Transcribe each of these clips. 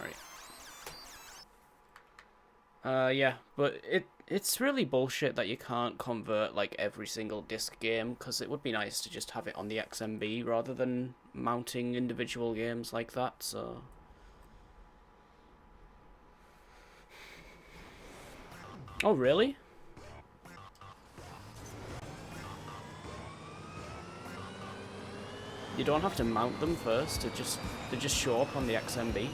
Right. Yeah, but it's really bullshit that you can't convert like every single disc game, because it would be nice to just have it on the XMB rather than mounting individual games like that. So oh really? You don't have to mount them first. They just show up on the XMB.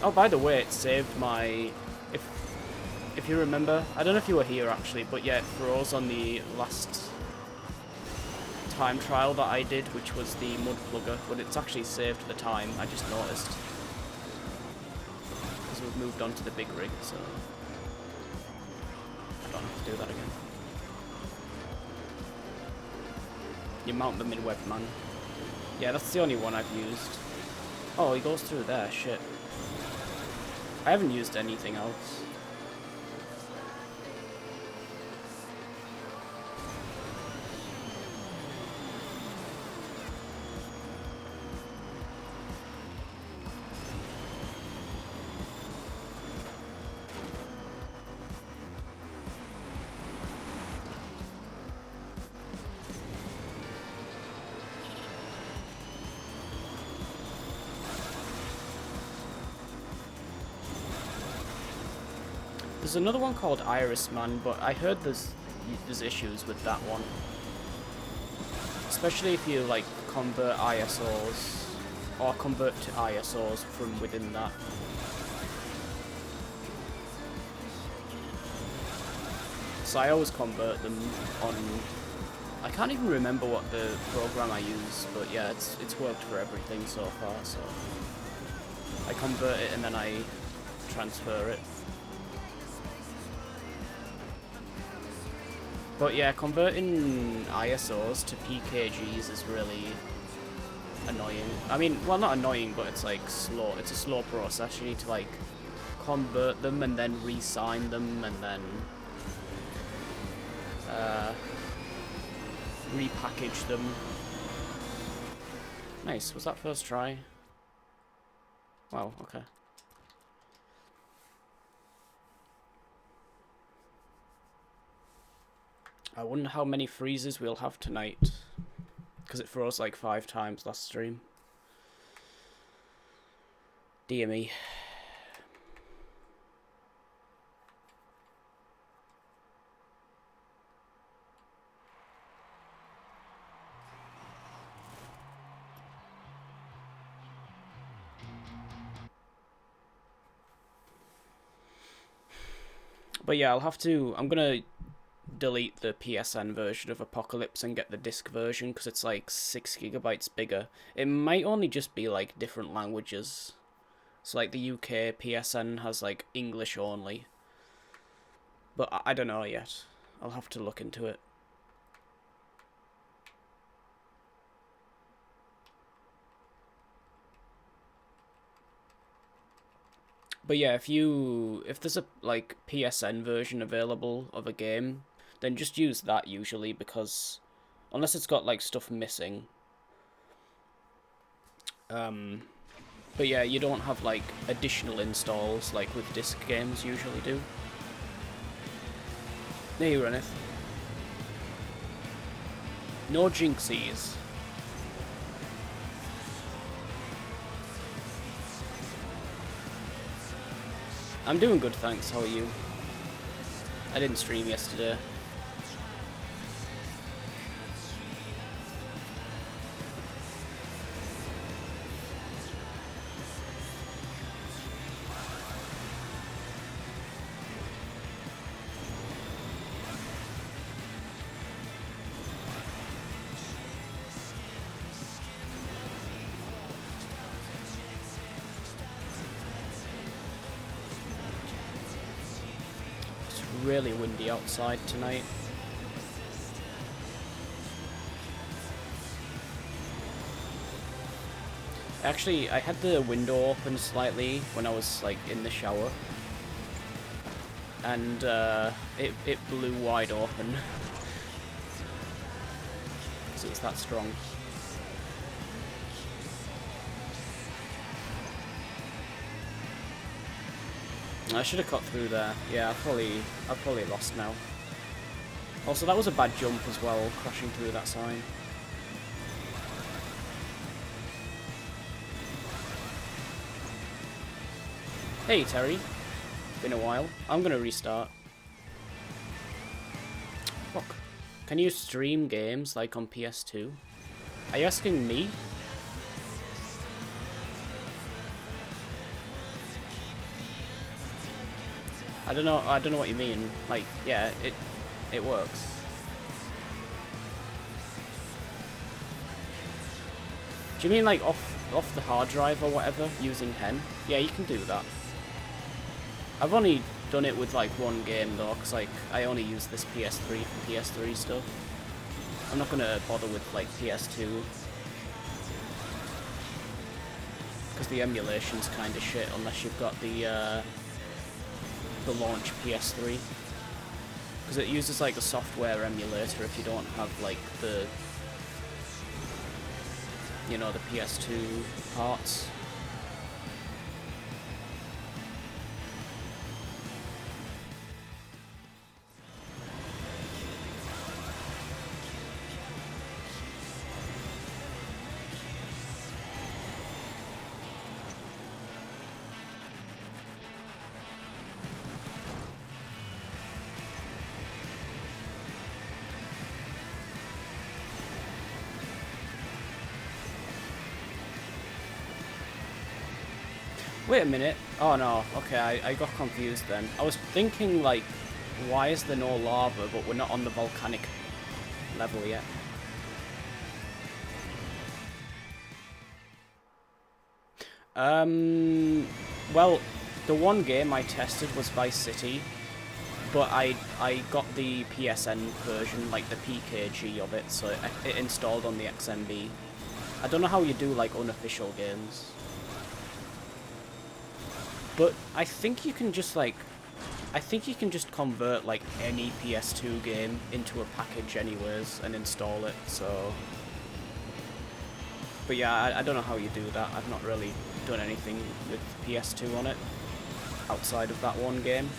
Oh, by the way, it saved my... If if you remember, I don't know if you were here actually, but yeah, it froze on the last time trial that I did, which was the mud plugger, but it's actually saved the time. I just noticed. Because we've moved on to the big rig, so I don't have to do that again. You mount them in Webman. Yeah, that's the only one I've used. Oh, he goes through there, shit. I haven't used anything else. There's another one called Iris Man, but I heard there's issues with that one. Especially if you like convert ISOs or convert to ISOs from within that. So I always convert them on... I can't even remember what the program I use, but yeah, it's worked for everything so far, so... I convert it and then I transfer it. But yeah, converting ISOs to PKGs is really annoying. I mean, well, not annoying, but it's like slow. It's a slow process. You need to like convert them and then re-sign them and then repackage them. Nice. Was that first try? Wow. Okay. I wonder how many freezes we'll have tonight, because it froze like 5 times last stream. Dear me. But yeah, I'm gonna delete the PSN version of Apocalypse and get the disc version, because it's like 6 gigabytes bigger. It might only just be like different languages. So like the UK PSN has like English only. But I don't know yet. I'll have to look into it. But yeah, if there's a like PSN version available of a game, then just use that usually, because unless it's got like stuff missing. But yeah, you don't have like additional installs like with disc games usually do. There you runneth. No jinxies. I'm doing good, thanks. How are you? I didn't stream yesterday. Really windy outside tonight. Actually, I had the window open slightly when I was like in the shower. and it blew wide open. So it's that strong. I should have cut through there. Yeah, I've probably lost now. Also, that was a bad jump as well, crashing through that sign. Hey, Terry. Been a while. I'm gonna restart. Fuck. Can you stream games like on PS2? Are you asking me? I don't know what you mean. Like, yeah, it works. Do you mean like off the hard drive or whatever, using Hen? Yeah, you can do that. I've only done it with like one game though, because like I only use this PS3 for PS3 stuff. I'm not gonna bother with like PS2 because the emulation's kind of shit unless you've got the launch PS3, because it uses like a software emulator if you don't have like the, you know, the PS2 parts. Wait a minute. Oh no, okay, I got confused then. I was thinking, like, why is there no lava, but we're not on the volcanic level yet? Well, the one game I tested was Vice City, but I got the PSN version, like the PKG of it, so it installed on the XMB. I don't know how you do, like, unofficial games. But I think you can just, like, convert, like, any PS2 game into a package anyways and install it, so... But yeah, I don't know how you do that. I've not really done anything with PS2 on it, outside of that one game.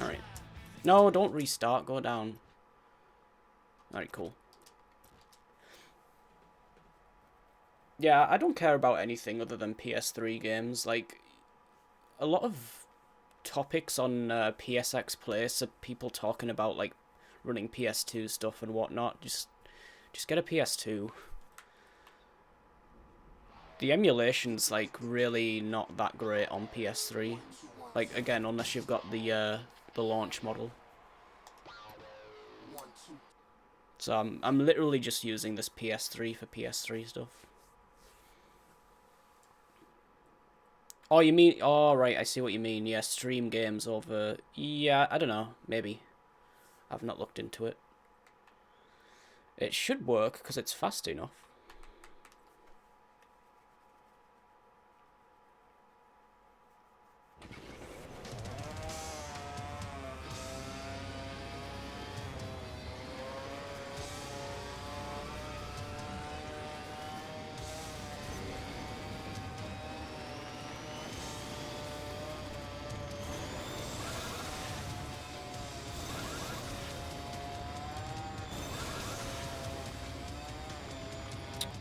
Alright. No, don't restart, go down. Alright, cool. Yeah, I don't care about anything other than PS3 games. Like, a lot of topics on PSX Place are people talking about, like, running PS2 stuff and whatnot. Just get a PS2. The emulation's, like, really not that great on PS3. Like, again, unless you've got the launch model. So I'm literally just using this PS3 for PS3 stuff. Oh, you mean... Oh, right, I see what you mean. Yeah, stream games over... Yeah, I don't know. Maybe. I've not looked into it. It should work, because it's fast enough.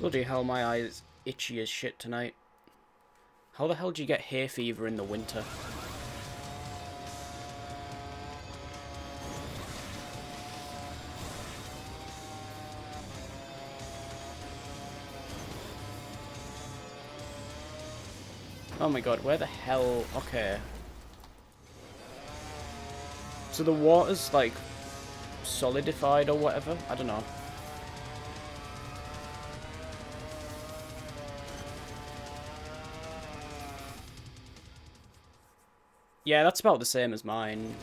Bloody hell, my eyes itchy as shit tonight. How the hell do you get hay fever in the winter? Oh my god, where the hell... Okay. So the water's, like, solidified or whatever? I don't know. Yeah, that's about the same as mine.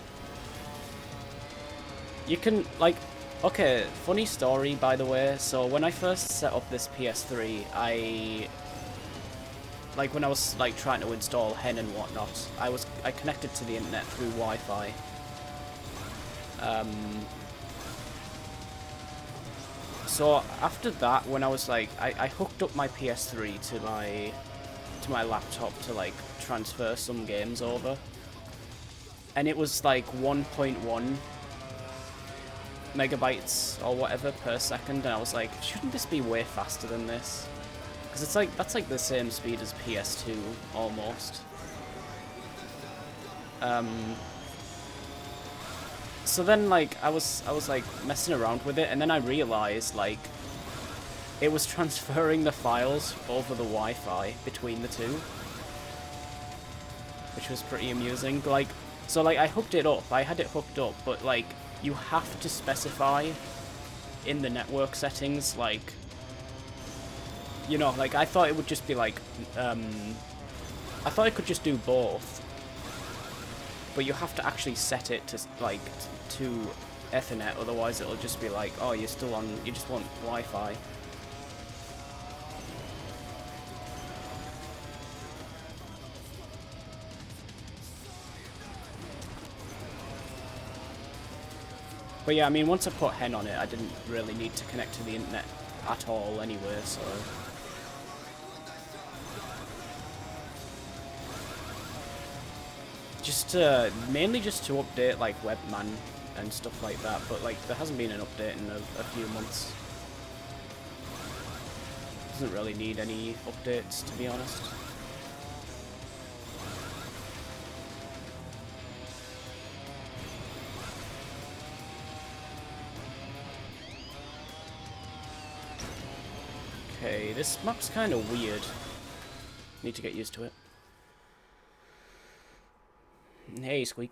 You can, like, Okay, funny story, by the way. So when I first set up this PS3, like when I was like trying to install Hen and whatnot, I connected to the internet through Wi-Fi. So after that, when I was like, I hooked up my PS3 to my laptop to like transfer some games over, and it was like 1.1 megabytes or whatever per second, and I was like, shouldn't this be way faster than this? Because it's like, that's like the same speed as PS2 almost. So then like I was like messing around with it, and then I realized like it was transferring the files over the Wi-Fi between the two, which was pretty amusing. Like, so like I hooked it up, I had it hooked up, but like you have to specify in the network settings, like, you know, like I thought it would just be like, I thought it could just do both, but you have to actually set it to like to Ethernet, otherwise it'll just be like, oh, you're still on, you just want Wi-Fi. But yeah, I mean, once I put Hen on it, I didn't really need to connect to the internet at all anyway, so... Just mainly just to update, like, Webman and stuff like that, but, like, there hasn't been an update in a few months. Doesn't really need any updates, to be honest. Okay, this map's kind of weird. Need to get used to it. Hey, Squeak.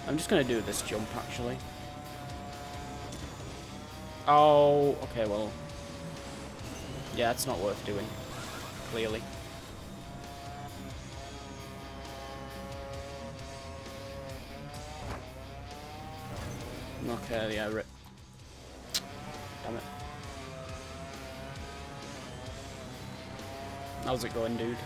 I'm just gonna do this jump, actually. Oh, okay, well... Yeah, it's not worth doing. Clearly. Okay, yeah, rip. Damn it. How's it going, dude?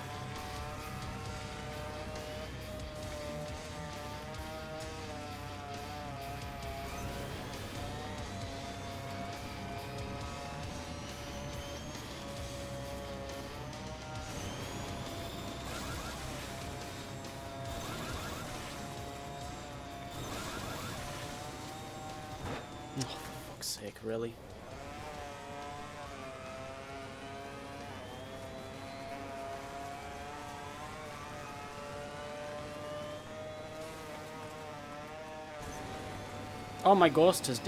Oh, for fuck's sake, really? Oh, my ghost has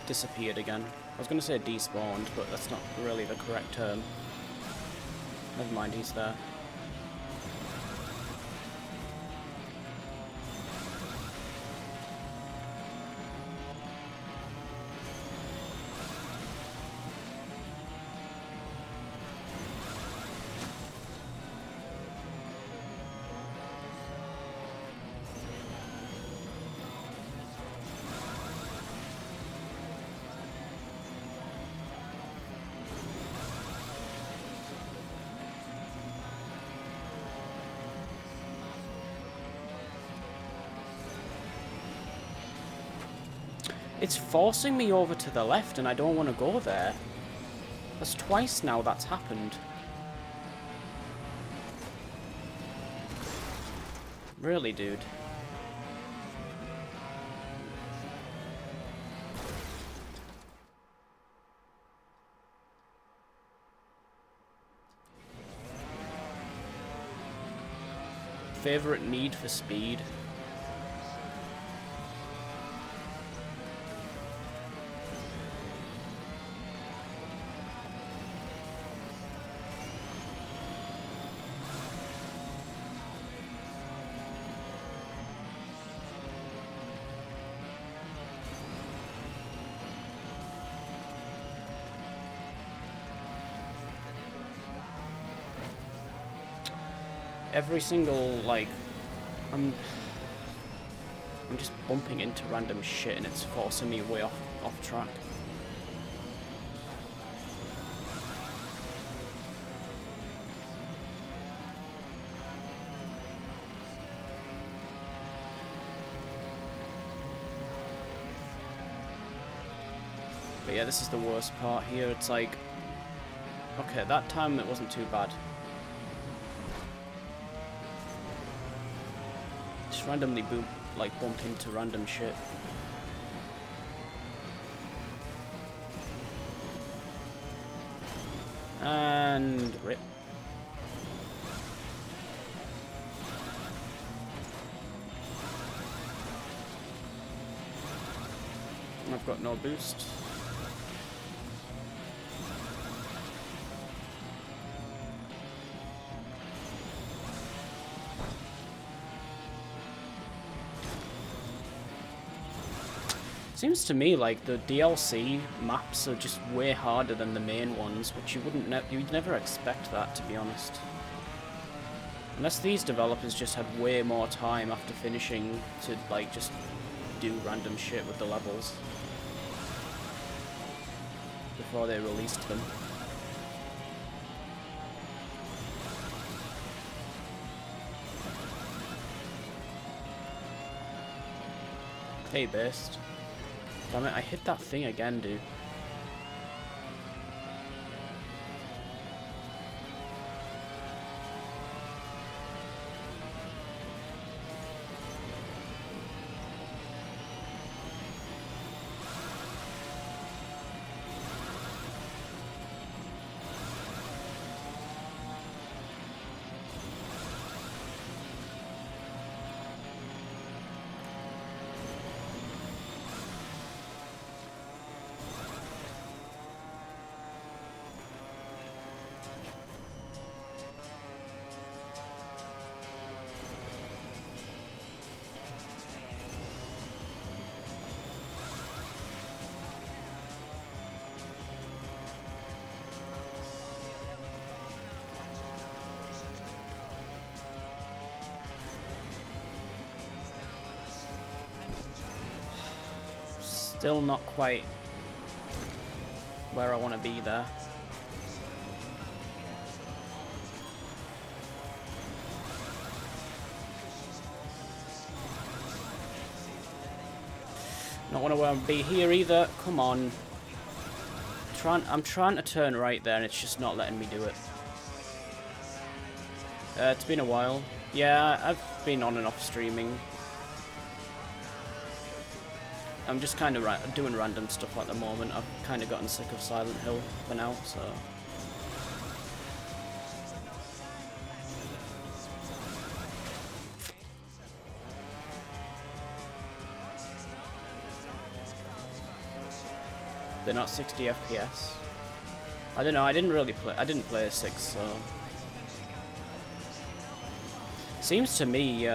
disappeared again. I was going to say despawned, but that's not really the correct term. Never mind, he's there. It's forcing me over to the left and I don't want to go there. That's twice now that's happened. Really, dude? Favorite Need for Speed? Every single, like, I'm just bumping into random shit and it's forcing me way off track. But yeah, this is the worst part here. It's like, okay, that time it wasn't too bad. Just randomly bump into random shit. And rip. I've got no boost. Seems to me like the DLC maps are just way harder than the main ones, which you'd never expect that, to be honest. Unless these developers just had way more time after finishing to like just do random shit with the levels before they released them. Hey, Best. Damn it, I hit that thing again, dude. Still not quite where I want to be there. Not want to be here either. Come on. I'm trying to turn right there and it's just not letting me do it. It's been a while. Yeah, I've been on and off streaming. I'm just kind of doing random stuff at the moment. I've kind of gotten sick of Silent Hill for now, so... They're not 60 FPS. I don't know, I didn't play a 6, so... Seems to me,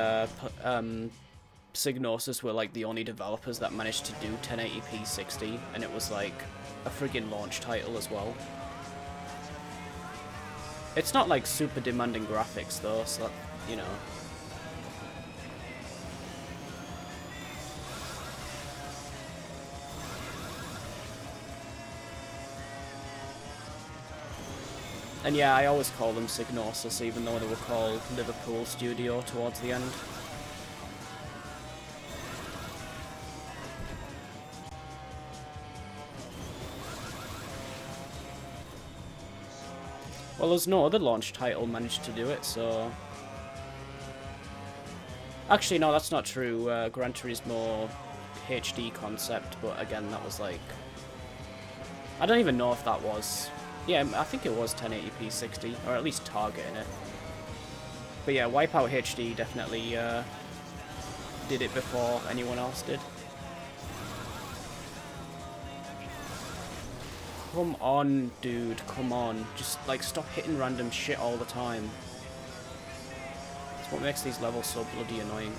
Psygnosis were like the only developers that managed to do 1080p 60, and it was like a friggin' launch title as well. It's not like super demanding graphics though, so you know. And yeah, I always call them Psygnosis, even though they were called Liverpool Studio towards the end. Well, there's no other launch title managed to do it, so... Actually, no, that's not true. Gran Turismo HD concept, but again, that was like... I don't even know if that was... Yeah, I think it was 1080p 60, or at least targeting it. But yeah, Wipeout HD definitely did it before anyone else did. Come on, dude, come on. Just, like, stop hitting random shit all the time. That's what makes these levels so bloody annoying.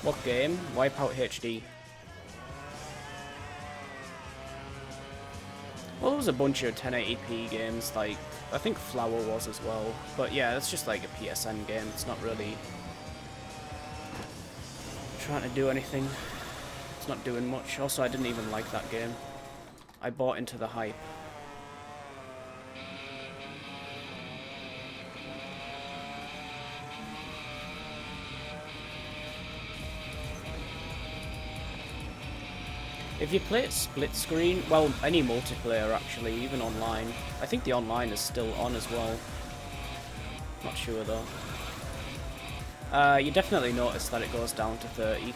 What game? Wipeout HD. Well, there was a bunch of 1080p games, like, I think Flower was as well. But yeah, it's just like a PSN game. It's not really trying to do anything. It's not doing much. Also, I didn't even like that game. I bought into the hype. If you play it split screen, well, any multiplayer actually, even online. I think the online is still on as well. Not sure though. You definitely notice that it goes down to 30.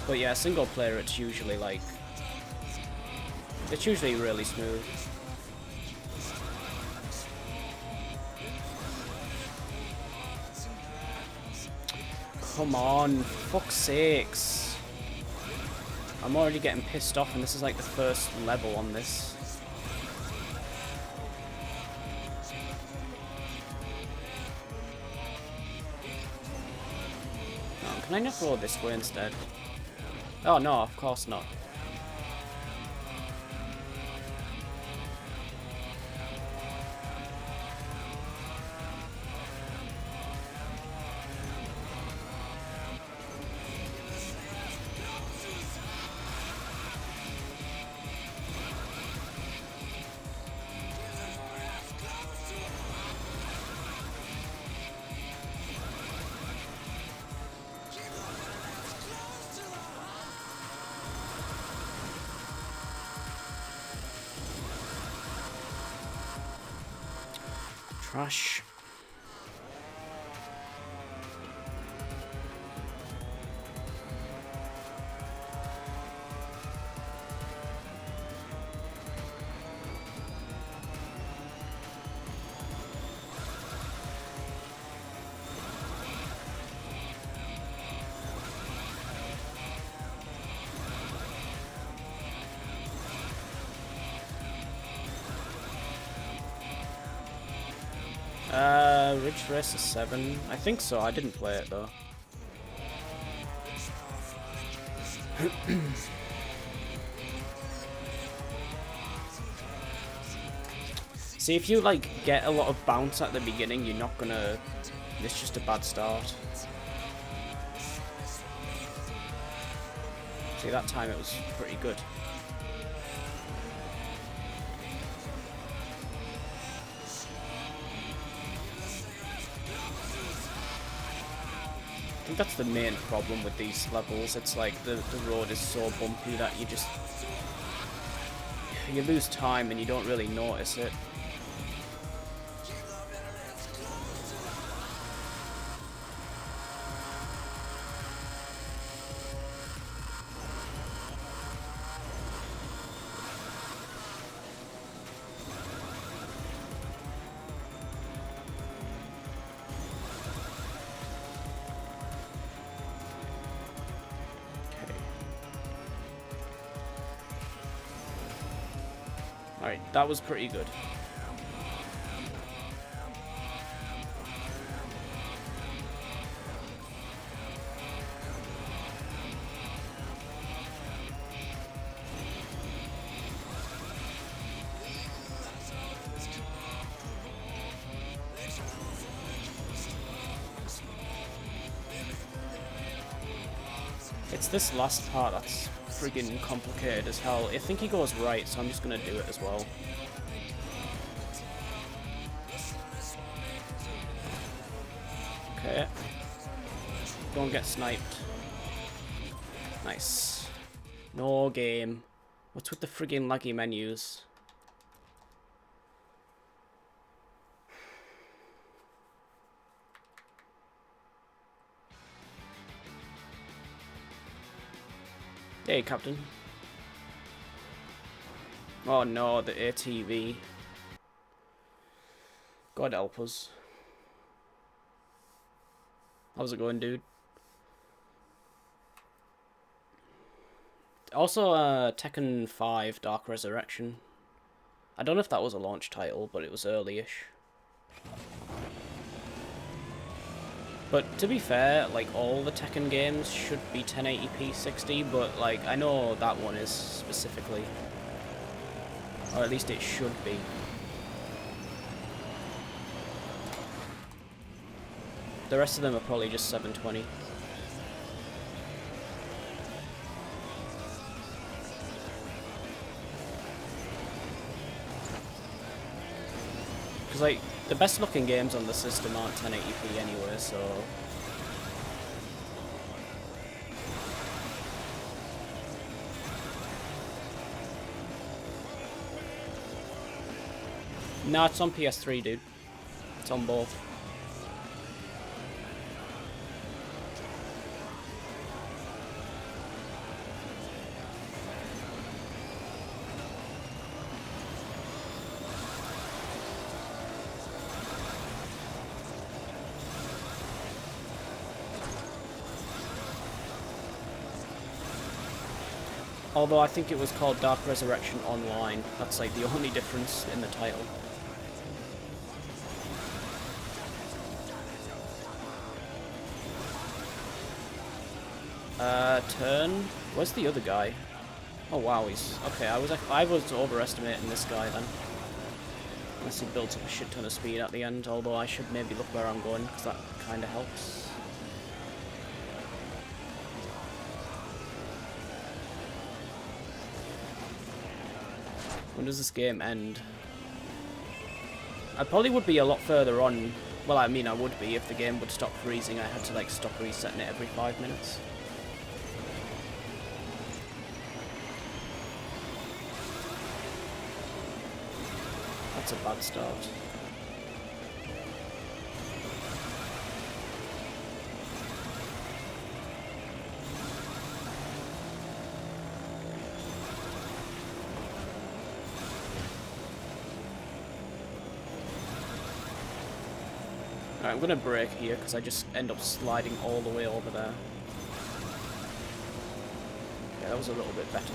But yeah, single player, it's usually like... It's usually really smooth. Come on, fuck's sakes. I'm already getting pissed off and this is like the first level on this. Oh, can I not go this way instead? Oh no, of course not. Trash. Ridge Racer 7? I think so, I didn't play it though. See, if you like get a lot of bounce at the beginning, you're not gonna... It's just a bad start. See, that time it was pretty good. I think that's the main problem with these levels. It's like the road is so bumpy that you lose time and you don't really notice it. Alright, that was pretty good. It's this last part that's friggin' complicated as hell. I think he goes right, so I'm just gonna do it as well. Okay. Don't get sniped. Nice. No game. What's with the friggin' laggy menus? Hey, Captain. Oh no, the ATV. God help us. How's it going, dude? Also, Tekken 5 Dark Resurrection. I don't know if that was a launch title, but it was early-ish. But to be fair, like, all the Tekken games should be 1080p 60, but, like, I know that one is specifically. Or at least it should be. The rest of them are probably just 720. Because, like, the best looking games on the system aren't 1080p anyway, so... Nah, it's on PS3, dude. It's on both. Although I think it was called Dark Resurrection Online. That's like the only difference in the title. Turn? Where's the other guy? Oh wow, he's... Okay, I was overestimating this guy then. Unless he builds up a shit ton of speed at the end, although I should maybe look where I'm going, because that kind of helps. When does this game end? I probably would be a lot further on. Well, I mean, I would be if the game would stop freezing. I had to, like, stop resetting it every 5 minutes. That's a bad start. Alright, I'm gonna brake here because I just end up sliding all the way over there. Yeah, that was a little bit better.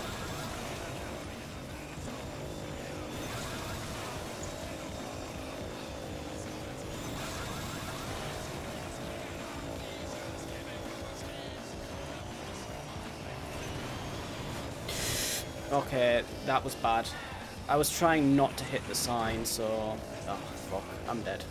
Okay, that was bad. I was trying not to hit the sign, so... Oh, fuck. I'm dead.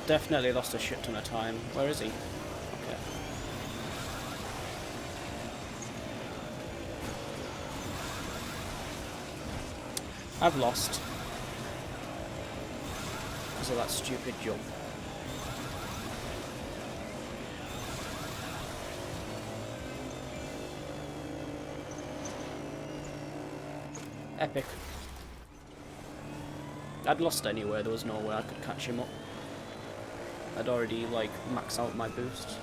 Definitely lost a shit ton of time. Where is he? Okay. I've lost. Because of that stupid jump. Epic. I'd lost anyway, there was no way I could catch him up. I'd already, like, maxed out my boost.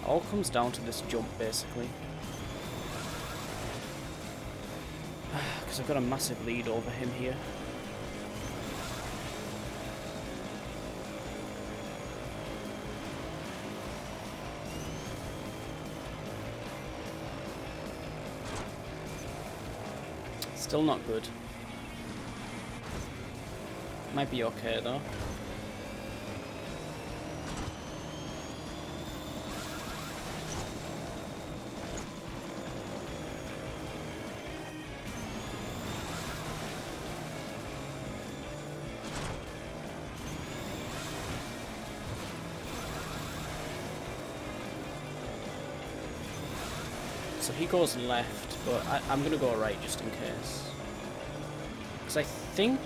All comes down to this jump, basically. Because I've got a massive lead over him here. Still not good. Might be okay though. So he goes left, but I'm gonna go right just in case. Because I think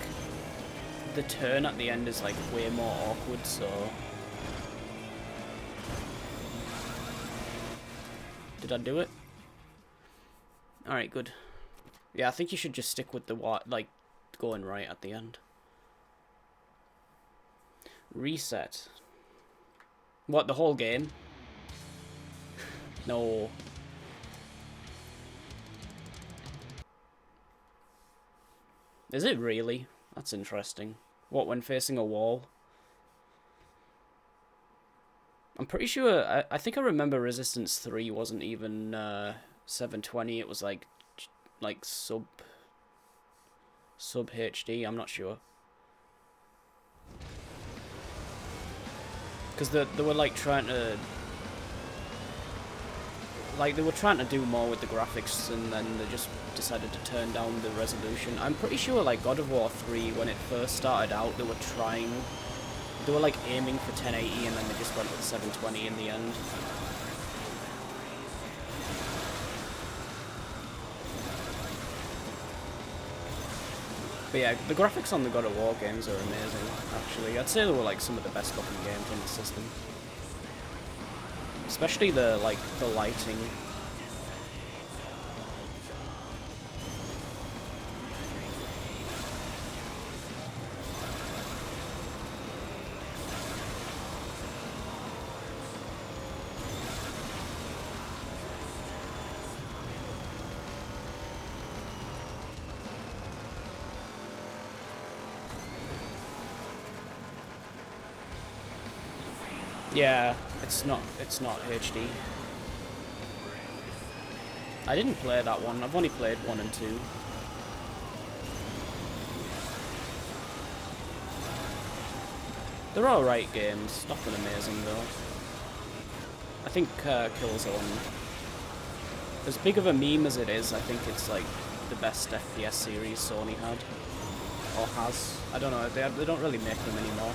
the turn at the end is like way more awkward, so... Did I do it? Alright, good. Yeah, I think you should just stick with the like going right at the end. Reset. What, the whole game? No. Is it really? That's interesting. What, when facing a wall? I'm pretty sure, I think I remember Resistance 3 wasn't even 720, it was like sub HD, I'm not sure. Because they were like trying to... Like, they were trying to do more with the graphics, and then they just decided to turn down the resolution. I'm pretty sure, like, God of War 3, when it first started out, they were like, aiming for 1080, and then they just went with 720 in the end. But yeah, the graphics on the God of War games are amazing, actually. I'd say they were, like, some of the best looking games on the system. Especially the lighting. Yeah, it's not HD. I didn't play that one. I've only played 1 and 2. They're alright games. Nothing amazing though. I think Killzone, as big of a meme as it is, I think it's like the best FPS series Sony had or has. I don't know. They don't really make them anymore.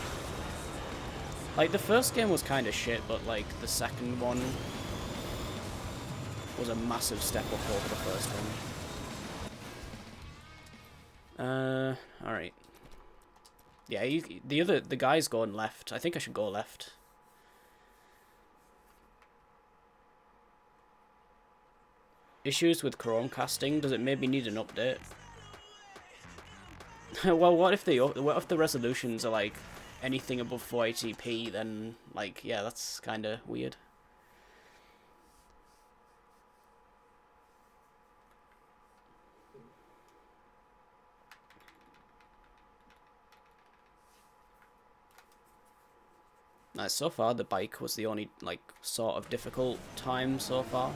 Like, the first game was kind of shit, but, like, the second one was a massive step up over the first one. Alright. Yeah, the guy's going left. I think I should go left. Issues with Chromecasting? Does it maybe need an update? Well, what if the resolutions are, like, anything above 480p, then, like, yeah, that's kind of weird. Nice, so far the bike was the only, like, sort of difficult time so far.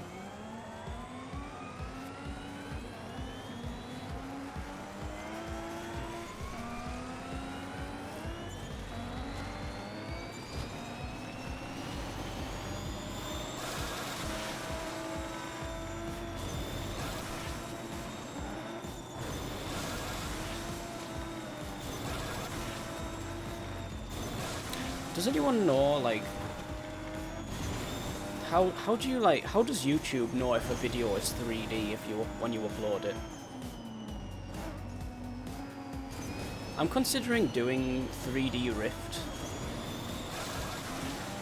Does anyone know, like, how does YouTube know if a video is 3D when you upload it? I'm considering doing 3D Rift,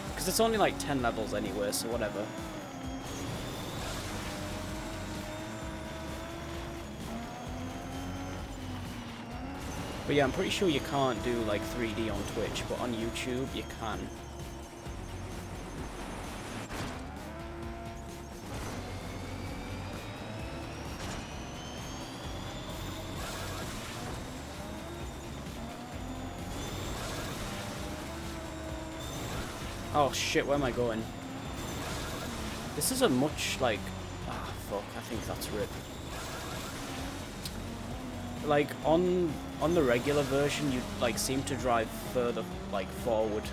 because it's only like 10 levels anyway, so whatever. But yeah, I'm pretty sure you can't do like 3D on Twitch, but on YouTube you can. Oh shit, where am I going? This is a much, like... Ah, fuck, I think that's rip. like on the regular version, you like seem to drive further like forward.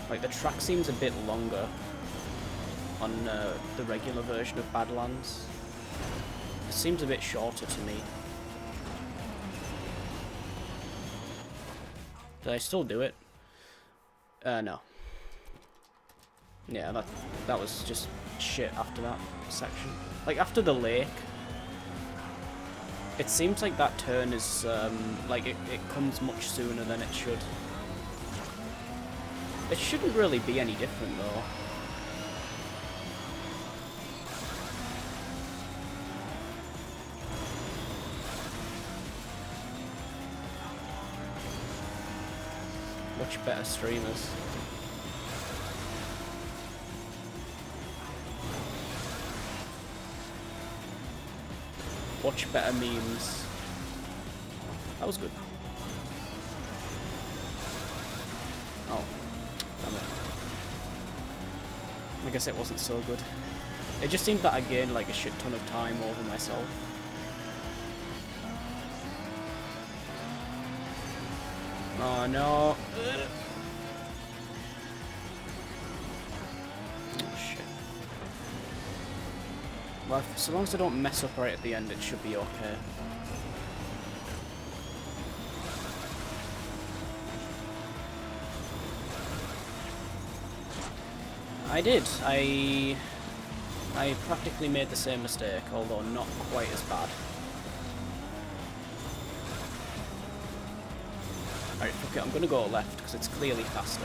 Like the track seems a bit longer on the regular version of Badlands. It seems a bit shorter to me. Did I still do it? No. Yeah, that was just shit after that section. Like after the lake, it seems like that turn is like it comes much sooner than it should. It shouldn't really be any different though. Much better streamers. Watch better memes. That was good. Oh, damn it. I guess it wasn't so good. It just seemed that I gained like a shit ton of time over myself. Oh no. Oh shit. Well, so long as I don't mess up right at the end, it should be okay. I did. I practically made the same mistake, although not quite as bad. Alright, fuck it, I'm gonna go left, because it's clearly faster.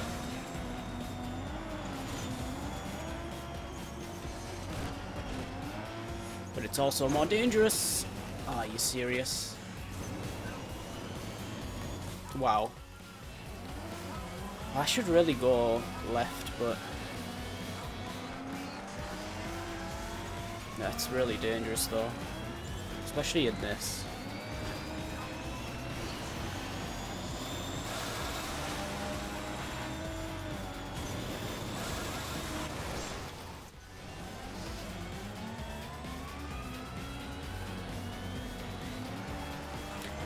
But it's also more dangerous. Are you serious? Wow. I should really go left, but... That's really dangerous though. Especially in this.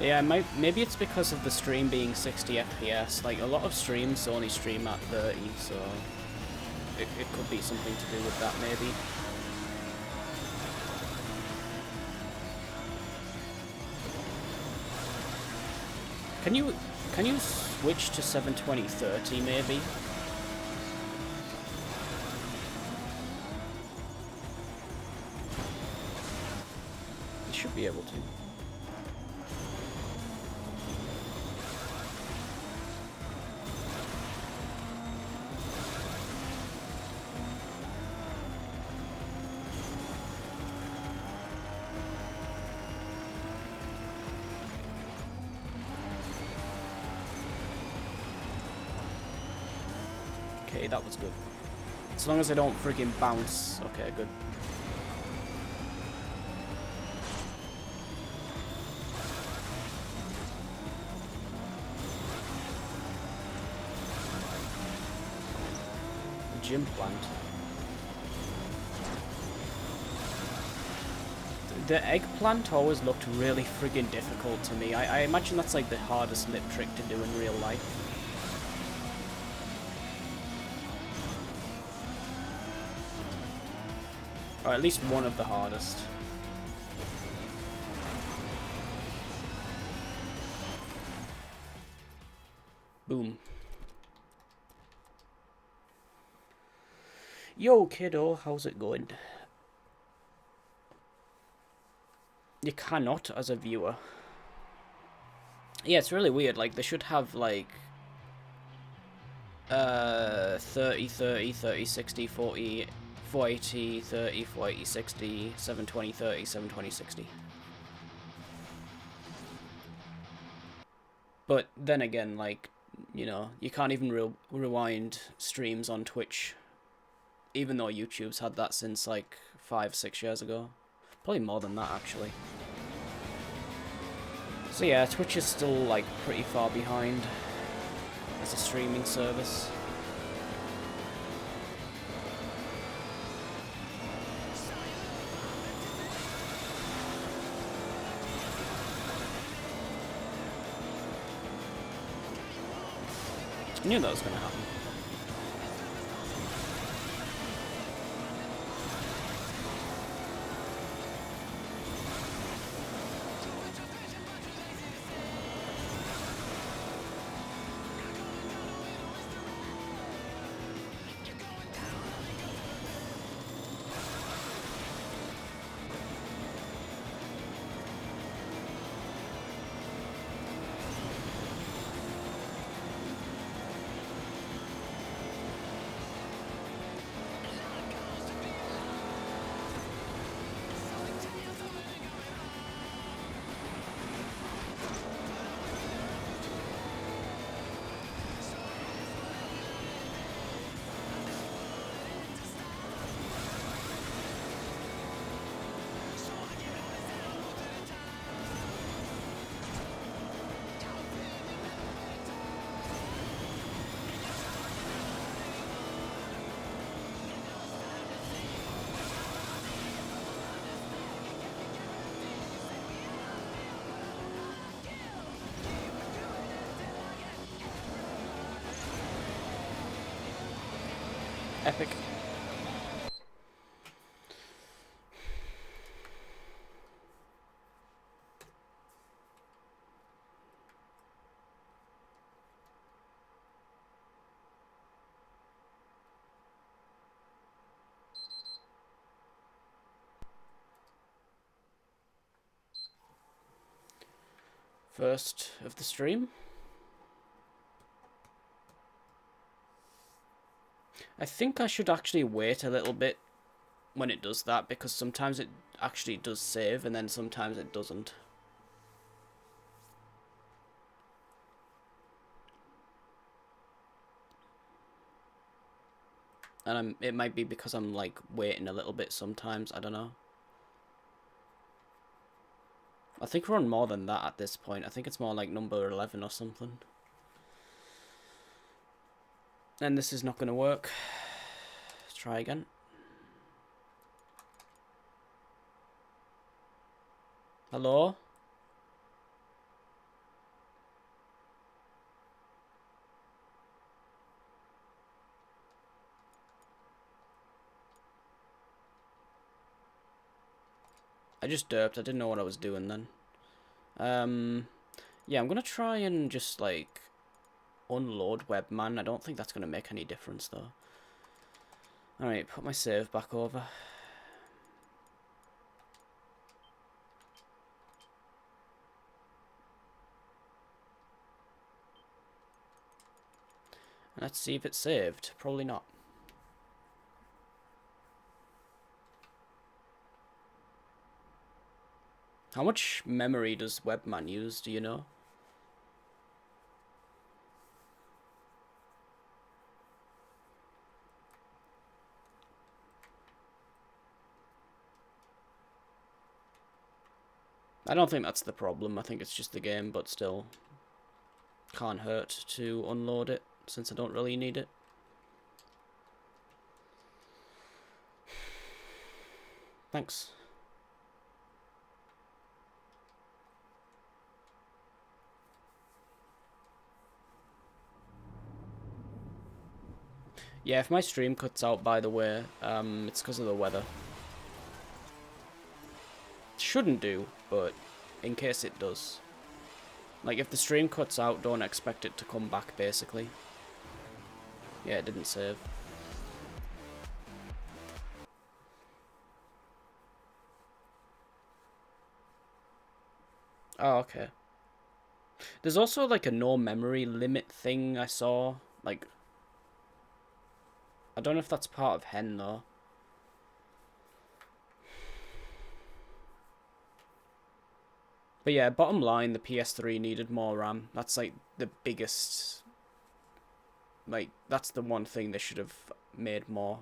Yeah, maybe it's because of the stream being 60 FPS. Like, a lot of streams only stream at 30, so it could be something to do with that, maybe. Can you switch to 720/30 maybe? You should be able to. Okay, that was good. As long as I don't freaking bounce. Okay, good. Gym plant. The eggplant always looked really friggin' difficult to me. I imagine that's like the hardest lip trick to do in real life. Or at least one of the hardest. Boom. Yo, kiddo, how's it going? You cannot as a viewer. Yeah, it's really weird. Like, they should have, like, 30, 30, 30, 60, 40... 480, 30, 480, 60, 720, 30, 720, 60. But then again, like, you know, you can't even rewind streams on Twitch, even though YouTube's had that since, like, 5-6 years ago. Probably more than that, actually. So yeah, Twitch is still, like, pretty far behind as a streaming service. I knew that was going to happen. Epic. First of the stream. I think I should actually wait a little bit when it does that, because sometimes it actually does save and then sometimes it doesn't. And it might be because I'm like waiting a little bit sometimes, I don't know. I think we're on more than that at this point. I think it's more like number 11 or something. And this is not going to work. Let's try again. Hello? I just derped. I didn't know what I was doing then. Yeah, I'm gonna try and just like unload Webman. I don't think that's gonna make any difference though. Alright, put my save back over. Let's see if it's saved. Probably not. How much memory does Webman use, do you know? I don't think that's the problem. I think it's just the game, but still can't hurt to unload it since I don't really need it. Thanks. Yeah, if my stream cuts out, by the way, it's because of the weather. Shouldn't do, but in case it does. Like, if the stream cuts out, don't expect it to come back, basically. Yeah, it didn't save. Oh, okay. There's also, like, a no memory limit thing I saw. Like, I don't know if that's part of Hen, though. But yeah, bottom line, the PS3 needed more RAM. That's, like, the biggest... Like, that's the one thing they should have made more.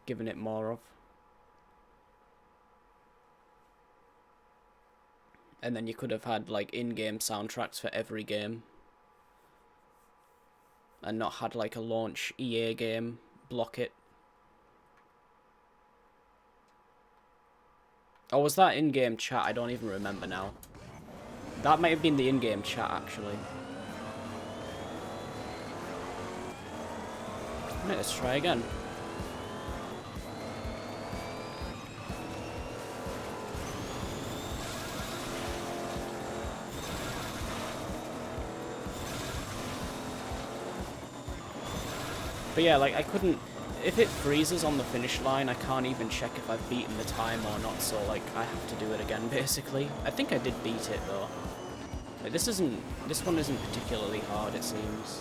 Given it more of. And then you could have had, like, in-game soundtracks for every game. And not had, like, a launch EA game block it. Or was that in-game chat? I don't even remember now. That might have been the in-game chat, actually. Right, let's try again. But yeah, like, I couldn't... If it freezes on the finish line, I can't even check if I've beaten the time or not, so, like, I have to do it again, basically. I think I did beat it, though. Like, this one isn't particularly hard, it seems.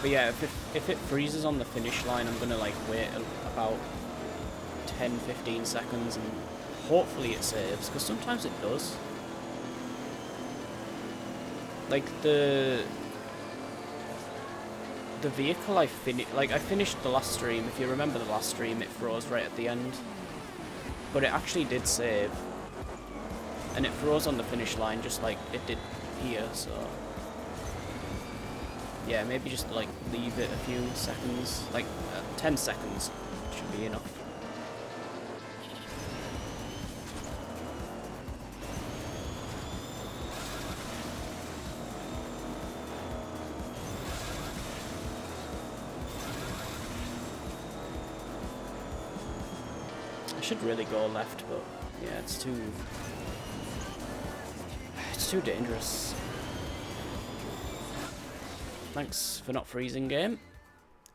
But yeah, if it freezes on the finish line, I'm gonna, like, wait about 10-15 seconds, and hopefully it saves, because sometimes it does. Like, the vehicle I finished the last stream. If you remember the last stream, it froze right at the end. But it actually did save. And it froze on the finish line just like it did here, so... Yeah, maybe just, like, leave it a few seconds. Like, 10 seconds should be enough. I should really go left, but yeah, it's too dangerous. Thanks for not freezing, game.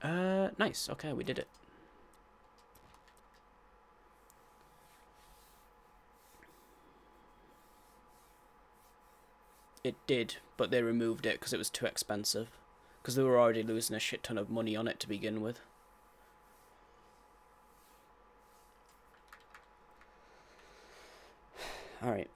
Nice. Okay, we did it. It did, but they removed it because it was too expensive. Because they were already losing a shit ton of money on it to begin with. Alright.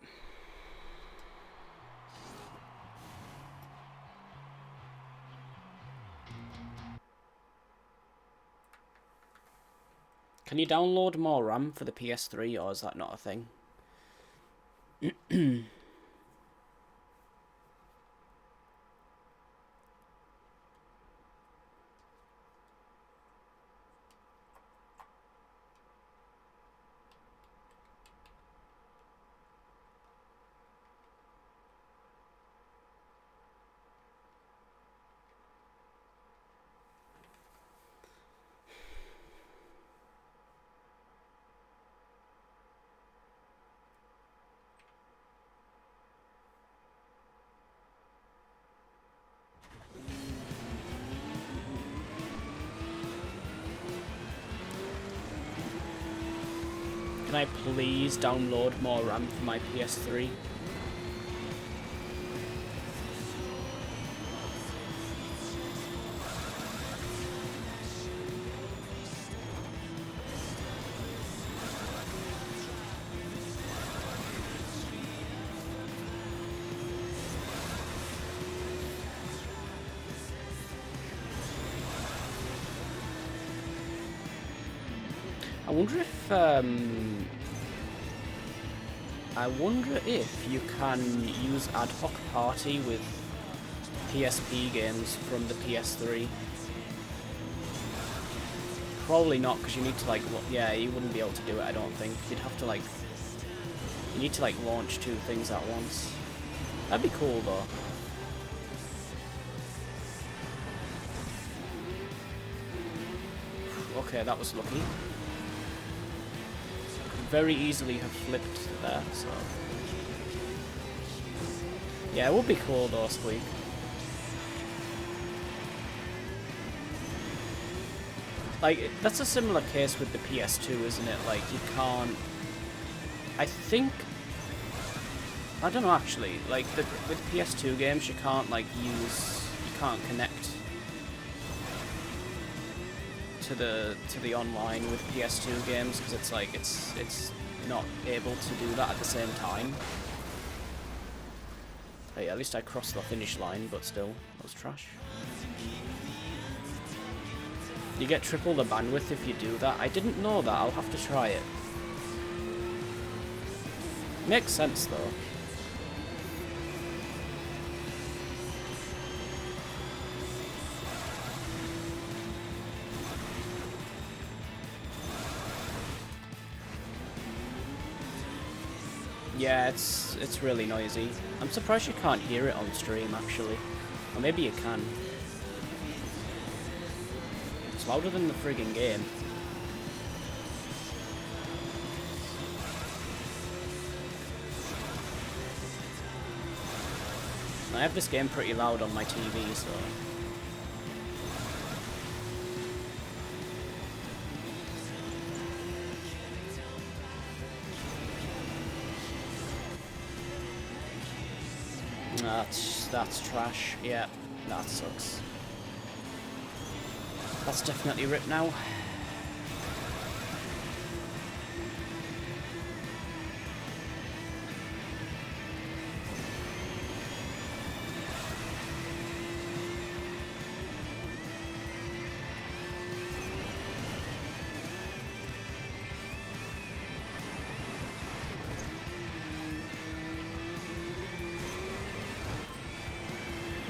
Can you download more RAM for the PS3, or is that not a thing? Can I please download more RAM for my PS3? I wonder if you can use ad hoc party with PSP games from the PS3. Probably not, because you need to, like, yeah, you wouldn't be able to do it, I don't think. You'd have to, like, you need to, like, launch two things at once. That'd be cool, though. Okay, that was lucky. Very easily have flipped there, so... Yeah, it would be cool though, Squeak. Like, that's a similar case with the PS2, isn't it? Like, you can't... I think... I don't know, actually. Like, with PS2 games, you can't, like, use... You can't connect to the online with PS2 games, because it's like it's not able to do that at the same time. Hey, at least I crossed the finish line, but still, that was trash. You get triple the bandwidth if you do that. I didn't know that. I'll have to try it. Makes sense though. Yeah, it's really noisy. I'm surprised you can't hear it on stream, actually. Or maybe you can. It's louder than the friggin' game. I have this game pretty loud on my TV, so... That's trash. Yeah, that sucks. That's definitely ripped now.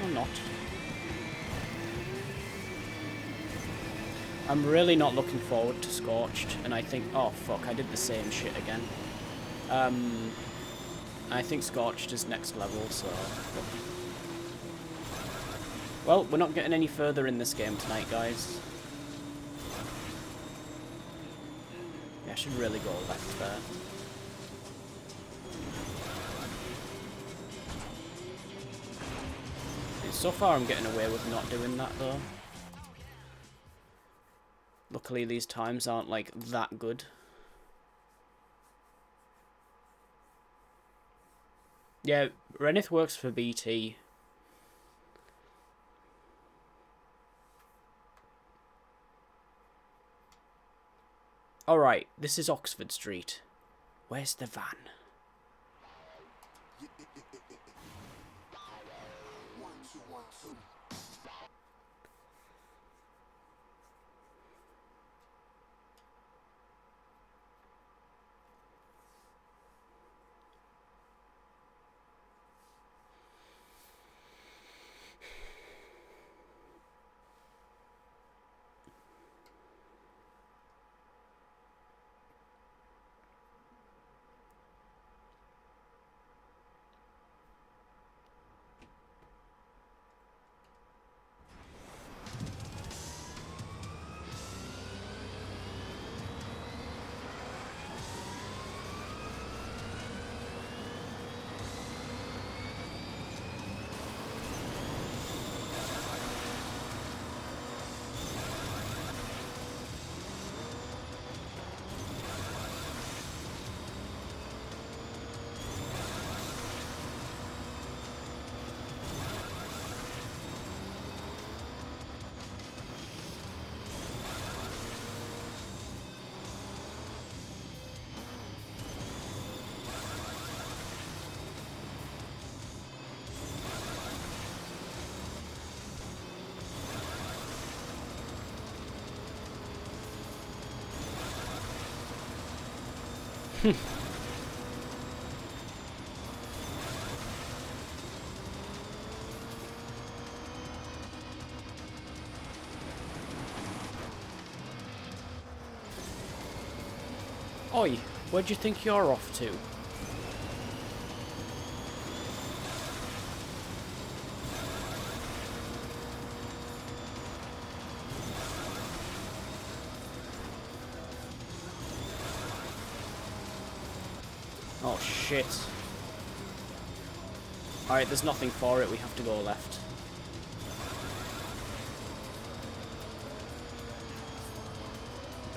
Or not. I'm really not looking forward to Scorched, and I think... Oh, fuck, I did the same shit again. I think Scorched is next level, so... Well, we're not getting any further in this game tonight, guys. Yeah, I should really go left there. So far I'm getting away with not doing that, though. Luckily these times aren't, like, that good. Yeah, Renith works for BT. Alright, this is Oxford Street. Where's the van? Oi, where do you think you're off to? Oh shit. Alright, there's nothing for it, we have to go left.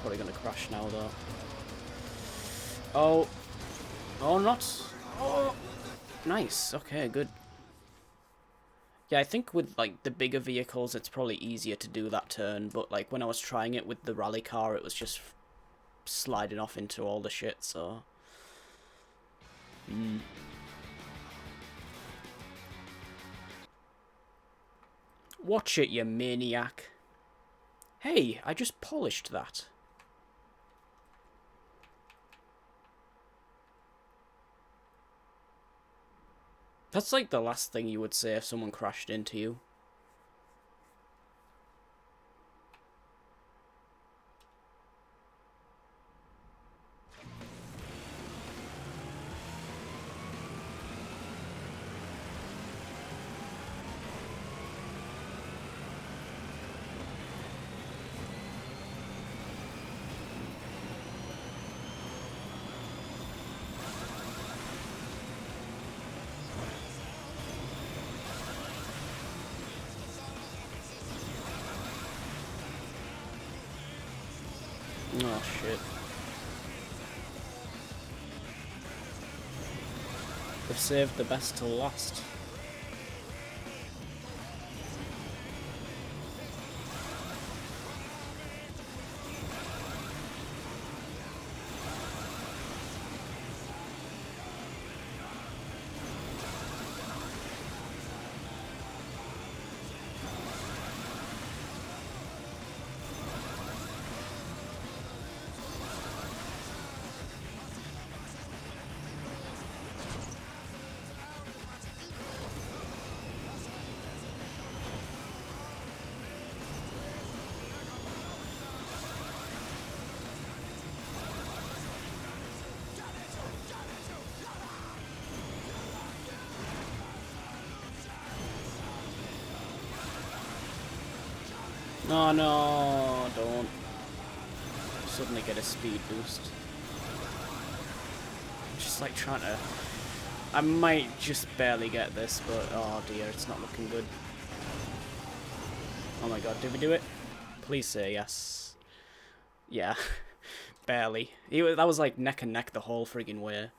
Probably gonna crash now though. Oh. Oh, not. Oh. Nice, okay, good. Yeah, I think with, like, the bigger vehicles, it's probably easier to do that turn, but, like, when I was trying it with the rally car, it was just sliding off into all the shit, so... Watch it, you maniac. Hey, I just polished that. That's like the last thing you would say if someone crashed into you. Oh shit. They've saved the best till last. Oh no, don't suddenly get a speed boost. Just like trying to... I might just barely get this, but oh dear, it's not looking good. Oh my god, did we do it? Please say yes. Yeah, barely. That was like neck and neck the whole friggin' way.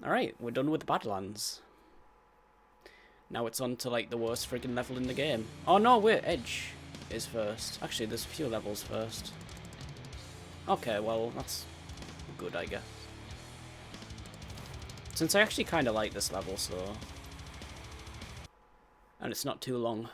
Alright, we're done with the Badlands. Now it's on to like the worst friggin' level in the game. Oh no, wait, Edge is first. Actually, there's a few levels first. Okay, well, that's good, I guess. Since I actually kind of like this level, so... And it's not too long.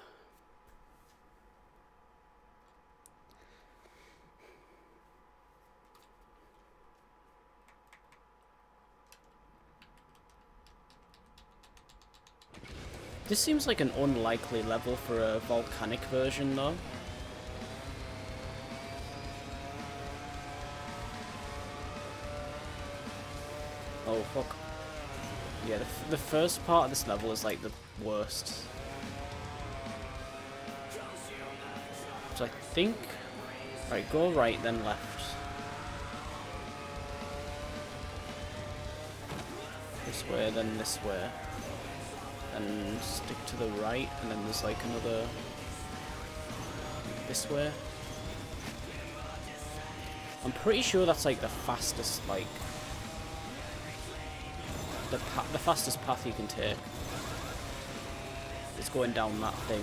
This seems like an unlikely level for a volcanic version, though. Oh, fuck. Yeah, the first part of this level is, like, the worst. So I think... Right, go right, then left. This way, then this way. And stick to the right, and then there's, like, another... This way. I'm pretty sure that's, like, the fastest, like... The fastest path you can take. It's going down that thing.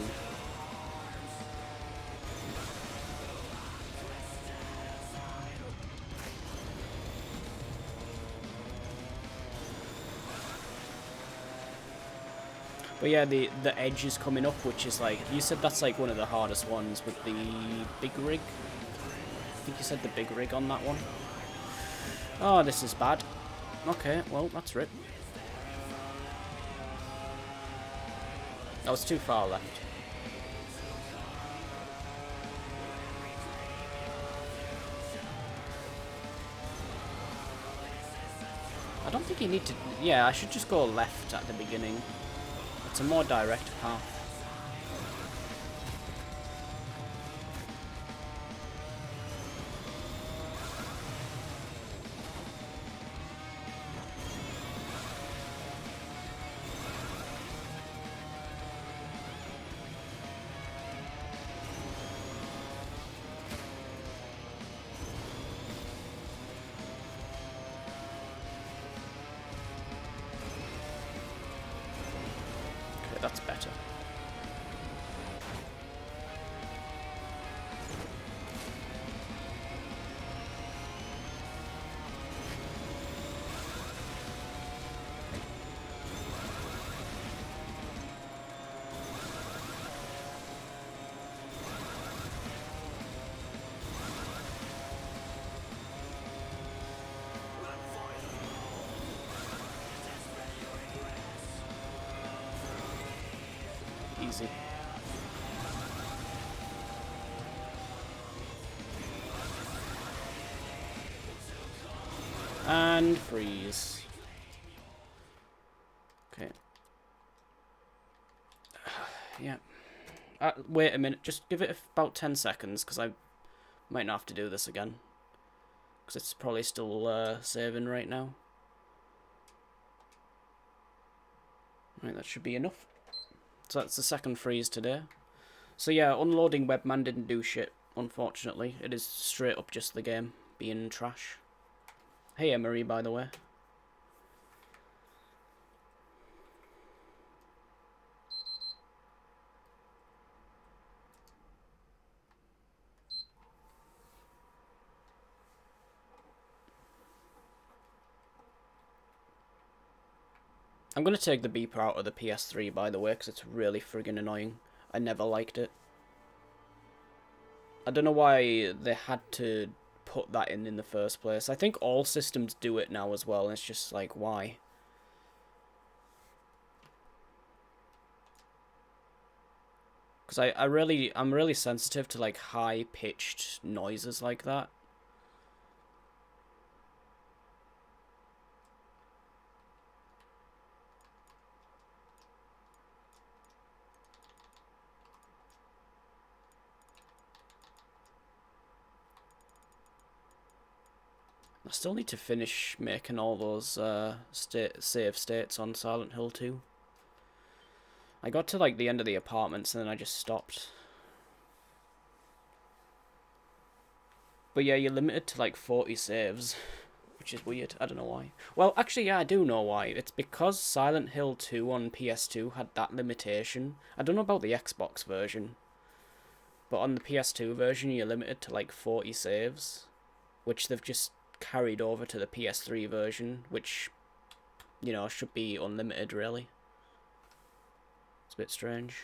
But yeah, the edge is coming up, which is like... You said that's like one of the hardest ones with the big rig. I think you said the big rig on that one. Oh, this is bad. Okay, well, that's it. That was too far left. I don't think you need to... Yeah, I should just go left at the beginning. It's a more direct path. That's better. Easy. And freeze. Okay. Yeah. Wait a minute. Just give it about 10 seconds, because I might not have to do this again. Because it's probably still saving right now. Right, that should be enough. So that's the second freeze today. So yeah, unloading Webman didn't do shit. unfortunately. It is straight up just the game being trash. Hey Emery, by the way. I'm going to take the beeper out of the PS3, by the way, because it's really friggin' annoying. I never liked it. I don't know why they had to put that in the first place. I think all systems do it now as well, and it's just like, why? Because I'm really sensitive to like high-pitched noises like that. I still need to finish making all those save states on Silent Hill 2. I got to like the end of the apartments and then I just stopped. But yeah, you're limited to like 40 saves, which is weird. I don't know why. Well, actually, yeah, I do know why. It's because Silent Hill 2 on PS2 had that limitation. I don't know about the Xbox version, but on the PS2 version, you're limited to like 40 saves, which they've just carried over to the PS3 version, which, you know, should be unlimited, really. It's a bit strange.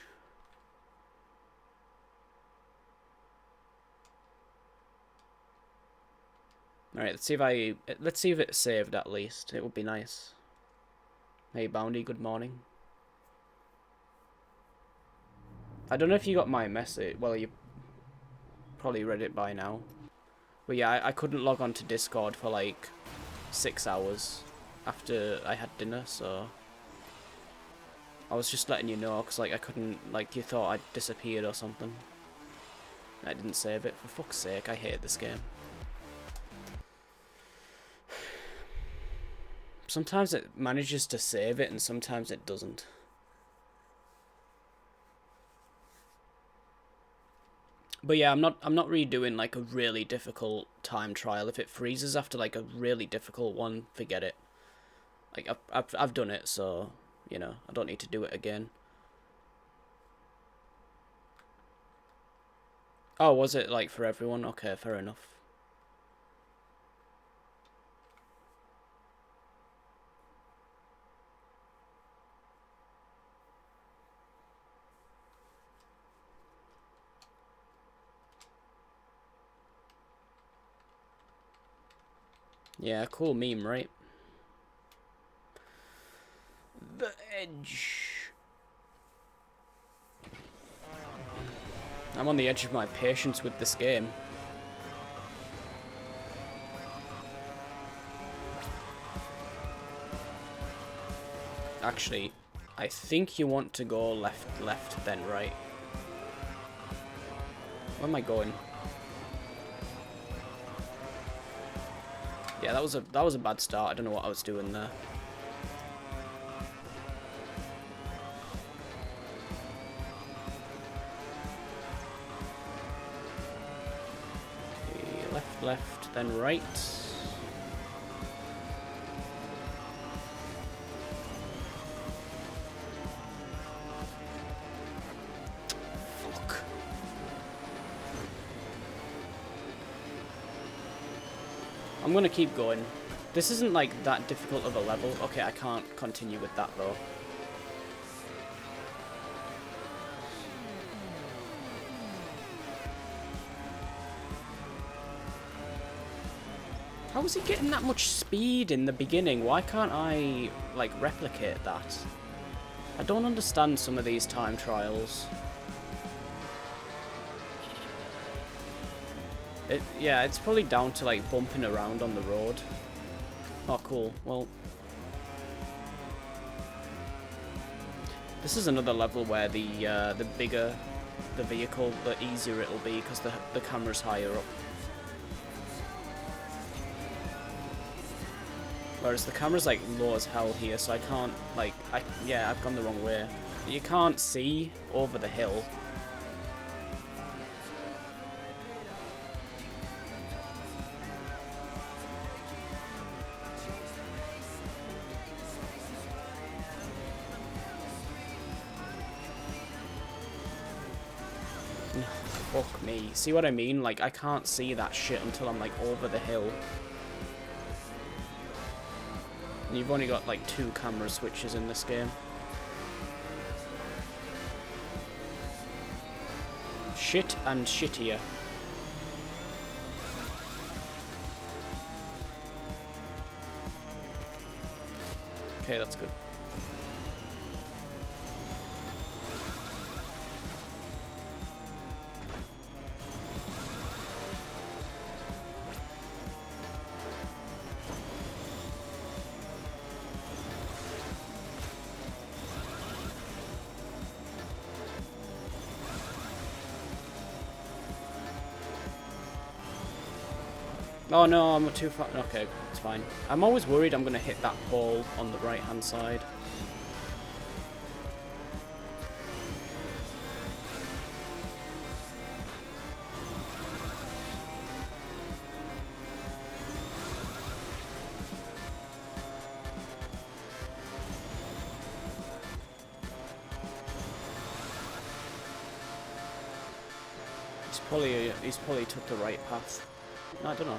Alright, let's see if it's saved at least. It would be nice. Hey Bounty, good morning. I don't know if you got my message. Well, you probably read it by now. But yeah, I couldn't log on to Discord for like 6 hours after I had dinner, so I was just letting you know, because like I couldn't, like you thought I'd disappeared or something. I didn't save it. For fuck's sake, I hate this game. Sometimes it manages to save it and sometimes it doesn't. But yeah, I'm not redoing like a really difficult time trial. If it freezes after like a really difficult one, forget it. Like I've done it, so you know, I don't need to do it again. Oh, was it like for everyone? Okay, fair enough. Yeah, cool meme, right? The edge. I'm on the edge of my patience with this game. Actually, I think you want to go left, then right. Where am I going? Yeah, that was a bad start. I don't know what I was doing there. Okay, left, then right. I'm gonna keep going. This isn't like that difficult of a level. Okay, I can't continue with that though. How is he getting that much speed in the beginning? Why can't I like replicate that? I don't understand some of these time trials. Yeah, it's probably down to like bumping around on the road. Oh, cool. Well, this is another level where the bigger the vehicle, the easier it'll be because the camera's higher up. Whereas the camera's like low as hell here, so I can't like yeah, I've gone the wrong way. You can't see over the hill. Fuck me. See what I mean? Like, I can't see that shit until I'm, like, over the hill. And you've only got, like, 2 camera switches in this game. Shit and shittier. Okay, that's good. Oh no, I'm too far. Okay, it's fine. I'm always worried I'm going to hit that pole on the right hand side. He's probably took the right path. I don't know.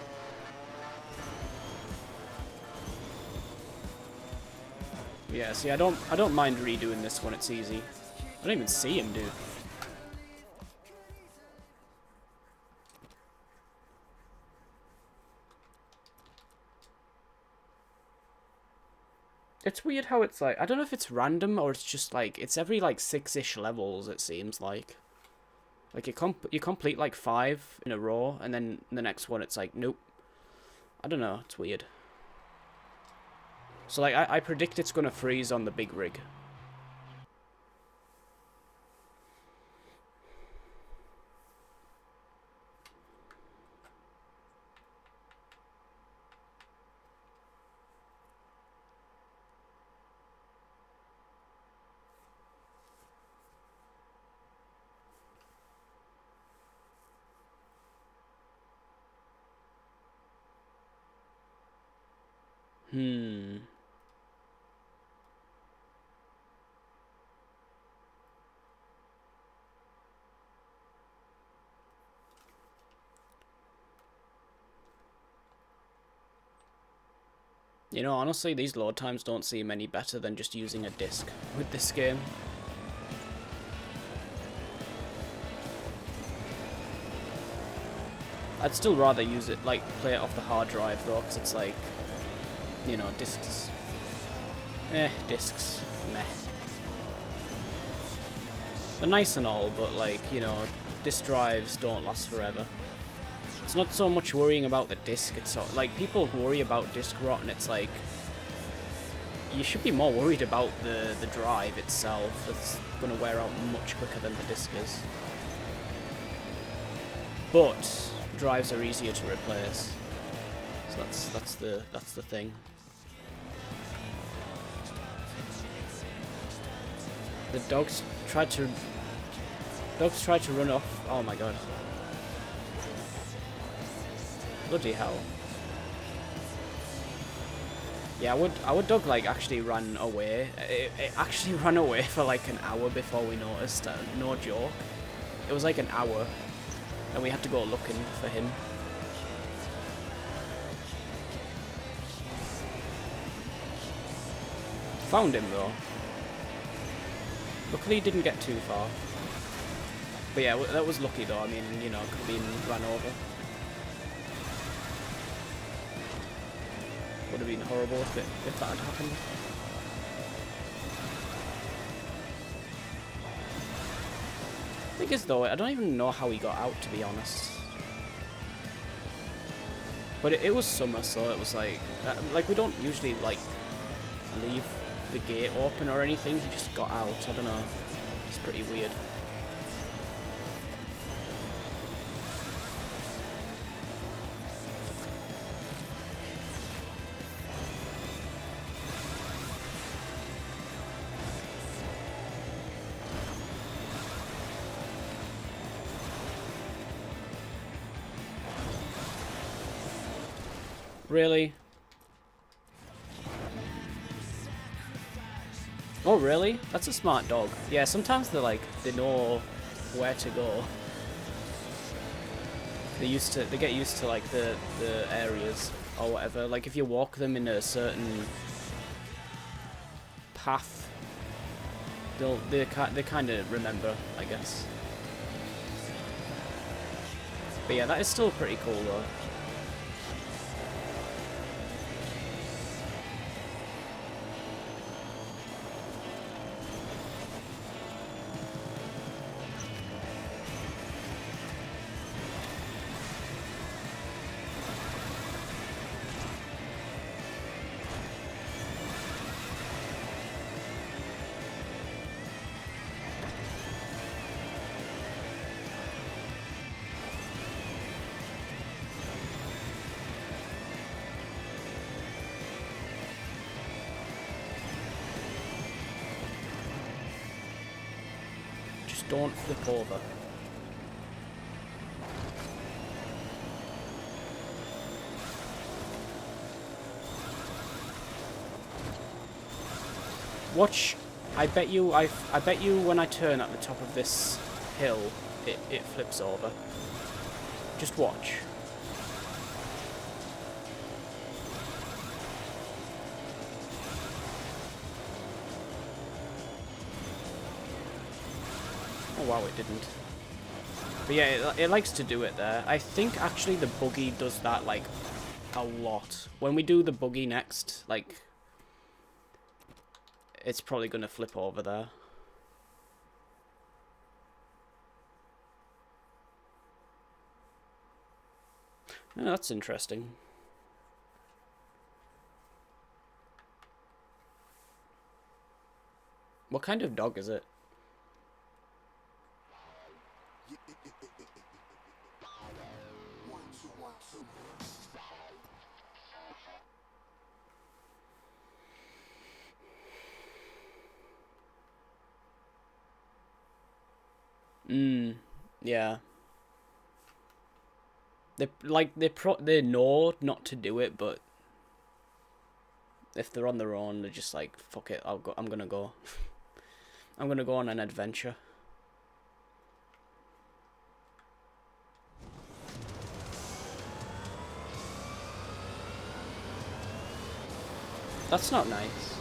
Yeah, see, I don't mind redoing this when it's easy. I don't even see him, dude. It's weird how it's like, I don't know if it's random or it's just like, it's every like 6-ish levels, it seems like. Like you complete like 5 in a row and then the next one it's like, nope. I don't know, it's weird. So like, I predict it's gonna freeze on the big rig. You know, honestly, these load times don't seem any better than just using a disc with this game. I'd still rather use it, like, play it off the hard drive, though, because it's like, you know, discs. Discs. Meh. They're nice and all, but, like, you know, disc drives don't last forever. It's not so much worrying about the disc, it's so, like, people worry about disc rot, and it's like, you should be more worried about the drive itself. That's going to wear out much quicker than the disc is. But drives are easier to replace, so that's the thing. The dogs tried to run off. Oh my god. Bloody hell. Yeah, our dog like actually ran away. It actually ran away for like an hour before we noticed. No joke. It was like an hour, and we had to go looking for him. Found him though. Luckily, he didn't get too far. But yeah, that was lucky though. I mean, you know, could have been ran over. Would have been horrible if that had happened. Thing is though, I don't even know how he got out, to be honest. But it was summer, so it was like we don't usually like leave the gate open or anything. He just got out. I don't know. It's pretty weird. Really? Oh, really? That's a smart dog. Yeah, sometimes they're like, they know where to go. They get used to like the areas or whatever. Like if you walk them in a certain path, they kind of remember, I guess. But yeah, that is still pretty cool though. Just don't flip over. Watch. I bet you when I turn at the top of this hill, it flips over. Just watch. Oh wow, it didn't. But yeah, it likes to do it there. I think actually the buggy does that like a lot. When we do the buggy next, like, it's probably gonna flip over there. Oh, that's interesting. What kind of dog is it? Yeah. They know not to do it, but if they're on their own, they're just like, fuck it, I'm gonna go. I'm gonna go on an adventure. That's not nice.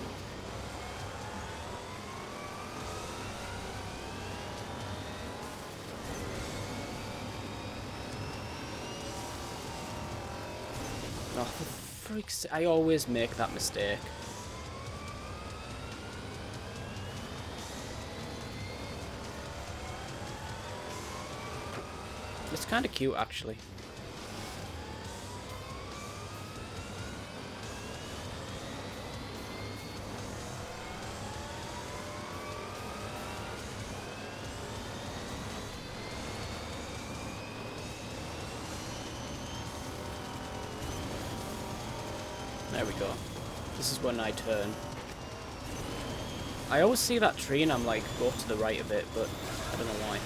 Oh, for freak's sake, I always make that mistake. It's kind of cute, actually. There we go. This is when I turn. I always see that tree and I'm like, go to the right a bit, but I don't know why.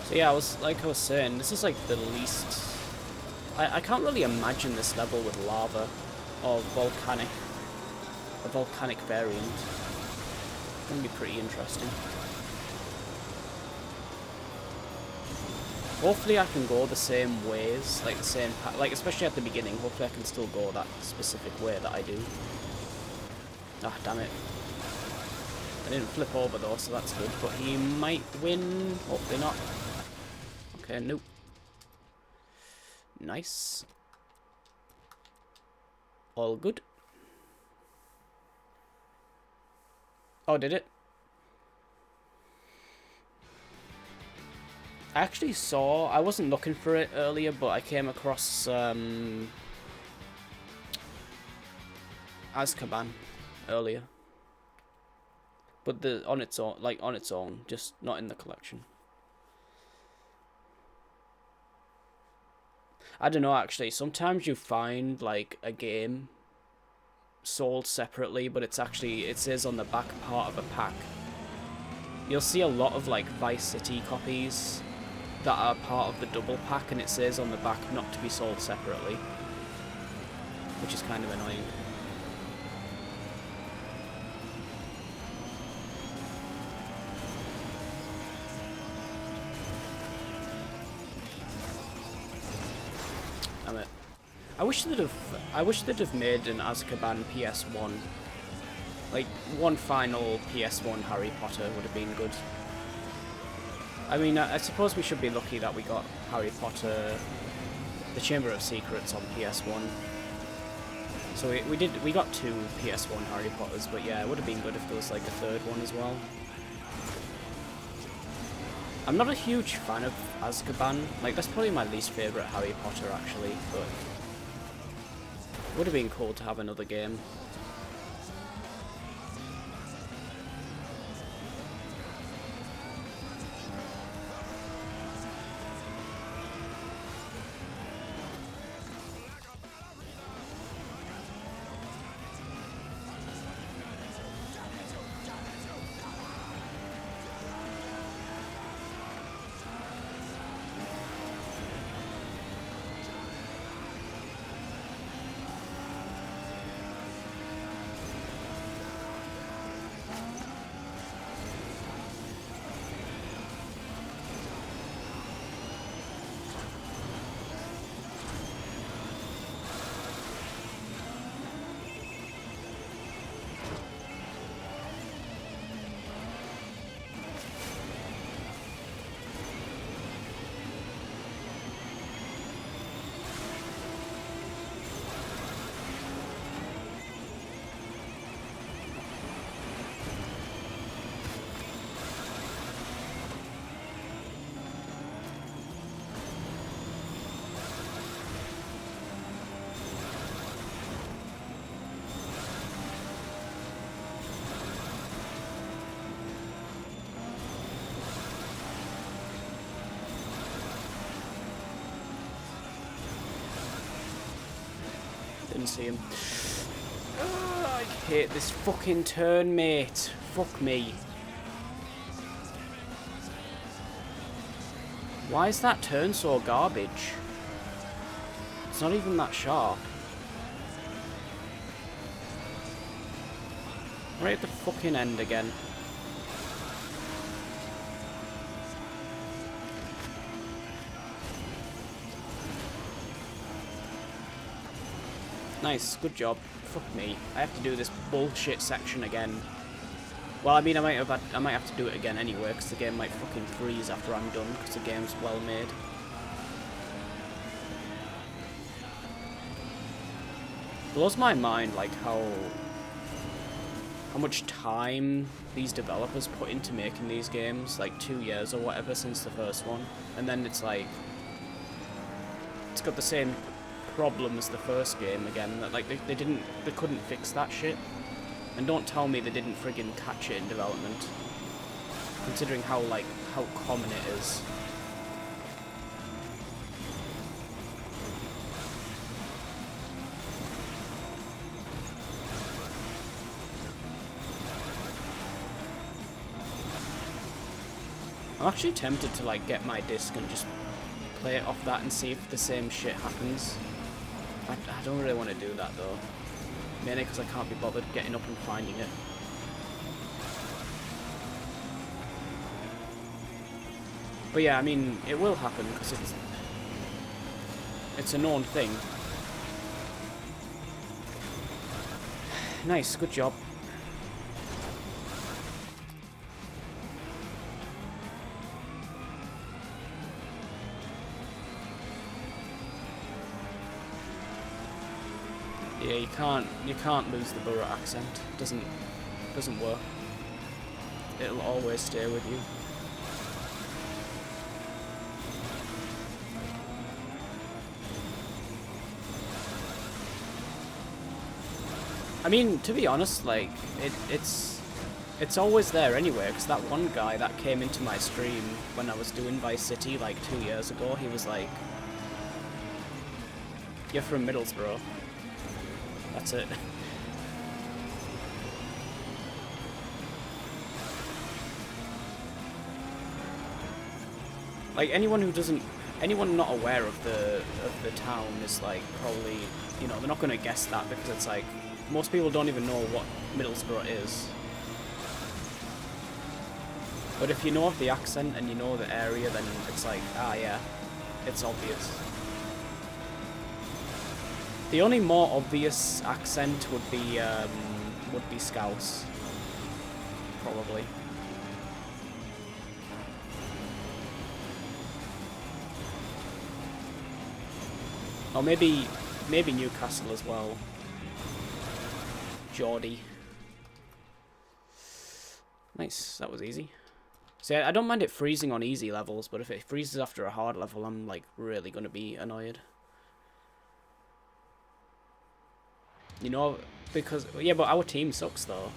So yeah, I was saying, this is like the least... I can't really imagine this level with lava or volcanic, a volcanic variant. It's gonna be pretty interesting. Hopefully I can go the same ways, like the same path, like especially at the beginning. Hopefully I can still go that specific way that I do. Ah, damn it. I didn't flip over though, so that's good. But he might win. Hopefully not. Okay, nope. Nice. All good. Oh, did it? I actually saw... I wasn't looking for it earlier, but I came across Azkaban earlier. But on its own, just not in the collection. I don't know, actually. Sometimes you find, like, a game sold separately, but it's actually, it says on the back part of a pack. You'll see a lot of, like, Vice City copies that are part of the double pack, and it says on the back not to be sold separately, which is kind of annoying. Damn it. I wish they'd have made an Azkaban PS1. Like, one final PS1 Harry Potter would have been good. I mean, I suppose we should be lucky that we got Harry Potter, the Chamber of Secrets on PS1. So we got 2 PS1 Harry Potters, but yeah, it would have been good if there was like a third one as well. I'm not a huge fan of Azkaban. Like, that's probably my least favourite Harry Potter, actually, but it would have been cool to have another game. Didn't see him. I hate this fucking turn, mate. Fuck me. Why is that turn so garbage? It's not even that sharp. Right at the fucking end again. Nice, good job. Fuck me. I have to do this bullshit section again. Well, I mean, I might have to do it again anyway, because the game might fucking freeze after I'm done, because the game's well made. Blows my mind, like, how much time these developers put into making these games, like 2 years or whatever since the first one, and then it's like, it's got the same problem as the first game again, that like they couldn't fix that shit. And don't tell me they didn't friggin' catch it in development, considering how common it is. I'm actually tempted to like get my disc and just play it off that and see if the same shit happens. I don't really want to do that though. Mainly because I can't be bothered getting up and finding it. But yeah, I mean, it will happen because it's a known thing. Nice, good job. Yeah, you can't lose the borough accent. Doesn't work. It'll always stay with you. I mean, to be honest, like it's always there anyway, because that one guy that came into my stream when I was doing Vice City like 2 years ago, he was like, You're from Middlesbrough. That's it. Like anyone not aware of the town is like probably, you know, they're not gonna guess that because it's like most people don't even know what Middlesbrough is. But if you know of the accent and you know the area, then it's like, ah yeah, it's obvious. The only more obvious accent would be Scouse, probably. Or maybe Newcastle as well. Geordie. Nice, that was easy. See, I don't mind it freezing on easy levels, but if it freezes after a hard level, I'm like really gonna be annoyed. You know, because yeah, but our team sucks though.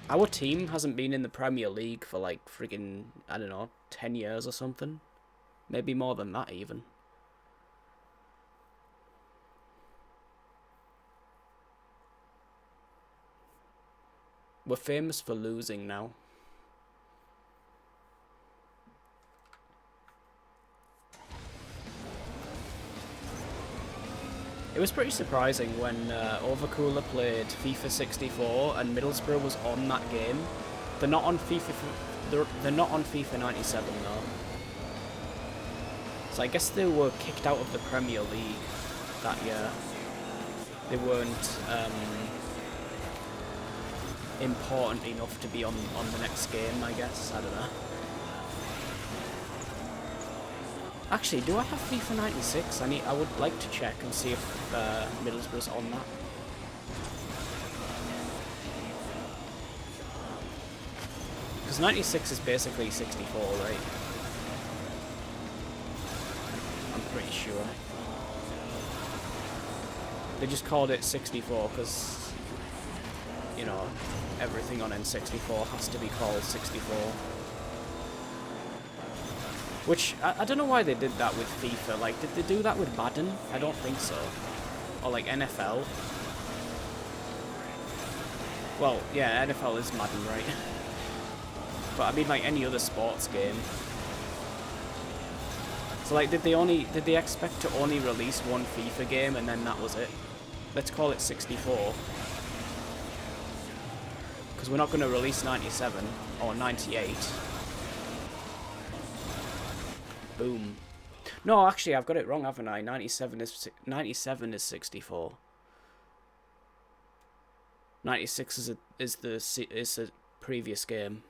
Our team hasn't been in the Premier League for like friggin', I don't know, 10 years or something. Maybe more than that even. We're famous for losing now. It was pretty surprising when Overcooler played FIFA 64 and Middlesbrough was on that game. They're not on FIFA. They're not on FIFA 97 though. So I guess they were kicked out of the Premier League that year. They weren't important enough to be on the next game, I guess. I don't know. Actually, do I have FIFA 96? I would like to check and see if Middlesbrough's on that. Because 96 is basically 64, right? I'm pretty sure. They just called it 64 because, you know, everything on N64 has to be called 64. Which, I don't know why they did that with FIFA. Like, did they do that with Madden? I don't think so. Or, like, NFL. Well, yeah, NFL is Madden, right? But, I mean, like, any other sports game. So, like, did they expect to only release one FIFA game and then that was it? Let's call it 64. Because we're not going to release 97 or 98. Boom. No, actually, I've got it wrong, haven't I? 97 is 64. 96 is the previous game.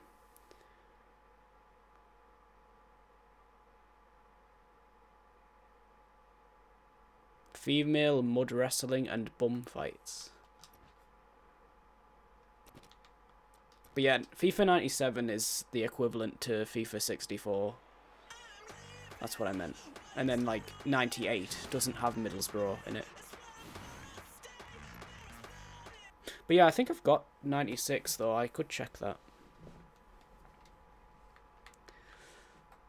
Female mud wrestling and bum fights. But yeah, FIFA 97 is the equivalent to FIFA 64. That's what I meant. And then, like, 98 doesn't have Middlesbrough in it. But yeah, I think I've got 96, though. I could check that.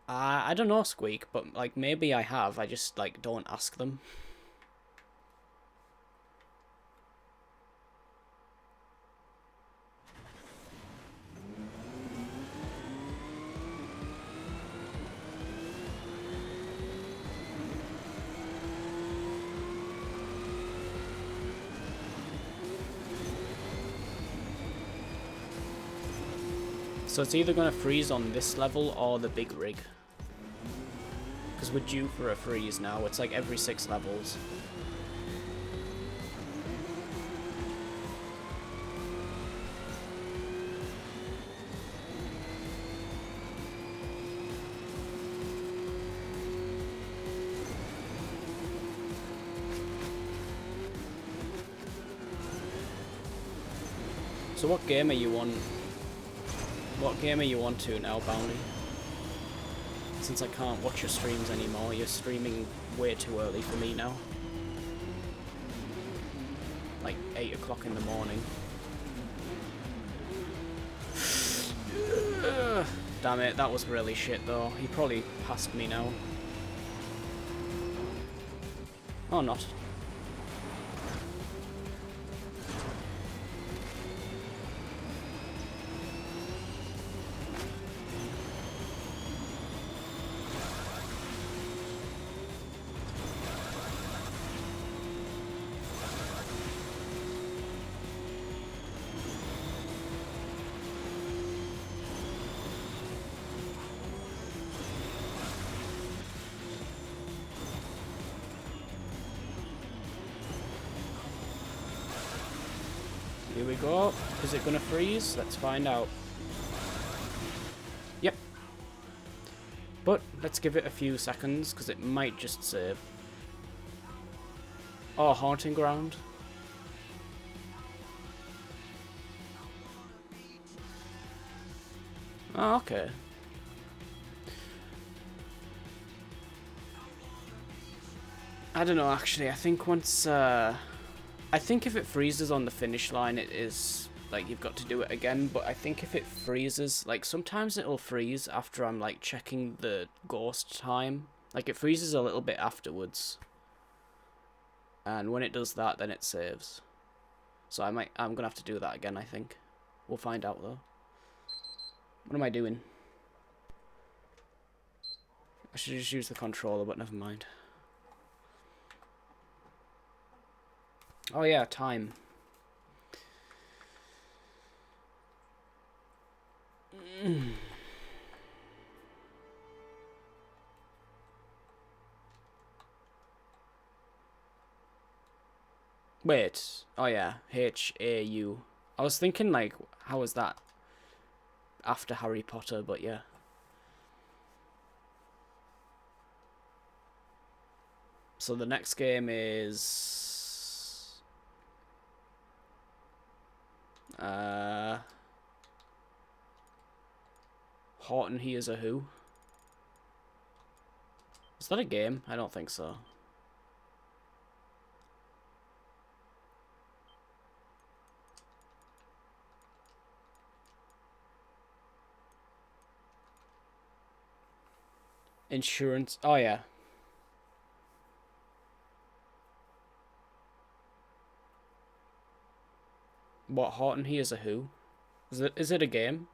I don't know, Squeak, but, like, maybe I have. I just, like, don't ask them. So it's either going to freeze on this level or the big rig. Because we're due for a freeze now. It's like every 6 levels. So what game are you on? What game are you on to now, Bounty? Since I can't watch your streams anymore, you're streaming way too early for me now. Like 8 o'clock in the morning. Damn it, that was really shit though. He probably passed me now. Or not. Here we go. Is it gonna freeze? Let's find out. Yep. But let's give it a few seconds because it might just save. Oh, haunting ground. Oh, okay. I don't know, actually. I think once, I think if it freezes on the finish line, it is, like, you've got to do it again. But I think if it freezes, like, sometimes it'll freeze after I'm, like, checking the ghost time. Like, it freezes a little bit afterwards. And when it does that, then it saves. So I'm gonna have to do that again, I think. We'll find out, though. What am I doing? I should just use the controller, but never mind. Oh yeah, time. Wait. Oh yeah, H-A-U. I was thinking, like, how is that after Harry Potter, but yeah. So the next game is... Horton Hears a Who. Is that a game? I don't think so. Insurance. Oh yeah. What, Horton Hears a Who? Is it a game?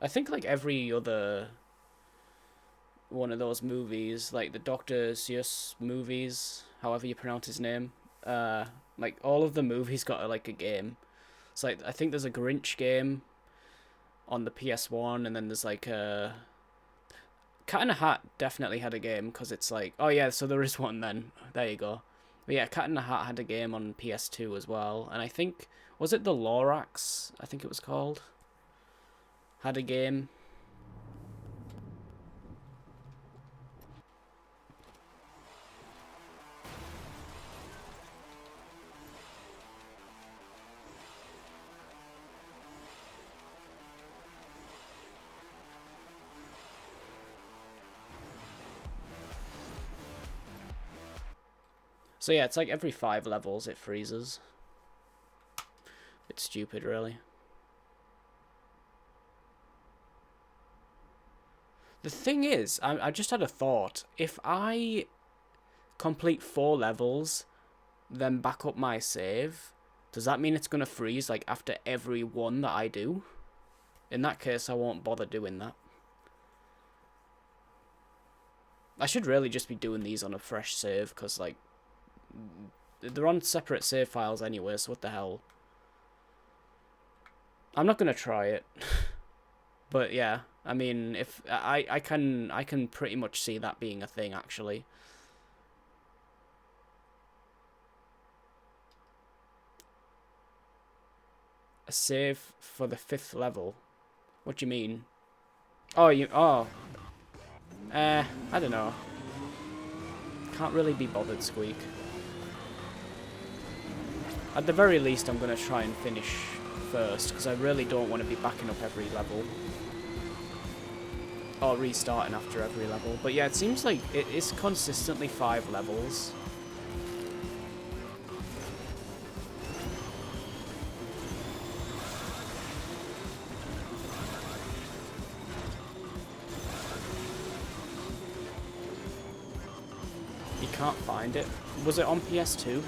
I think like every other one of those movies, like the Dr. Seuss movies, however you pronounce his name, like all of the movies got like a game. It's like, I think there's a Grinch game on the PS1, and then there's like a... Cat in a Hat definitely had a game, because it's like... Oh yeah, so there is one then. There you go. But yeah, Cat in a Hat had a game on PS2 as well, and I think... Was it the Lorax? I think it was called. Had a game. So yeah, it's like every 5 levels it freezes. Bit stupid, really. The thing is, I just had a thought. If I complete 4 levels, then back up my save, does that mean it's going to freeze like after every one that I do? In that case, I won't bother doing that. I should really just be doing these on a fresh save, because like, they're on separate save files anyway, so what the hell. I'm not going to try it. But yeah, I mean, if I can pretty much see that being a thing, actually. A save for the 5th level? What do you mean? Oh, I don't know. Can't really be bothered, Squeak. At the very least, I'm going to try and finish first, because I really don't want to be backing up every level. Or restarting after every level. But yeah, it seems like it is consistently 5 levels. You can't find it. Was it on PS2?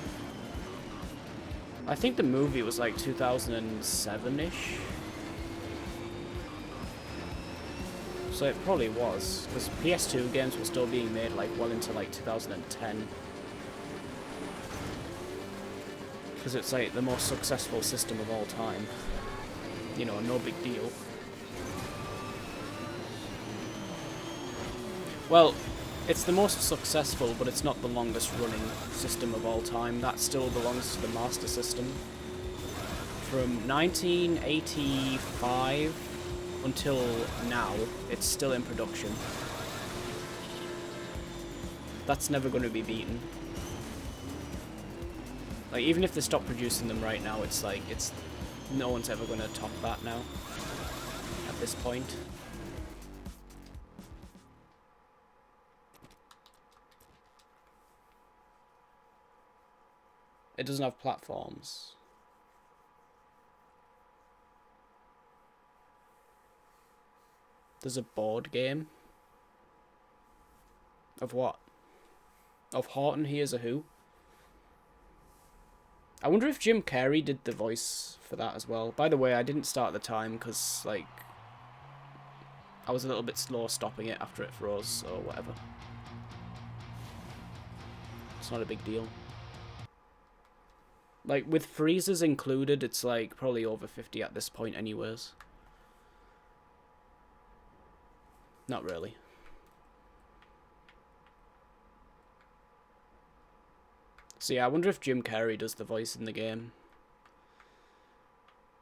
I think the movie was like 2007-ish. So it probably was, because PS2 games were still being made like well into like 2010. Because it's like the most successful system of all time. You know, no big deal. Well, it's the most successful, but it's not the longest running system of all time. That still belongs to the Master System. From 1985 until now, it's still in production. That's never going to be beaten. Like, even if they stop producing them right now, it's like, no one's ever going to top that now. At this point. It doesn't have platforms. There's a board game. Of what? Of Horton Hears a Who? I wonder if Jim Carrey did the voice for that as well. By the way, I didn't start the time because, like, I was a little bit slow stopping it after it froze, or whatever. It's not a big deal. Like, with freezers included, it's like probably over 50 at this point anyways. Not really. So yeah, I wonder if Jim Carrey does the voice in the game.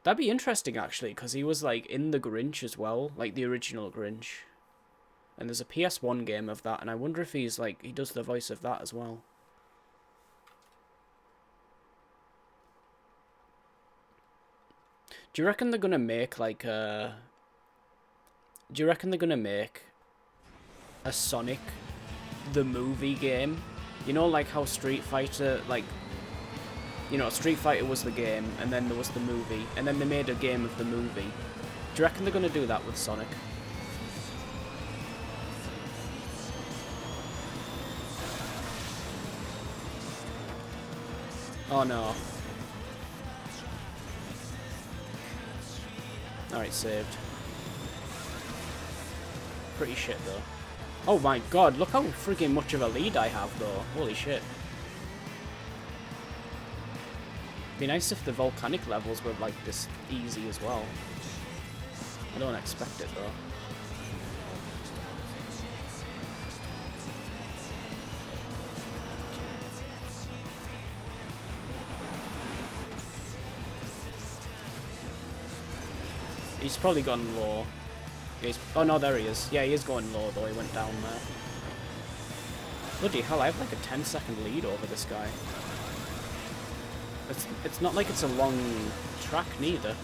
That'd be interesting, actually, because he was, like, in the Grinch as well, like the original Grinch. And there's a PS1 game of that, and I wonder if he's, like, he does the voice of that as well. Do you reckon they're gonna make, like, a... Do you reckon they're gonna make a Sonic the movie game? You know, like how Street Fighter, like... You know, Street Fighter was the game, and then there was the movie, and then they made a game of the movie. Do you reckon they're gonna do that with Sonic? Oh no. Alright, saved. Pretty shit, though. Oh my god, look how freaking much of a lead I have, though. Holy shit. Be nice if the volcanic levels were, like, this easy as well. I don't expect it, though. He's probably gone low. Oh no, there he is. Yeah, he is going low though, he went down there. Bloody hell, I have like a 10-second lead over this guy. It's not like it's a long track neither.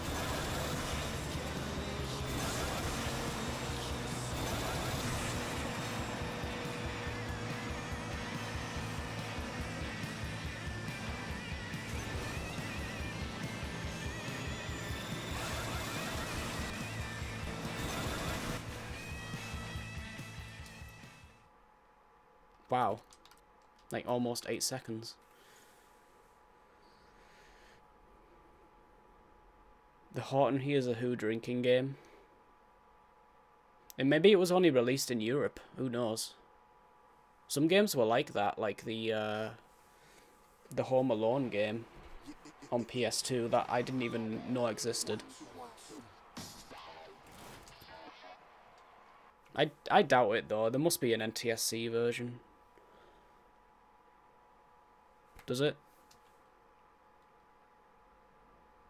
Wow. Like almost 8 seconds. The Horton Hears a Who drinking game. And maybe it was only released in Europe. Who knows? Some games were like that, like the Home Alone game on PS2 that I didn't even know existed. I doubt it though. There must be an NTSC version. Does it?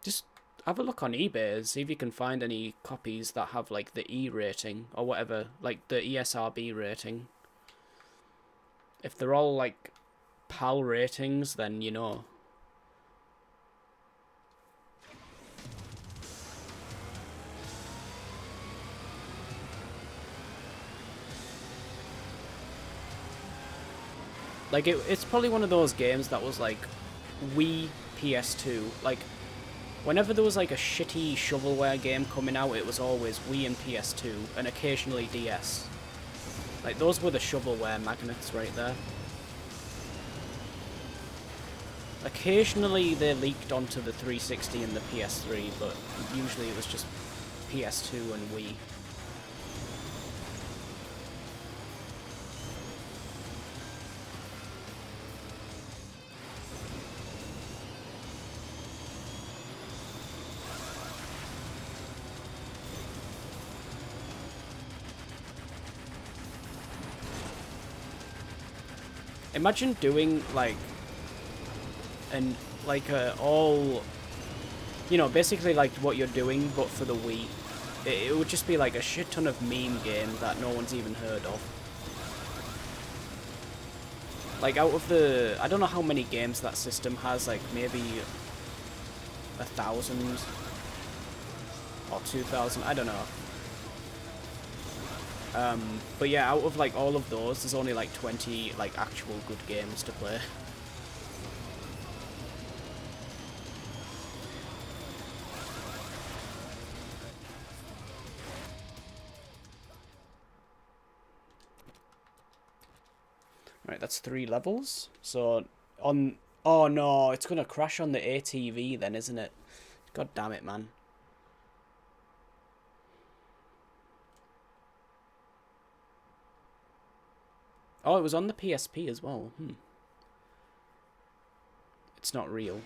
Just have a look on eBay and see if you can find any copies that have like the E rating or whatever, like the ESRB rating. If they're all like PAL ratings, then you know. Like, it's probably one of those games that was, like, Wii PS2. Like, whenever there was, like, a shitty shovelware game coming out, it was always Wii and PS2, and occasionally DS. Like, those were the shovelware magnets right there. Occasionally they leaked onto the 360 and the PS3, but usually it was just PS2 and Wii. Imagine doing like all, you know, basically like what you're doing but for the Wii. It would just be like a shit ton of meme game that no one's even heard of. Like out of the, I don't know how many games that system has, like maybe 1,000 or 2,000, I don't know. But yeah, out of like all of those, there's only like 20 like actual good games to play. Right, that's 3 levels. So on, oh no, it's gonna crash on the ATV then, isn't it? God damn it, man. Oh, it was on the PSP as well. It's not real.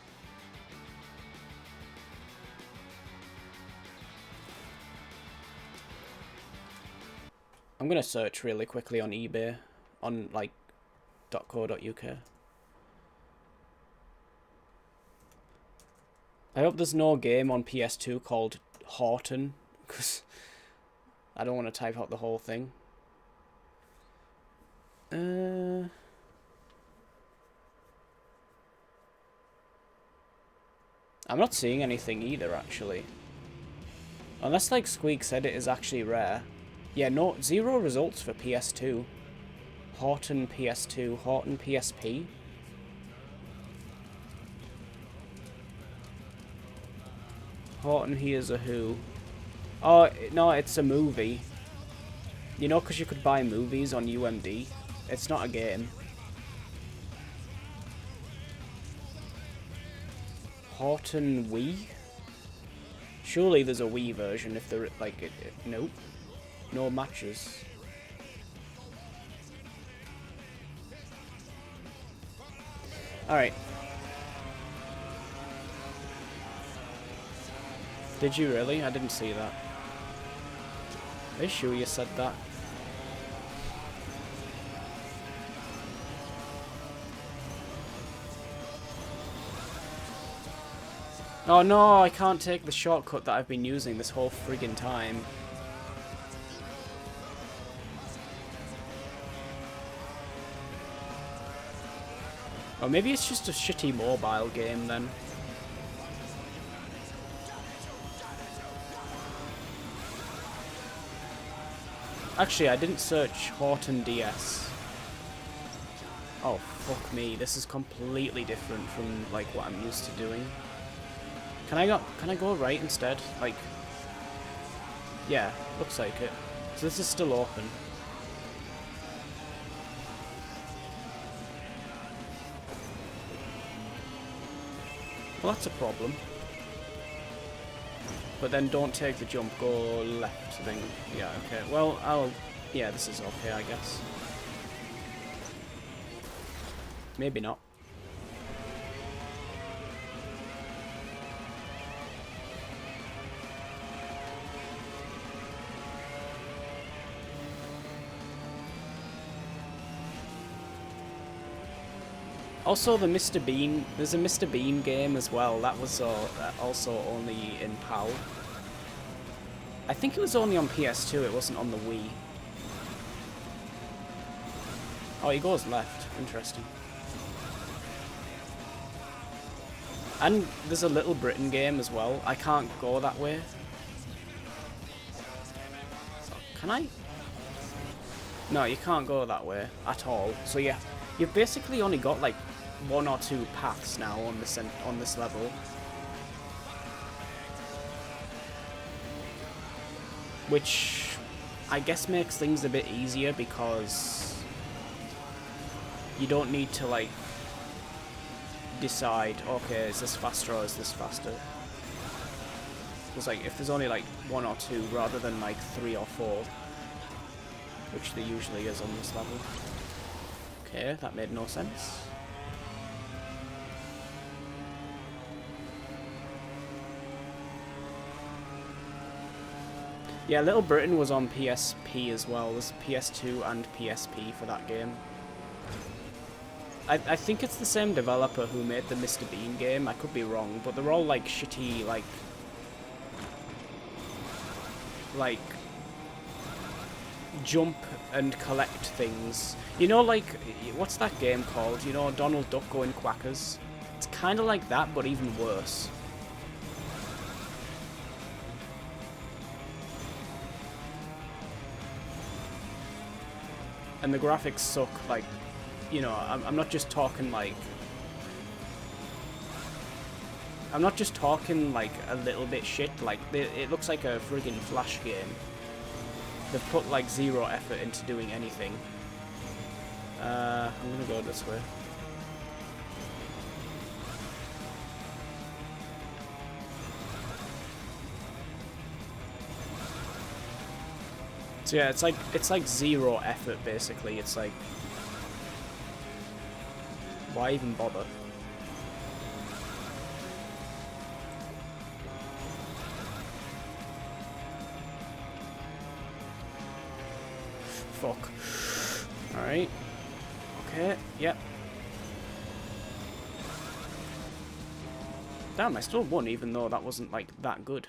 I'm gonna search really quickly on eBay, on like .co.uk. I hope there's no game on PS2 called Horton, because I don't want to type out the whole thing. I'm not seeing anything either, actually. Unless, like Squeak said, it is actually rare. Yeah, no, 0 results for PS2. Horton PS2, Horton PSP. Horton Here's a Who. Oh, no, it's a movie. You know, because you could buy movies on UMD. It's not a game. Horton Wii? Surely there's a Wii version if there, like, nope. No matches. Alright. Did you really? I didn't see that. Are you sure you said that? Oh no, I can't take the shortcut that I've been using this whole friggin' time. Or maybe it's just a shitty mobile game then. Actually, I didn't search Horton DS. Oh, fuck me. This is completely different from, like, what I'm used to doing. Can I go right instead? Like, yeah, looks like it. So this is still open. Well, that's a problem. But then don't take the jump, go left thing. Yeah, okay. Well, yeah, this is okay, I guess. Maybe not. Also, the Mr. Bean, there's a Mr. Bean game as well. That was also only in PAL. I think it was only on PS2, it wasn't on the Wii. Oh, he goes left. Interesting. And there's a Little Britain game as well. I can't go that way. So, can I? No, you can't go that way at all. So yeah, you've basically only got like 1 or 2 paths now on this level. Which I guess makes things a bit easier because you don't need to like decide, okay, is this faster or is this faster? Because like, if there's only like 1 or 2 rather than like 3 or 4, which there usually is on this level. Okay, that made no sense. Yeah, Little Britain was on PSP as well. There's PS2 and PSP for that game. I think it's the same developer who made the Mr. Bean game. I could be wrong, but they're all like shitty, like jump and collect things. You know, like, what's that game called? You know, Donald Duck going quackers? It's kind of like that, but even worse. And the graphics suck, like, you know, I'm not just talking like... I'm not just talking like a little bit shit, like, it looks like a friggin' Flash game. They've put like 0 effort into doing anything. I'm gonna go this way. So yeah, it's like 0 effort basically. It's like, why even bother? Fuck. Alright. Okay, yep. Damn, I still won even though that wasn't like that good.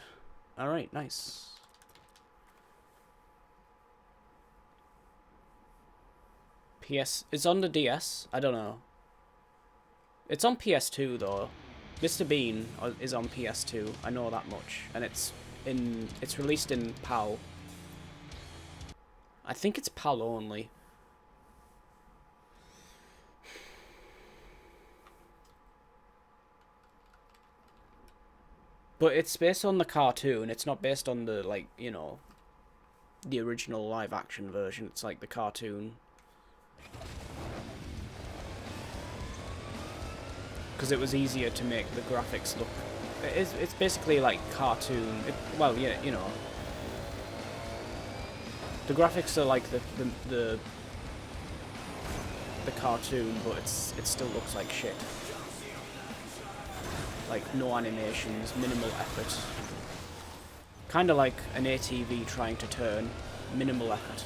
Alright, nice. It's on the DS? I don't know. It's on PS2 though. Mr. Bean is on PS2. I know that much, and it's released in PAL. I think it's PAL only. But it's based on the cartoon. It's not based on the, like, you know, the original live action version. It's like the cartoon. Because it was easier to make the graphics look... It's basically like cartoon. Well, yeah, you know. The graphics are like the cartoon, but it still looks like shit. Like, no animations, minimal effort. Kind of like an ATV trying to turn. Minimal effort.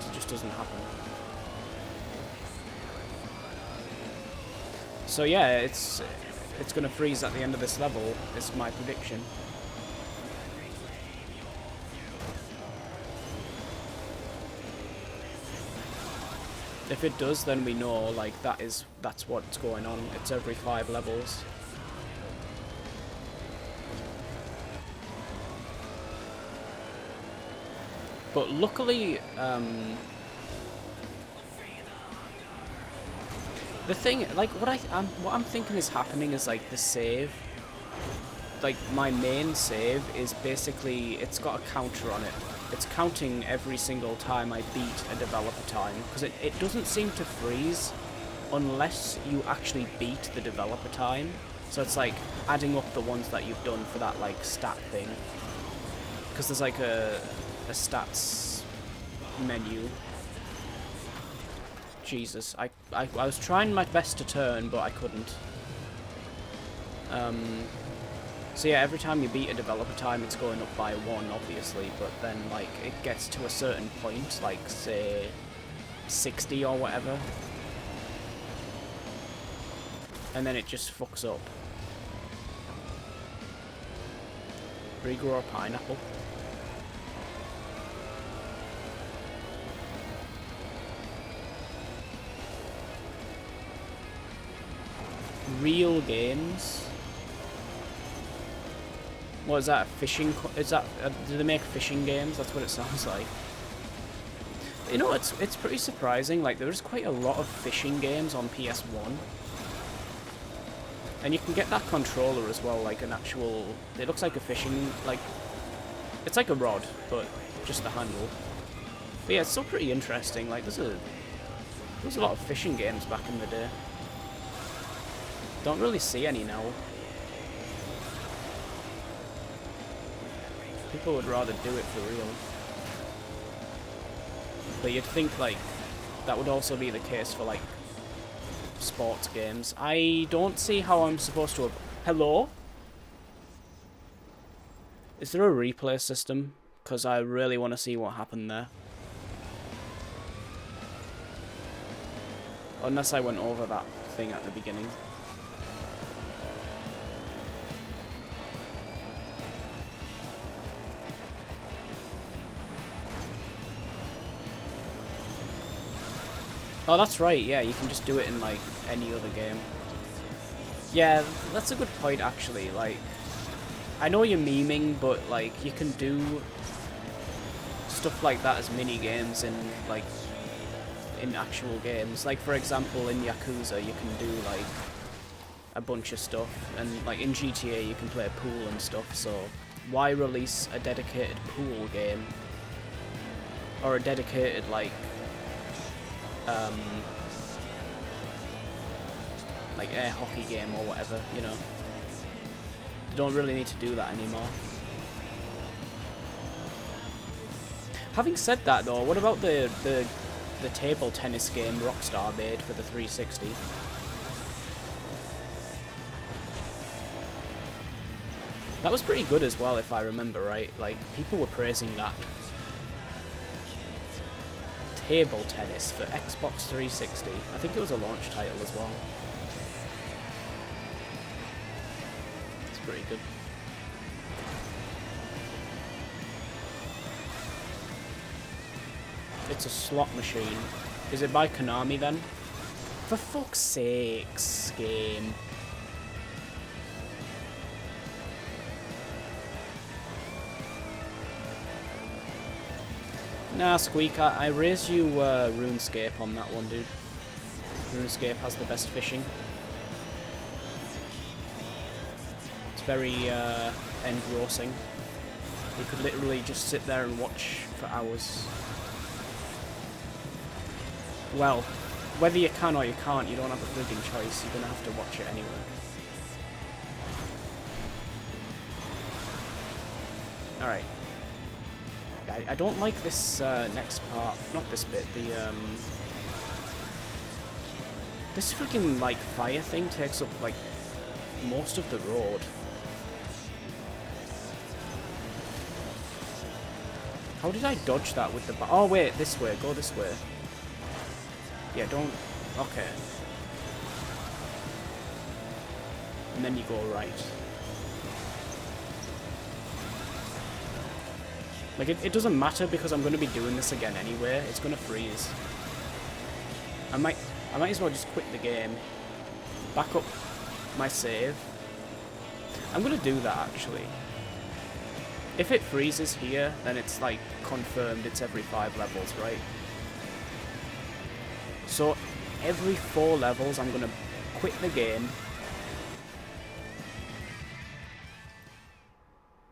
It just doesn't happen. So yeah, it's gonna freeze at the end of this level, is my prediction. If it does, then we know, like, that's what's going on. It's every 5 levels. But luckily, the thing, like, what I'm thinking is happening is, like, the save, like, my main save is basically, it's got a counter on it. It's counting every single time I beat a developer time, because it doesn't seem to freeze unless you actually beat the developer time. So it's like adding up the ones that you've done for that, like, stat thing. Because there's like a stats menu. Jesus, I was trying my best to turn, but I couldn't. So yeah, every time you beat a developer time, it's going up by 1, obviously, but then, like, it gets to a certain point, like, say, 60 or whatever, and then it just fucks up. Regrow a pineapple. Real games. What is that? Fishing? Is that? Do they make fishing games? That's what it sounds like. You know, it's pretty surprising. Like, there's quite a lot of fishing games on PS1, and you can get that controller as well, like an actual. It looks like a fishing, like, it's like a rod, but just the handle. But yeah, it's still pretty interesting. Like, there's There was a lot of fishing games back in the day. Don't really see any now. People would rather do it for real. But you'd think, like, that would also be the case for, like, sports games. I don't see how I'm supposed to... Hello? Is there a replay system? Because I really want to see what happened there. Unless I went over that thing at the beginning. Oh, that's right, yeah, you can just do it in, like, any other game. Yeah, that's a good point, actually. Like, I know you're memeing, but, like, you can do stuff like that as mini-games in, like, in actual games. Like, for example, in Yakuza, you can do, like, a bunch of stuff. And, like, in GTA, you can play pool and stuff, so why release a dedicated pool game? Or a dedicated, like air hockey game or whatever, you know. They don't really need to do that anymore. Having said that though, what about the table tennis game Rockstar made for the 360? That was pretty good as well, if I remember right. Like, people were praising that. Table tennis for Xbox 360. I think it was a launch title as well. It's pretty good. It's a slot machine. Is it by Konami then? For fuck's sakes, game. Nah, Squeak, I raise you RuneScape on that one, dude. RuneScape has the best fishing. It's very engrossing. You could literally just sit there and watch for hours. Well, whether you can or you can't, you don't have a frigging choice. You're gonna have to watch it anyway. Alright. I don't like this next part, not this bit, this freaking, like, fire thing takes up, like, most of the road. How did I dodge that with the oh wait, this way, go this way. Yeah, don't, okay. And then you go right. Like, it doesn't matter because I'm going to be doing this again anyway. It's going to freeze. I might as well just quit the game. Back up my save. I'm going to do that, actually. If it freezes here, then it's, like, confirmed it's every 5 levels, right? So, every 4 levels, I'm going to quit the game.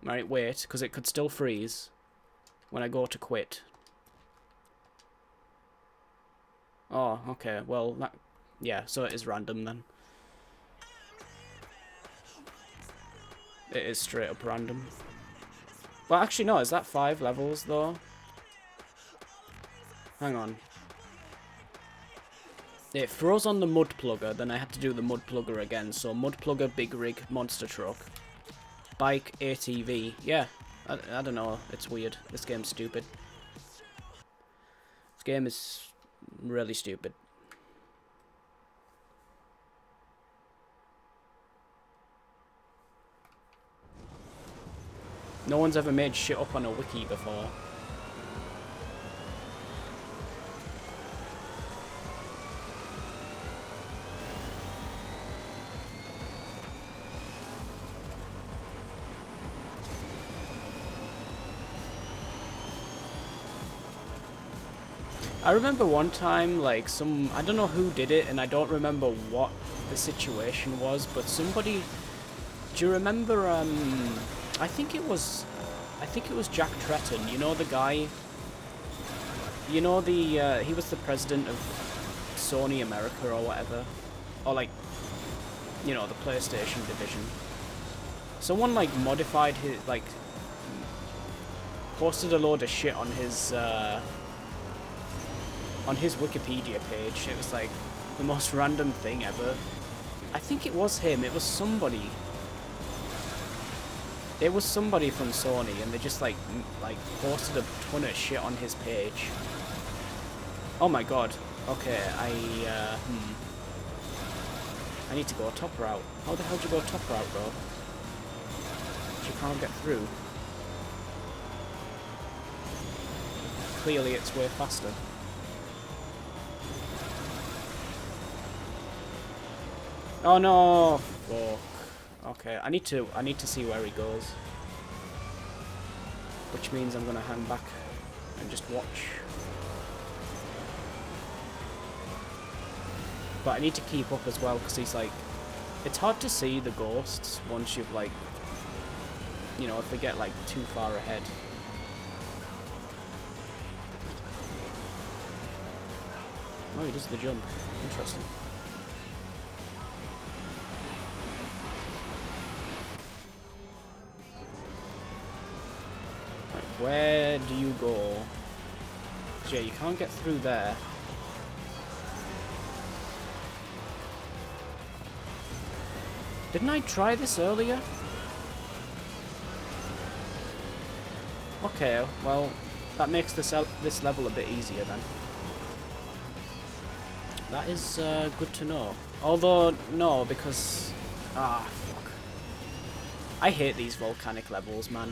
Right, wait, because it could still freeze when I go to quit. Oh, okay, well, that, yeah, so it is random then. It is straight up random. Well, actually, no, is that 5 levels, though? Hang on. It froze on the mud plugger, then I had to do the mud plugger again, so mud plugger, big rig, monster truck. Bike, ATV, yeah. I don't know, it's weird. This game's stupid. This game is really stupid. No one's ever made shit up on a wiki before. I remember one time, like, I don't know who did it, and I don't remember what the situation was, but somebody, do you remember, I think it was Jack Tretton, you know the guy, you know he was the president of Sony America or whatever, or like, you know, the PlayStation division. Someone like modified his, like, posted a load of shit on his Wikipedia page. It was like the most random thing ever. I think it was him. It was somebody. It was somebody from Sony, and they just like posted a ton of shit on his page. Oh my god. Okay, I need to go top route. How the hell do you go top route, bro? You can't get through. Clearly it's way faster. Oh no! Fuck. Okay, I need to see where he goes. Which means I'm gonna hang back and just watch. But I need to keep up as well, because he's like, it's hard to see the ghosts once you've like, you know, if they get like too far ahead. Oh, he does the jump. Interesting. Right, where do you go? 'Cause yeah, you can't get through there. Didn't I try this earlier? Okay, well, that makes this level a bit easier then. That is good to know. Although, no, because... ah, fuck. I hate these volcanic levels, man.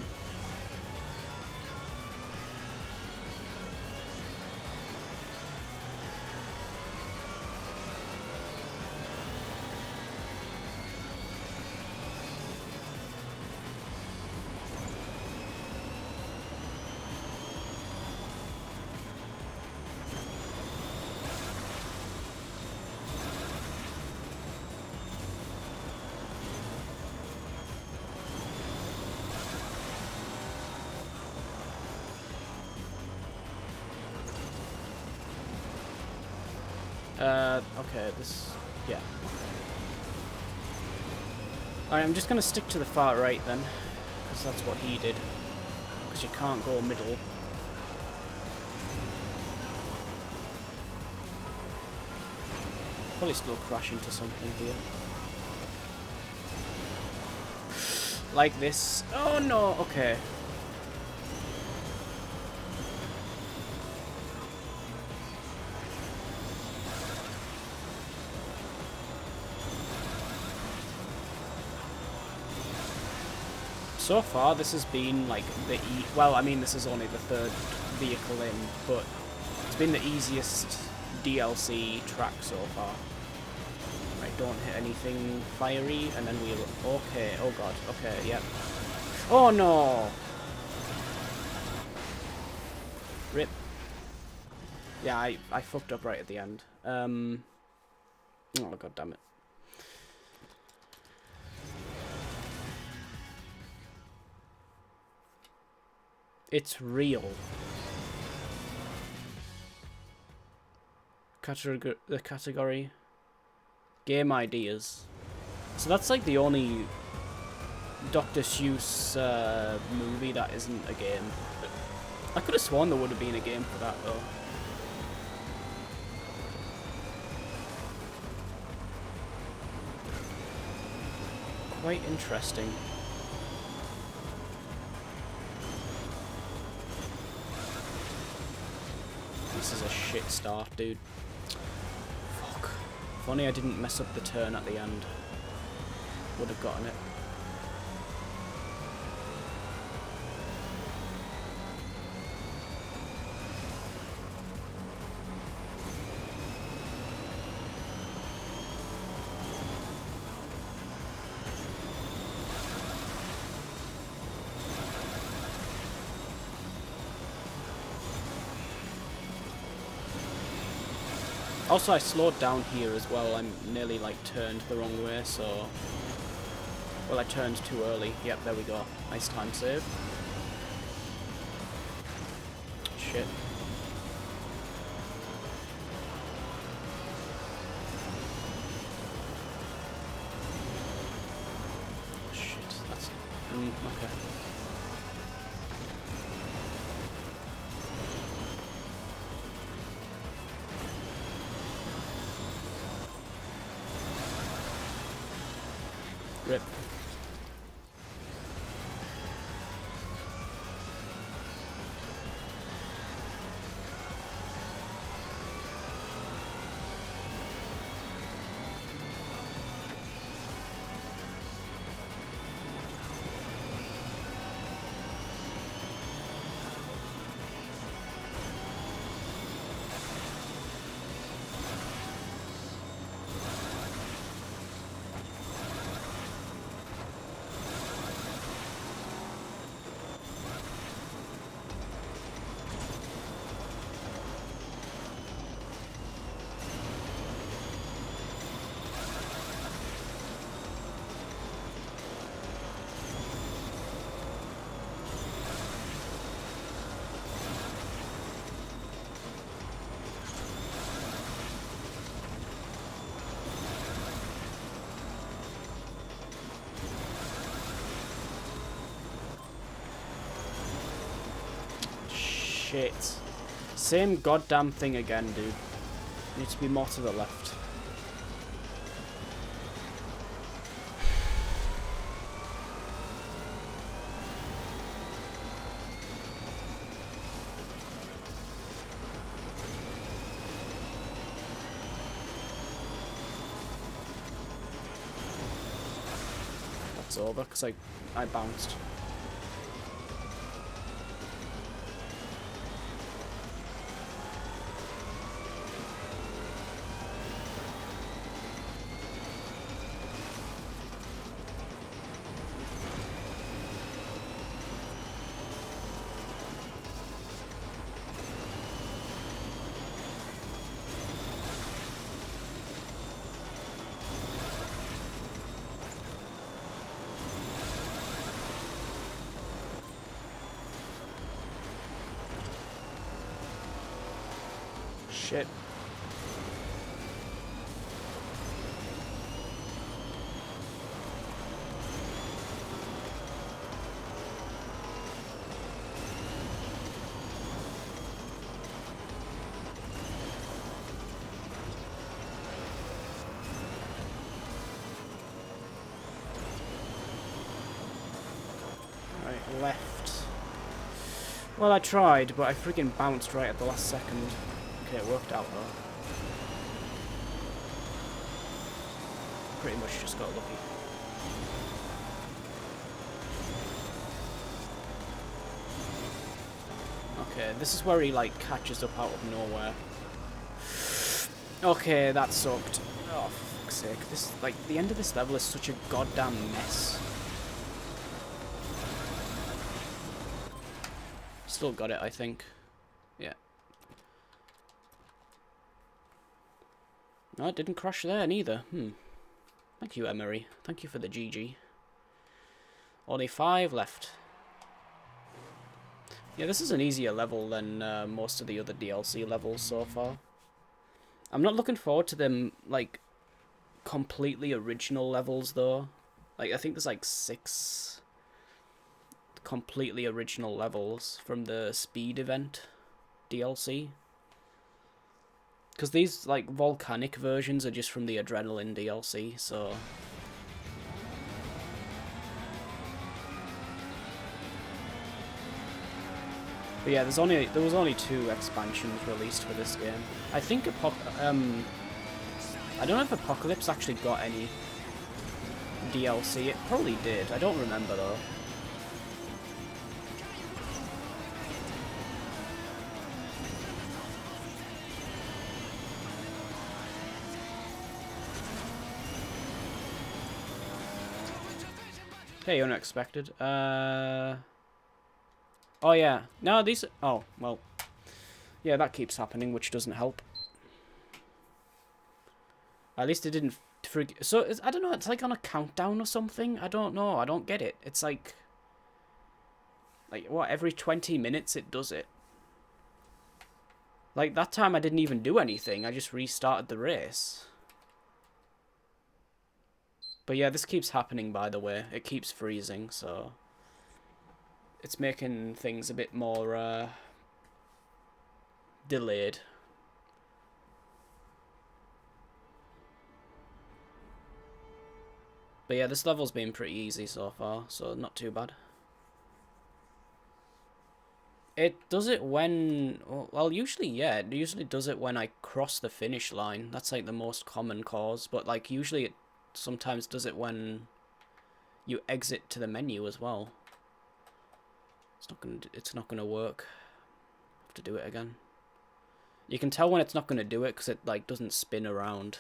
Okay, this... yeah. Alright, I'm just gonna stick to the far right then, because that's what he did. Because you can't go middle. Probably still crash into something here. Like this. Oh no, okay. So far, this has been like the well, I mean, this is only the third vehicle in, but it's been the easiest DLC track so far. Right, don't hit anything fiery, and then we'll... okay, oh god, okay, yep. Oh no! Rip. Yeah, I fucked up right at the end. Oh god damn it. It's real. The category. Game ideas. So that's like the only Dr. Seuss movie that isn't a game. I could have sworn there would have been a game for that though. Quite interesting. This is a shit start, dude. Fuck. If only I didn't mess up the turn at the end. Would have gotten it. Also, I slowed down here as well. I'm nearly like turned the wrong way, so... well, I turned too early. Yep, there we go. Nice time save. Shit. Okay. Rip. Shit. Same goddamn thing again, dude. Need to be more to the left. That's over, because I bounced. Shit. Right, left. Well, I tried, but I freaking bounced right at the last second. Okay, it worked out though. Pretty much just got lucky. Okay, this is where he like catches up out of nowhere. Okay, that sucked. Oh, for fuck's sake. This, like, the end of this level is such a goddamn mess. Still got it, I think. Yeah. No, it didn't crash there neither. Thank you, Emery. Thank you for the GG. Only 5 left. Yeah, this is an easier level than most of the other DLC levels so far. I'm not looking forward to them, like, completely original levels, though. Like, I think there's, like, 6 completely original levels from the Speed event DLC. Because these, like, volcanic versions are just from the Adrenaline DLC, so... But yeah, there was only 2 expansions released for this game. I think I don't know if Apocalypse actually got any DLC. It probably did. I don't remember though. Hey, unexpected. Oh yeah. No, these... Oh, well. Yeah, that keeps happening, which doesn't help. At least it didn't... So, I don't know, it's like on a countdown or something? I don't know, I don't get it. It's like... Like, what, every 20 minutes it does it? Like, that time I didn't even do anything. I just restarted the race. But yeah, this keeps happening, by the way. It keeps freezing, so... it's making things a bit more delayed. But yeah, this level's been pretty easy so far, so not too bad. It does it when... Well, usually, yeah, it usually does it when I cross the finish line. That's, like, the most common cause. But, like, usually it sometimes does it when you exit to the menu as well. It's not gonna work. Have to do it again. You can tell when it's not gonna do it because it, like, doesn't spin around.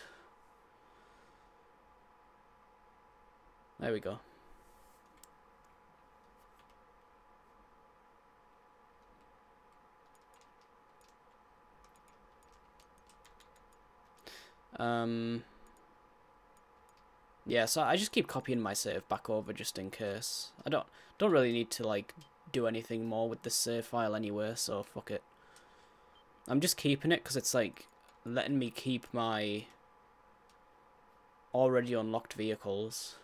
There we go. Yeah, so I just keep copying my save back over just in case. I don't really need to, like, do anything more with this save file anyway, so fuck it. I'm just keeping it because it's, like, letting me keep my already unlocked vehicles.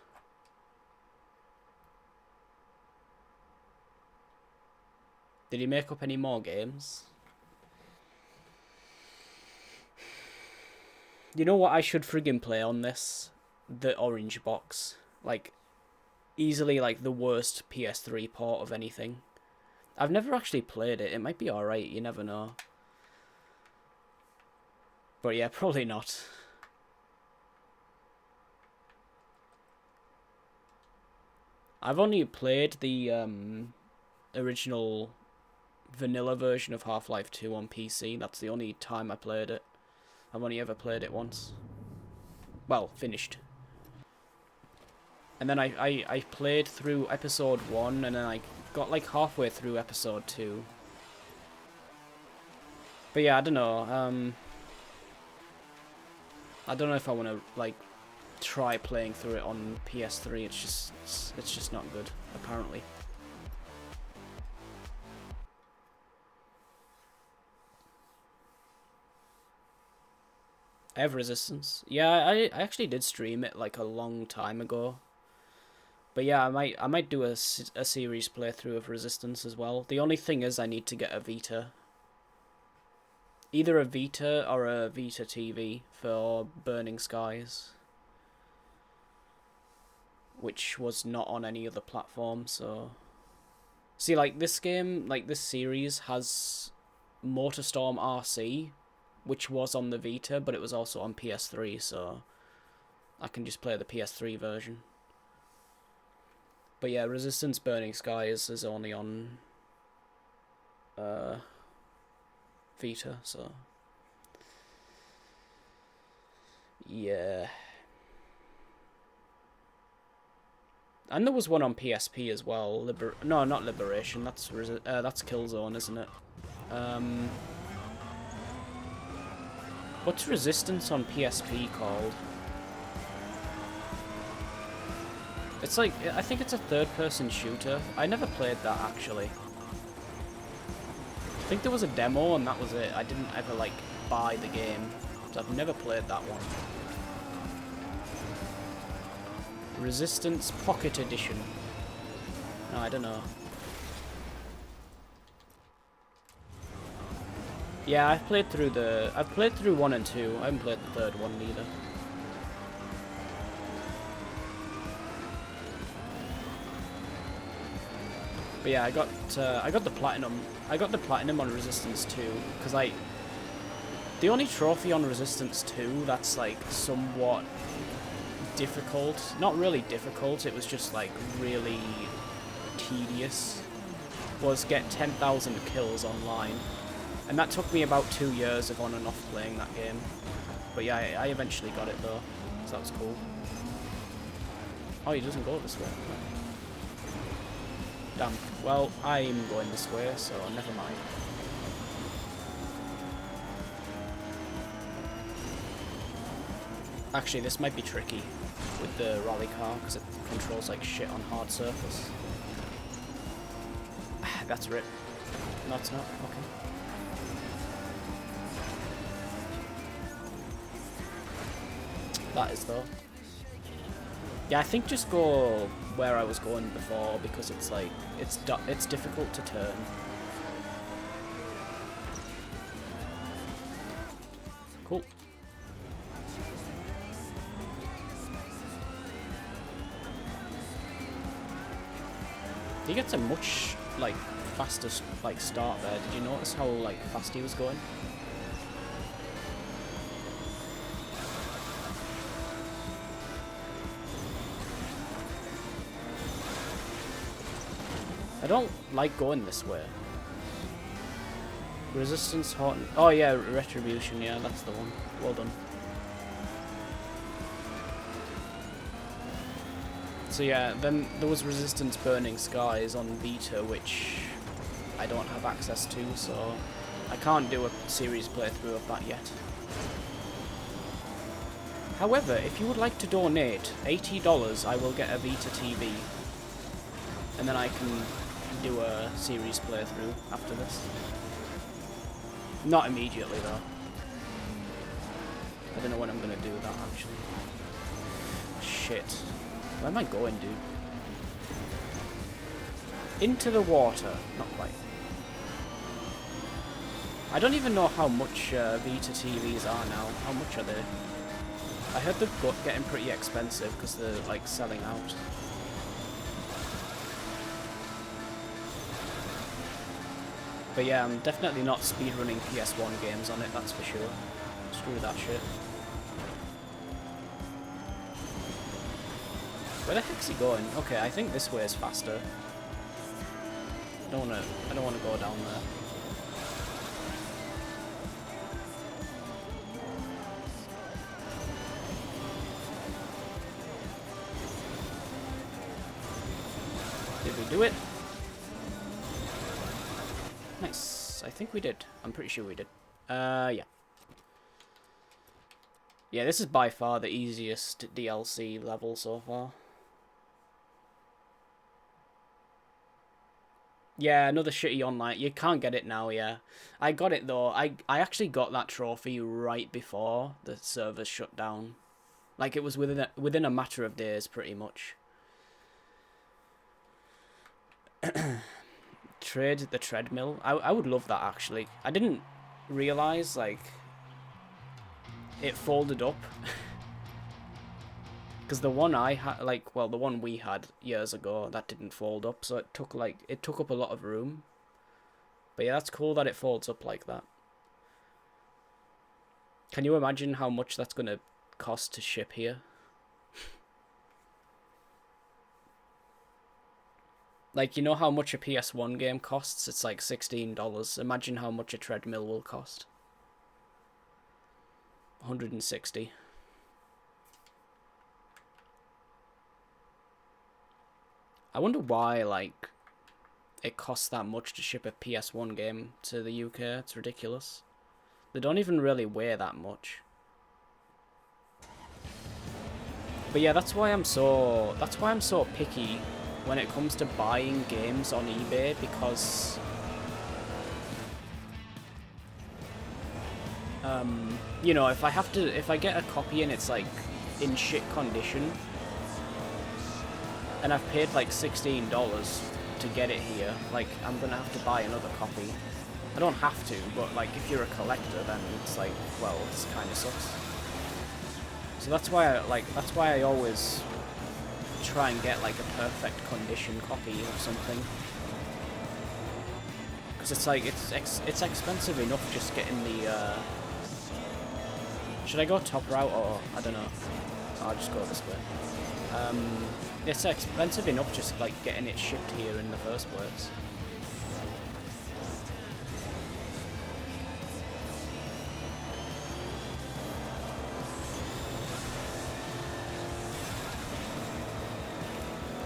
Did he make up any more games? You know what I should friggin' play on this? The orange box. Like, easily, like, the worst PS3 port of anything. I've never actually played it. It might be alright, you never know. But yeah, probably not. I've only played the original vanilla version of Half-Life 2 on PC. That's the only time I played it. I've only ever played it once. Well, finished. And then I played through episode 1, and then I got like halfway through episode 2. But yeah, I don't know. I don't know if I want to like try playing through it on PS3. It's just not good, apparently. I have Resistance. Yeah, I actually did stream it like a long time ago. But yeah, I might do a series playthrough of Resistance as well. The only thing is I need to get a Vita. Either a Vita or a Vita TV for Burning Skies. Which was not on any other platform, so... See, like, this game, like, this series has MotorStorm RC, which was on the Vita, but it was also on PS3, so I can just play the PS3 version. But yeah, Resistance Burning Skies is only on Vita, so yeah. And there was one on PSP as well. No, not Liberation. That's Killzone, isn't it? What's Resistance on PSP called? It's like, I think it's a third-person shooter. I never played that, actually. I think there was a demo and that was it. I didn't ever, like, buy the game. So I've never played that one. Resistance Pocket Edition. No, I don't know. Yeah, I've played through 1 and 2. I haven't played the third one either. But yeah, I got the platinum. I got the platinum on Resistance 2 because the only trophy on Resistance 2 that's like somewhat difficult, not really difficult, it was just like really tedious, was get 10,000 kills online. And that took me about 2 years of on and off playing that game. But yeah, I eventually got it though, so that was cool. Oh, he doesn't go this way. Damn. Well, I'm going this way, so never mind. Actually, this might be tricky with the rally car, because it controls like shit on hard surface. That's rip. No, it's not. Okay. That is though. Yeah, I think just go where I was going before, because it's like, it's difficult to turn. Cool. He gets a much, like, faster, like, start there. Did you notice how, like, fast he was going? I don't like going this way. Resistance Horton. Oh yeah, Retribution, yeah, that's the one. Well done. So yeah, then there was Resistance Burning Skies on Vita, which I don't have access to, so I can't do a series playthrough of that yet. However, if you would like to donate $80, I will get a Vita TV. And then I can do a series playthrough after this. Not immediately though. I don't know when I'm gonna do that actually. Shit. Where am I going, dude? Into the water. Not quite. I don't even know how much Vita TVs are now. How much are they? I heard they're getting pretty expensive because they're like selling out. But yeah, I'm definitely not speedrunning PS1 games on it, that's for sure. Screw that shit. Where the heck's he going? Okay, I think this way is faster. I don't wanna go down there. Did we do it? Nice. I think we did. I'm pretty sure we did. Yeah. Yeah, this is by far the easiest DLC level so far. Yeah, another shitty online. You can't get it now, yeah. I got it though. I actually got that trophy right before the servers shut down. Like it was within a matter of days pretty much. Trade the treadmill. I would love that actually. I didn't realize like it folded up because the one I had, like, well, the one we had years ago, that didn't fold up, so it took up a lot of room. But yeah, that's cool that it folds up like that. Can you imagine how much that's gonna cost to ship here? Like, you know how much a PS1 game costs? It's like $16. Imagine how much a treadmill will cost. 160. I wonder why, like, it costs that much to ship a PS1 game to the UK. It's ridiculous. They don't even really weigh that much. But yeah, that's why I'm so picky when it comes to buying games on eBay, because you know, if I get a copy and it's like in shit condition and I've paid like $16 to get it here, like I'm gonna have to buy another copy. I don't have to, but like if you're a collector, then it's like, well, it's kind of sucks. So that's why I always try and get like a perfect condition copy of something, because it's like it's expensive enough just getting the. Should I go top route or I don't know? I'll just go this way. It's expensive enough just like getting it shipped here in the first place.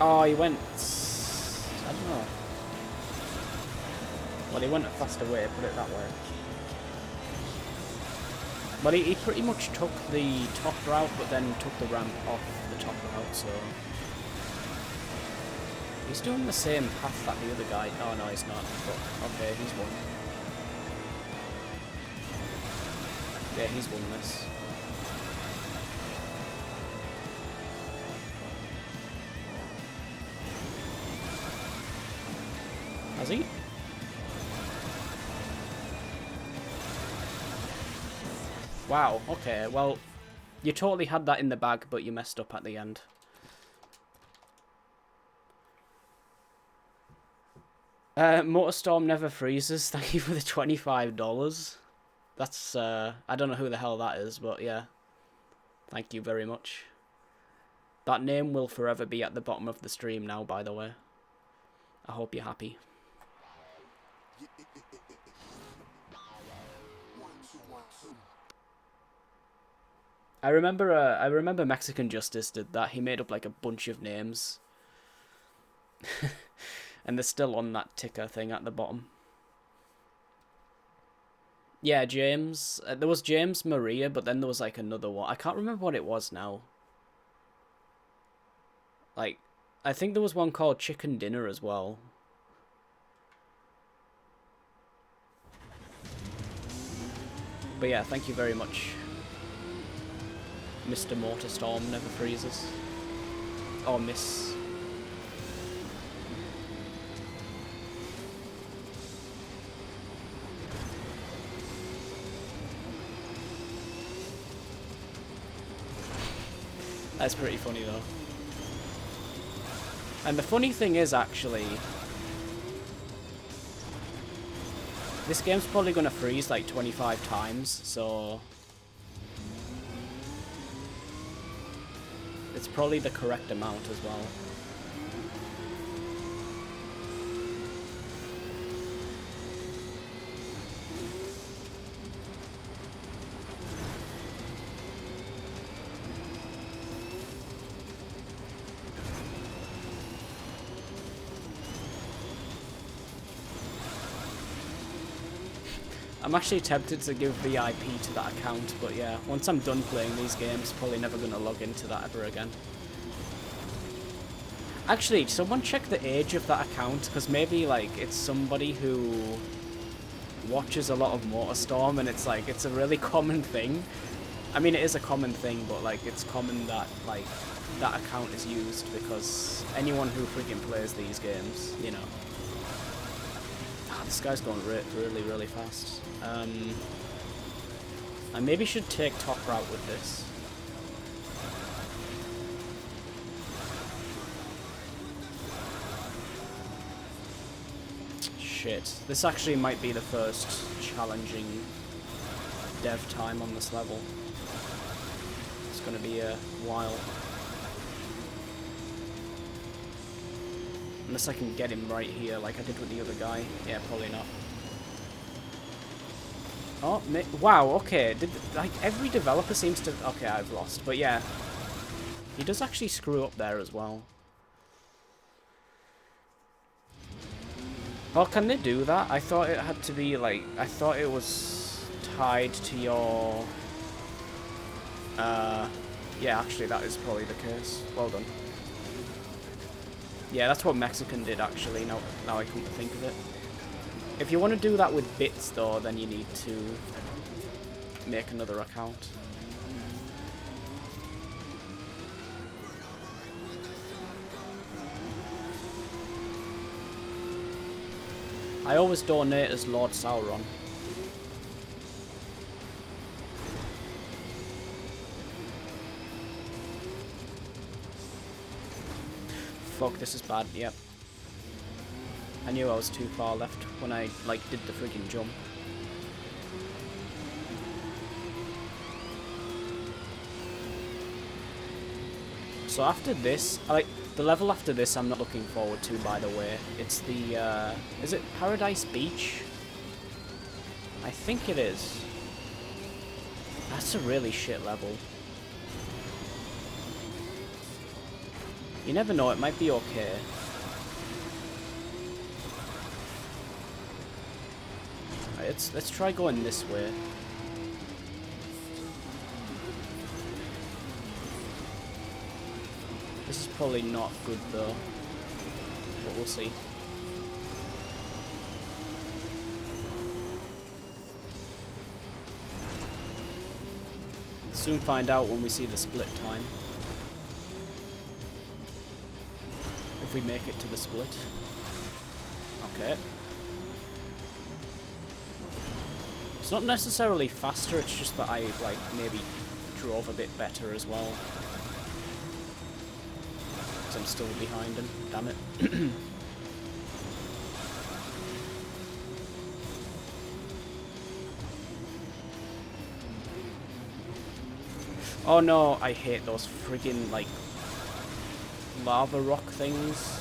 Oh, he went... I don't know. Well, he went a faster way, put it that way. But he pretty much took the top route, but then took the ramp off the top route, so... He's doing the same path that the other guy... Oh, no, he's not. But, okay, he's won. Yeah, he's won this. Has he? Wow, okay, well, you totally had that in the bag, but you messed up at the end. MotorStorm never freezes. Thank you for the $25. That's, I don't know who the hell that is, but yeah. Thank you very much. That name will forever be at the bottom of the stream now, by the way. I hope you're happy. I remember Mexican Justice did that. He made up like a bunch of names. And they're still on that ticker thing at the bottom. Yeah, James. There was James Maria, but then there was like another one. I can't remember what it was now. Like, I think there was one called Chicken Dinner as well. But yeah, thank you very much. Mr. MotorStorm never freezes. Or Miss. That's pretty funny though. And the funny thing is, actually, this game's probably going to freeze like 25 times, so it's probably the correct amount as well. I'm actually tempted to give VIP to that account, but yeah, once I'm done playing these games, probably never going to log into that ever again. Actually, someone check the age of that account, because maybe like it's somebody who watches a lot of MotorStorm, and it's like, it's a really common thing. I mean, it is a common thing, but like, it's common that like that account is used because anyone who freaking plays these games, you know. This guy's going really, really fast. I maybe should take top route with this. Shit. This actually might be the first challenging dev time on this level. It's gonna be a while. Unless I can get him right here like I did with the other guy. Yeah, probably not. Oh, wow, okay. Like, every developer seems to... Okay, I've lost. But yeah, he does actually screw up there as well. Oh, can they do that? I thought it had to be, like... I thought it was tied to your... Yeah, actually, that is probably the case. Well done. Yeah, that's what Mexican did, actually, now I come to think of it. If you want to do that with bits, though, then you need to make another account. I always donate as Lord Sauron. Fuck, this is bad, yep. I knew I was too far left when I, like, did the friggin' jump. So after this, like, the level after this I'm not looking forward to, by the way. It's the, is it Paradise Beach? I think it is. That's a really shit level. You never know, it might be okay. Right, let's try going this way. This is probably not good though, but we'll see. Soon find out when we see the split time. If we make it to the split. Okay. It's not necessarily faster, it's just that I, like, maybe drove a bit better as well. Because I'm still behind him. Damn it. Oh no, I hate those friggin', like, lava rock things.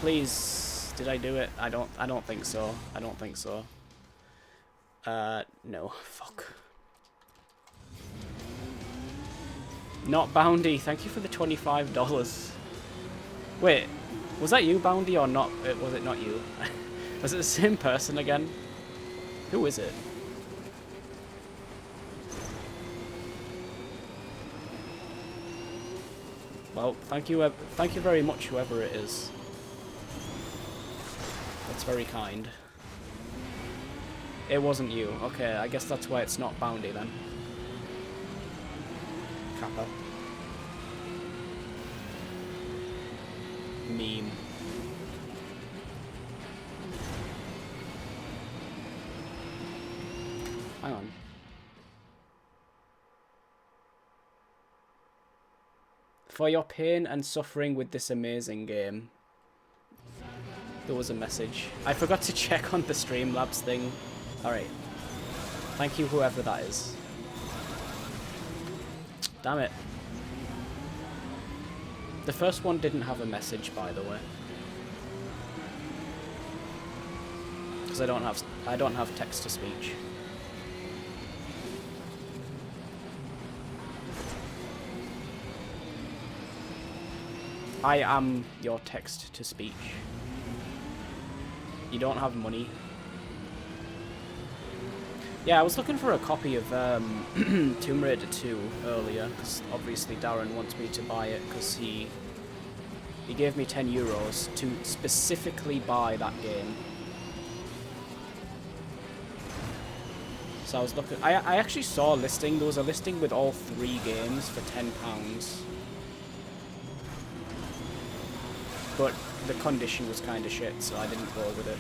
Please, did I do it? I don't think so. I don't think so. No. Fuck. Not Boundy, thank you for the $25. Wait, was that you, Boundy, or not? Was it not you? Was it the same person again? Who is it? Well, thank you very much, whoever it is. That's very kind. It wasn't you. Okay, I guess that's why it's not Boundy then. Kappa. Meme. Hang on. For your pain and suffering with this amazing game. There was a message. I forgot to check on the Streamlabs thing. Alright. Thank you, whoever that is. Damn it. The first one didn't have a message, by the way. Because I don't have text to speech. I am your text to speech. You don't have money. Yeah, I was looking for a copy of Tomb Raider 2 earlier, because obviously Darren wants me to buy it, because he gave me €10 to specifically buy that game. So I was looking... I actually saw a listing. There was a listing with all 3 games for £10. But the condition was kind of shit, so I didn't go with it.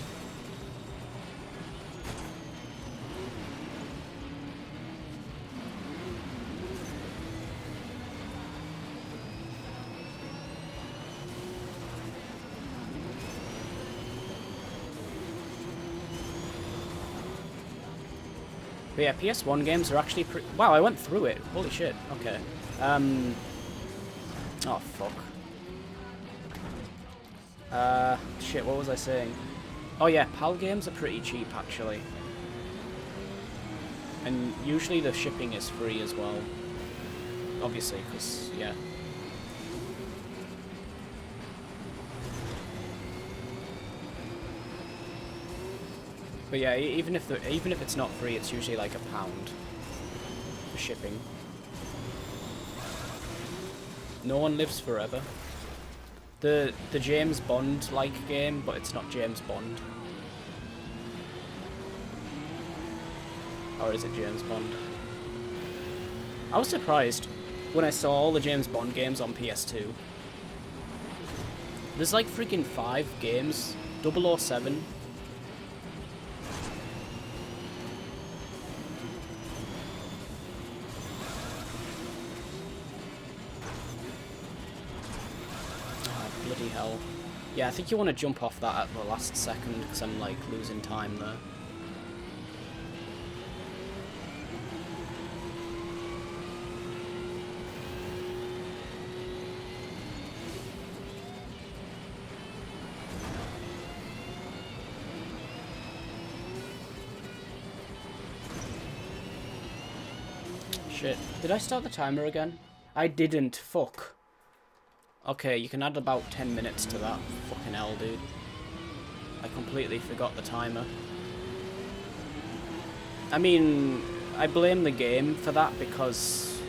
But yeah, PS1 games are actually pretty... Wow, I went through it. Holy shit. Okay. Oh, fuck. Shit, what was I saying? Oh yeah, PAL games are pretty cheap, actually. And usually the shipping is free as well. Obviously, because, yeah. But yeah, even if it's not free, it's usually like £1 for shipping. No One Lives Forever. The James Bond-like game, but it's not James Bond. Or is it James Bond? I was surprised when I saw all the James Bond games on PS2. There's like freaking 5 games. 007. Bloody hell. Yeah, I think you want to jump off that at the last second, because I'm, like, losing time there. Shit. Did I start the timer again? I didn't. Fuck. Okay, you can add about 10 minutes to that. Fucking hell, dude. I completely forgot the timer. I mean, I blame the game for that because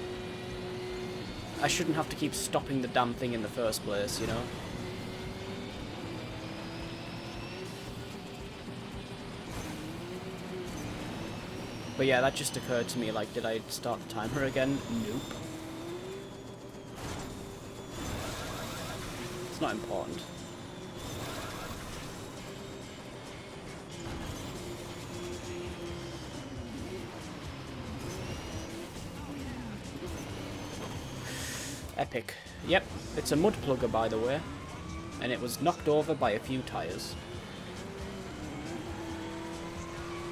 I shouldn't have to keep stopping the damn thing in the first place, you know? But yeah, that just occurred to me, like, did I start the timer again? Nope. It's not important. Epic. Yep, it's a mud plugger, by the way. And it was knocked over by a few tyres.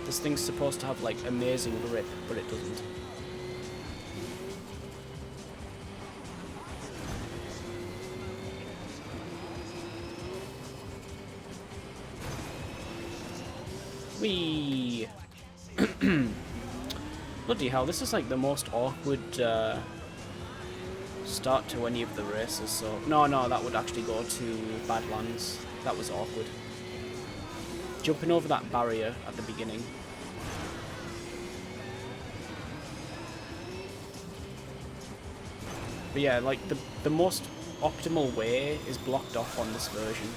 This thing's supposed to have, like, amazing grip, but it doesn't. Whee! Bloody hell, this is like the most awkward start to any of the races, so... No, that would actually go to Badlands. That was awkward. Jumping over that barrier at the beginning. But yeah, like, the most optimal way is blocked off on this version.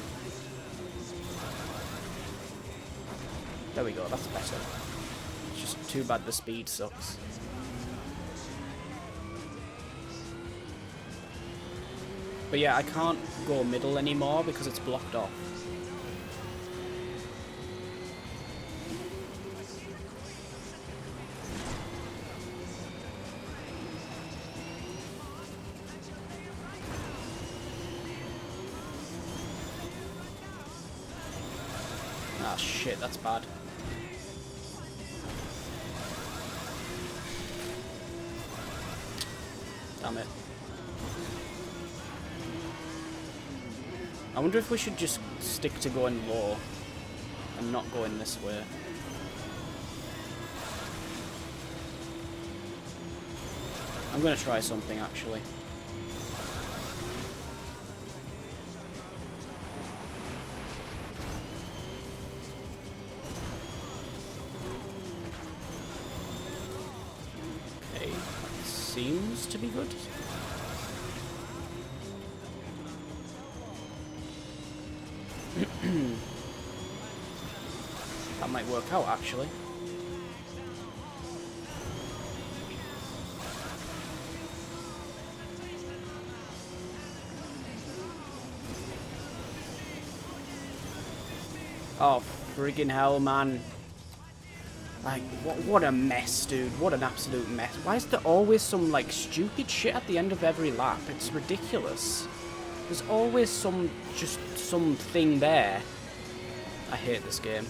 There we go, that's better. It's just too bad the speed sucks. But yeah, I can't go middle anymore because it's blocked off. Ah shit, that's bad. Damn it. I wonder if we should just stick to going low and not going this way. I'm gonna try something actually. Okay, that seems to be good. That might work out, actually. Oh, friggin' hell, man. Like, what a mess, dude. What an absolute mess. Why is there always some, like, stupid shit at the end of every lap? It's ridiculous. There's always just something there. I hate this game.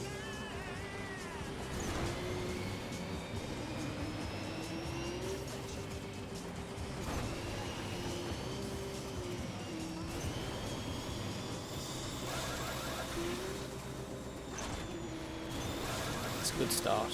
It's a good start.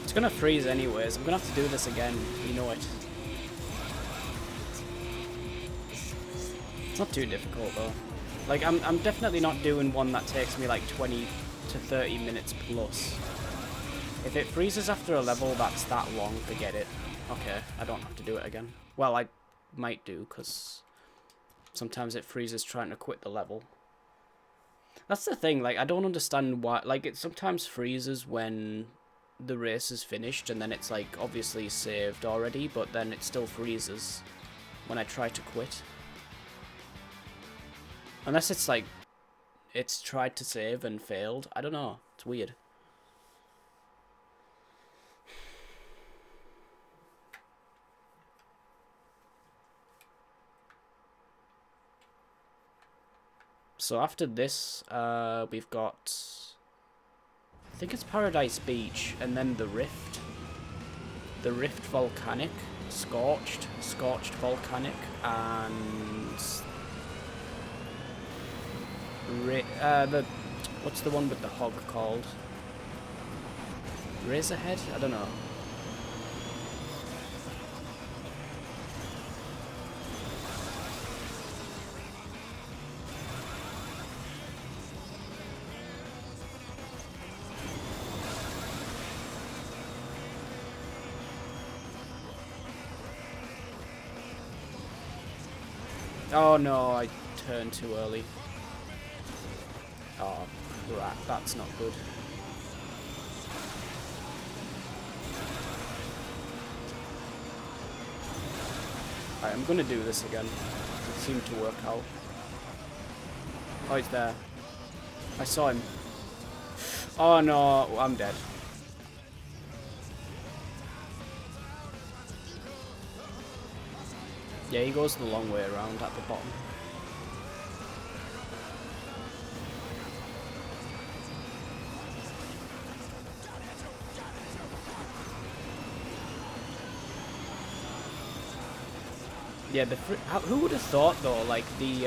It's gonna freeze anyways. I'm gonna have to do this again. You know it. It's not too difficult though. Like, I'm definitely not doing one that takes me like 20 to 30 minutes plus. If it freezes after a level that's that long, forget it. Okay, I don't have to do it again. Well, I might do, because sometimes it freezes trying to quit the level. That's the thing, like, I don't understand why, like, it sometimes freezes when the race is finished, and then it's, like, obviously saved already, but then it still freezes when I try to quit. Unless it's, like, it's tried to save and failed. I don't know. It's weird. So after this, we've got, I think it's Paradise Beach, and then the Rift. The Rift Volcanic, Scorched Volcanic, and what's the one with the hog called? Razorhead? I don't know. Oh no, I turned too early. Oh, crap, that's not good. Alright, I'm gonna do this again. It seemed to work out. Oh, he's there. I saw him. Oh no, I'm dead. Yeah, he goes the long way around at the bottom. Yeah, who would have thought though? Like the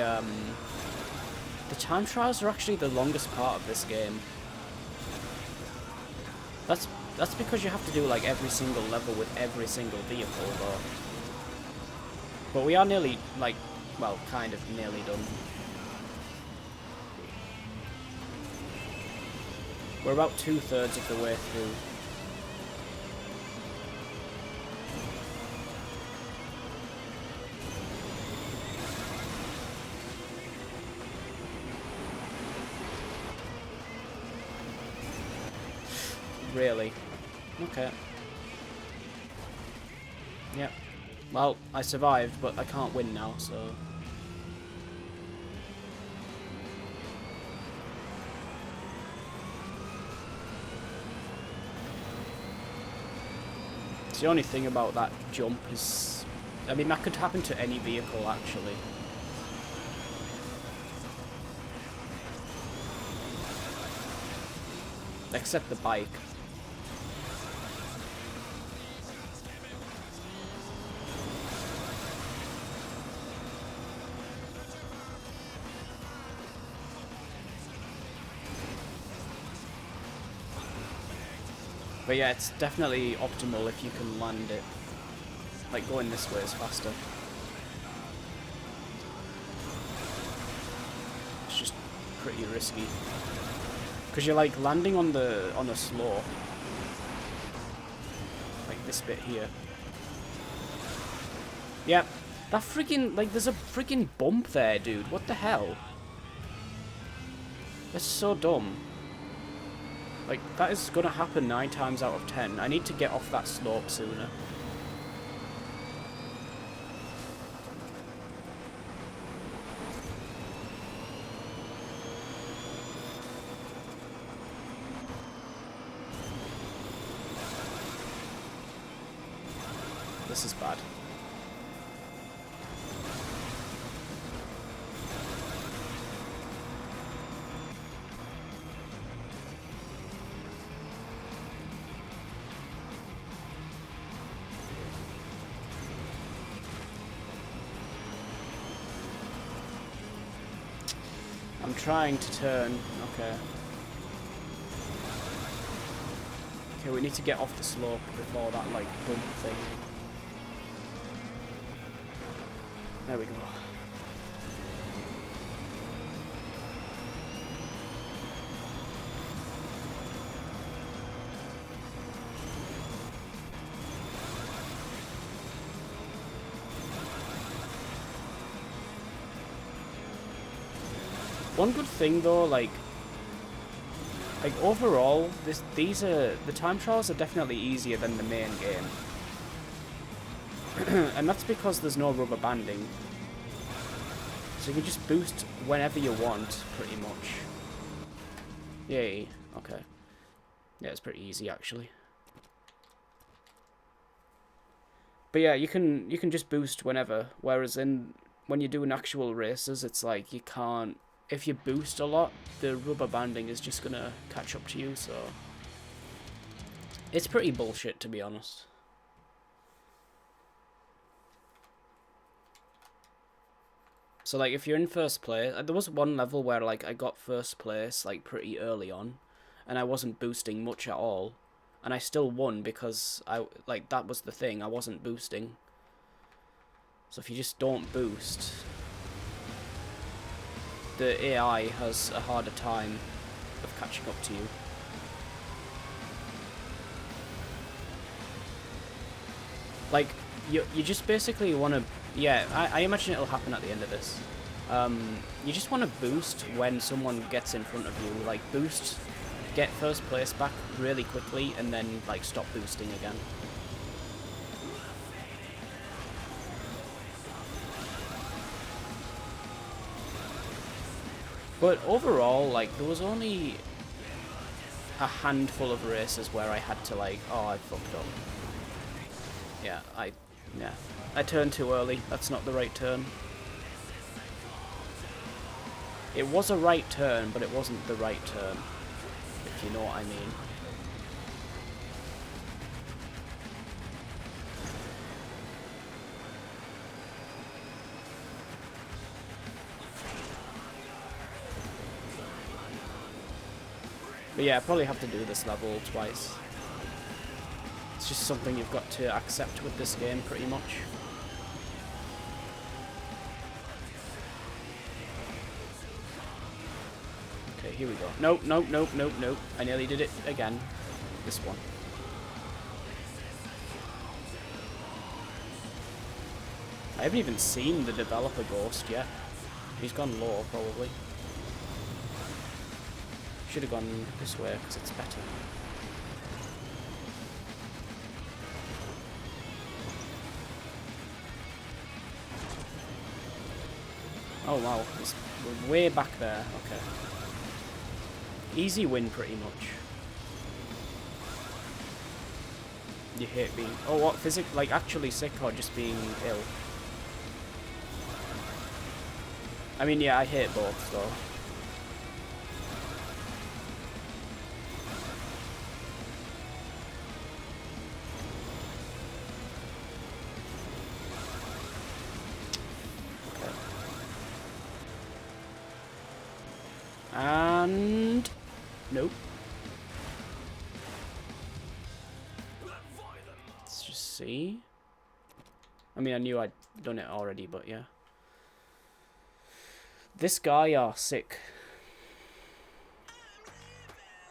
time trials are actually the longest part of this game. That's because you have to do like every single level with every single vehicle though. But we are nearly, like, well, kind of nearly done. We're about 2/3 of the way through. Really? Okay. Yep. Well, I survived, but I can't win now, so... The only thing about that jump is... I mean, that could happen to any vehicle, actually. Except the bike. But yeah, it's definitely optimal if you can land it. Like, going this way is faster. It's just pretty risky. Because you're like landing on a slope. Like this bit here. Yep. That freaking, like, there's a freaking bump there, dude. What the hell? That's so dumb. Like, that is gonna happen 9 times out of 10. I need to get off that slope sooner. This is bad. I'm trying to turn. Okay. Okay, we need to get off the slope before that, like, bump thing. There we go. One good thing though, like overall, the time trials are definitely easier than the main game. And that's because there's no rubber banding. So you can just boost whenever you want, pretty much. Yay, okay. Yeah, it's pretty easy actually. But yeah, you can just boost whenever, whereas when you're doing actual races, it's like you can't. If you boost a lot, the rubber banding is just gonna catch up to you, so it's pretty bullshit, to be honest. So like, if you're in first place, there was one level where like I got first place like pretty early on, and I wasn't boosting much at all, and I still won because that was the thing, I wasn't boosting. So if you just don't boost, the AI has a harder time of catching up to you. Like, you just basically want to Yeah, I imagine it'll happen at the end of this. You just want to boost when someone gets in front of you. Like, boost, get first place back really quickly, and then, like, stop boosting again. But overall, like, there was only a handful of races where I had to, like, oh, I fucked up. Yeah, I turned too early. That's not the right turn. It was a right turn, but it wasn't the right turn, if you know what I mean. But yeah, I probably have to do this level twice. It's just something you've got to accept with this game, pretty much. Okay, here we go. Nope, nope, nope, nope, nope. I nearly did it again. This one. I haven't even seen the developer ghost yet. He's gone low, probably. Should have gone this way, because it's better. Oh wow, we're way back there. Okay. Easy win, pretty much. You hate being... Oh, what? Like, actually sick or just being ill? I mean, yeah, I hate both, though. And... Nope. Let's just see. I mean, I knew I'd done it already, but yeah. This guy, oh, sick.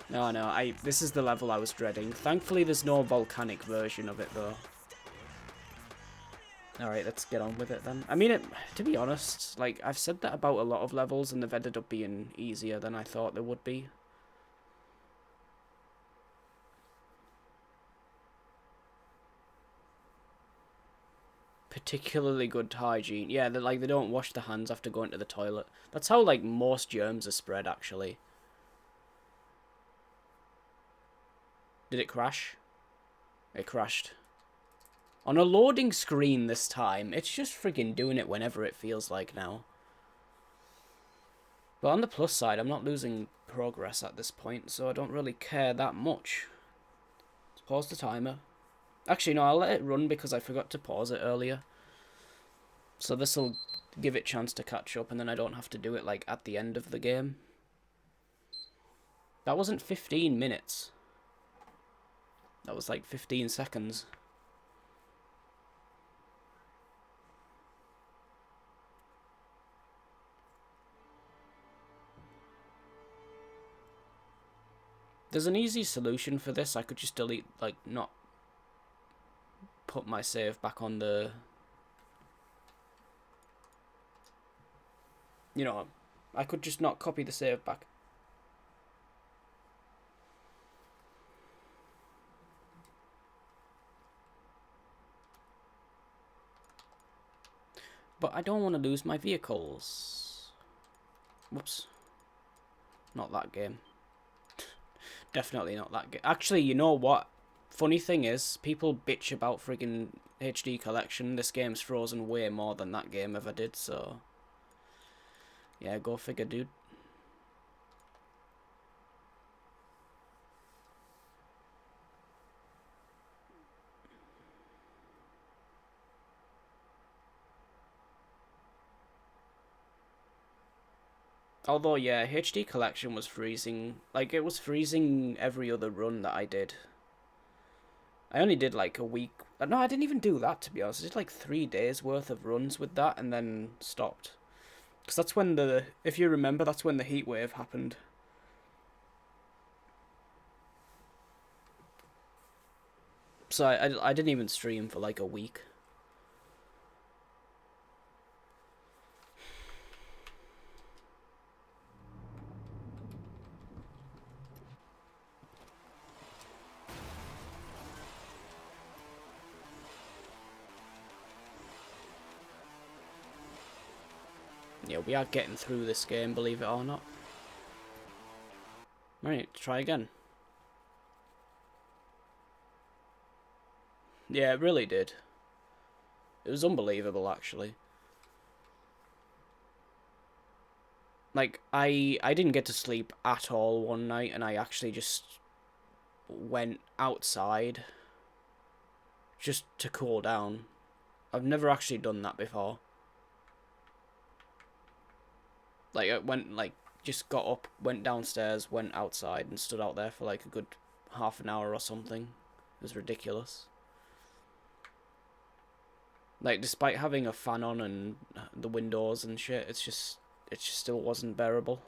No, this is the level I was dreading. Thankfully, there's no volcanic version of it, though. Alright, let's get on with it then. I mean, to be honest, like, I've said that about a lot of levels, and they've ended up being easier than I thought they would be. Particularly good hygiene. Yeah, they don't wash their hands after going to the toilet. That's how, like, most germs are spread, actually. Did it crash? It crashed. On a loading screen this time. It's just friggin' doing it whenever it feels like now. But on the plus side, I'm not losing progress at this point, so I don't really care that much. Let's pause the timer. Actually, no, I'll let it run because I forgot to pause it earlier. So this'll give it a chance to catch up, and then I don't have to do it, like, at the end of the game. That wasn't 15 minutes. That was, like, 15 seconds. There's an easy solution for this. I could just delete, like, not put my save back on the... You know, I could just not copy the save back. But I don't want to lose my vehicles. Whoops. Not that game. Definitely not that game. Actually, you know what? Funny thing is, people bitch about friggin' HD collection. This game's frozen way more than that game ever did, so... Yeah, go figure, dude. Although, yeah, HD collection was freezing. Like, it was freezing every other run that I did. I only did, like, a week. No, I didn't even do that, to be honest. I did, like, 3 days worth of runs with that and then stopped. Because that's when the... If you remember, that's when the heat wave happened. So I didn't even stream for, like, a week. Yeah, we are getting through this game, believe it or not. Right, try again. Yeah, it really did. It was unbelievable, actually. Like, I didn't get to sleep at all one night, and I actually just went outside just to cool down. I've never actually done that before. Like, I went, like, just got up, went downstairs, went outside, and stood out there for, like, a good half an hour or something. It was ridiculous. Like, despite having a fan on and the windows and shit, it just still wasn't bearable.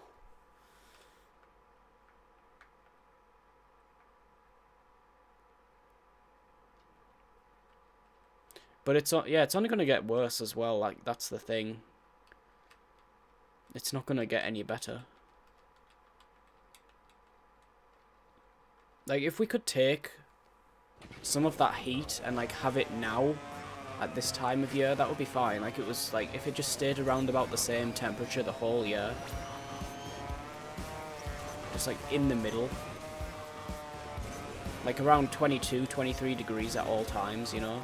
But it's only gonna get worse as well. Like, that's the thing. It's not gonna get any better. Like, if we could take some of that heat and like have it now at this time of year, that would be fine. Like, it was like if it just stayed around about the same temperature the whole year, just like in the middle, like around 22, 23 degrees at all times, you know.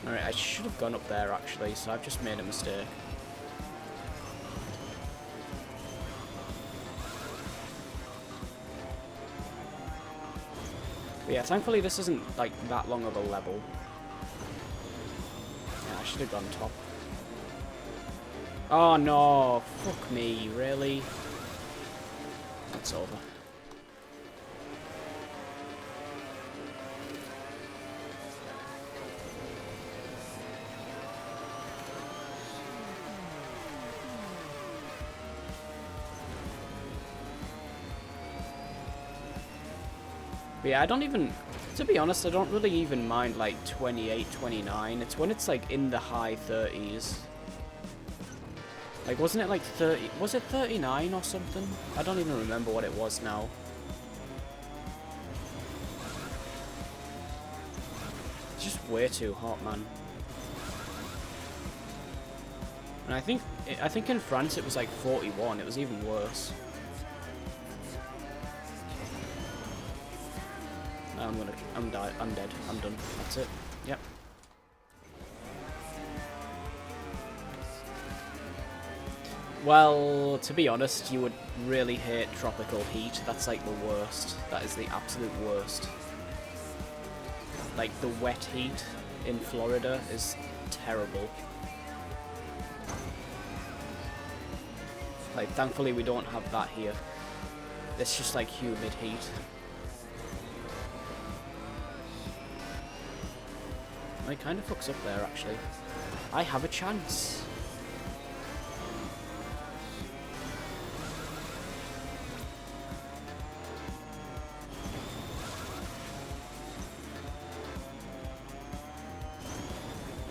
Alright, I should have gone up there actually, so I've just made a mistake. But yeah, thankfully this isn't like that long of a level. Yeah, I should have gone top. Oh no, fuck me, really? It's over. But yeah, I don't even, to be honest, I don't really even mind like 28, 29. It's when it's like in the high 30s. Like, wasn't it like 30, was it 39 or something? I don't even remember what it was now. It's just way too hot, man. And I think in France it was like 41, it was even worse. I'm dead, I'm done. That's it. Yep. Well, to be honest, you would really hate tropical heat. That's like the worst. That is the absolute worst. Like, the wet heat in Florida is terrible. Like, thankfully we don't have that here. It's just like humid heat. It kind of fucks up there, actually. I have a chance.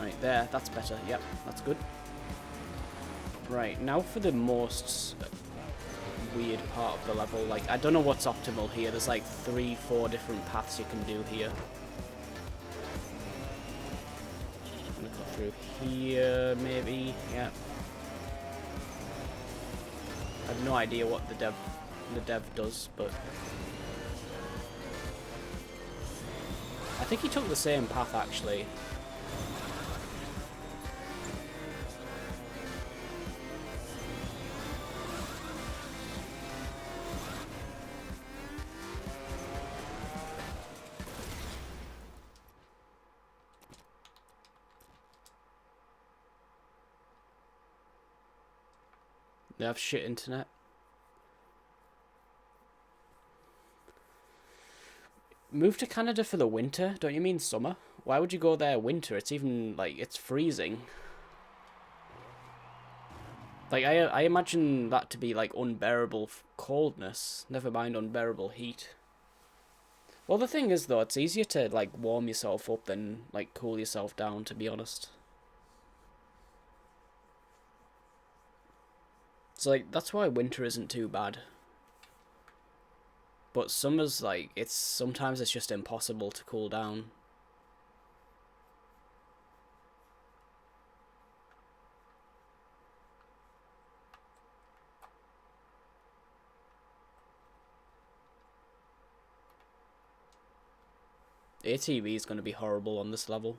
Right, there. That's better. Yep, that's good. Right, now for the most weird part of the level. Like, I don't know what's optimal here. There's like 3-4 different paths you can do here. Through here, maybe. Yeah. I have no idea what the dev does, but I think he took the same path actually. They have shit internet. Move to Canada for the winter? Don't you mean summer? Why would you go there winter? It's even, like, it's freezing. Like, I imagine that to be, like, unbearable coldness. Never mind unbearable heat. Well, the thing is, though, it's easier to, like, warm yourself up than, like, cool yourself down, to be honest. So, like, that's why winter isn't too bad. But summer's like, sometimes it's just impossible to cool down. ATV is going to be horrible on this level.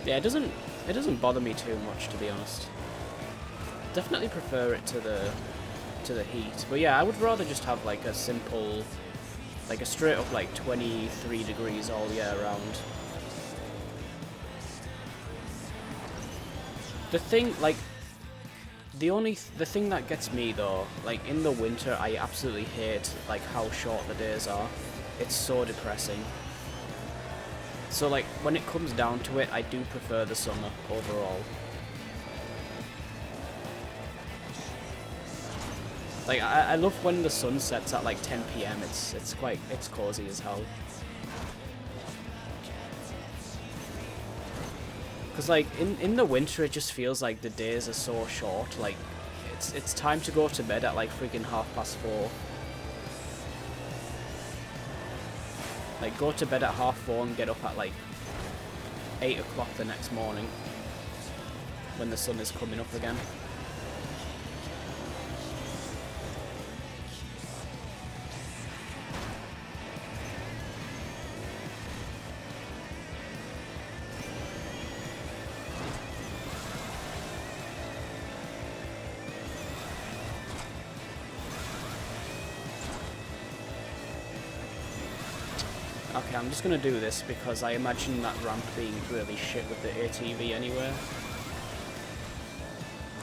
Yeah, it doesn't bother me too much, to be honest. Definitely prefer it to the heat. But yeah, I would rather just have like a simple, like a straight up like 23 degrees all year round. The thing, like, the thing that gets me though, like in the winter, I absolutely hate like how short the days are. It's so depressing. So like when it comes down to it, I do prefer the summer overall. Like I love when the sun sets at like 10 PM. It's cozy as hell. Cause like in the winter, it just feels like the days are so short. Like it's time to go to bed at like freaking 4:30. Like, go to bed at 4:30 and get up at, like, 8 o'clock the next morning. When the sun is coming up again. Okay, I'm just gonna do this because I imagine that ramp being really shit with the ATV anyway.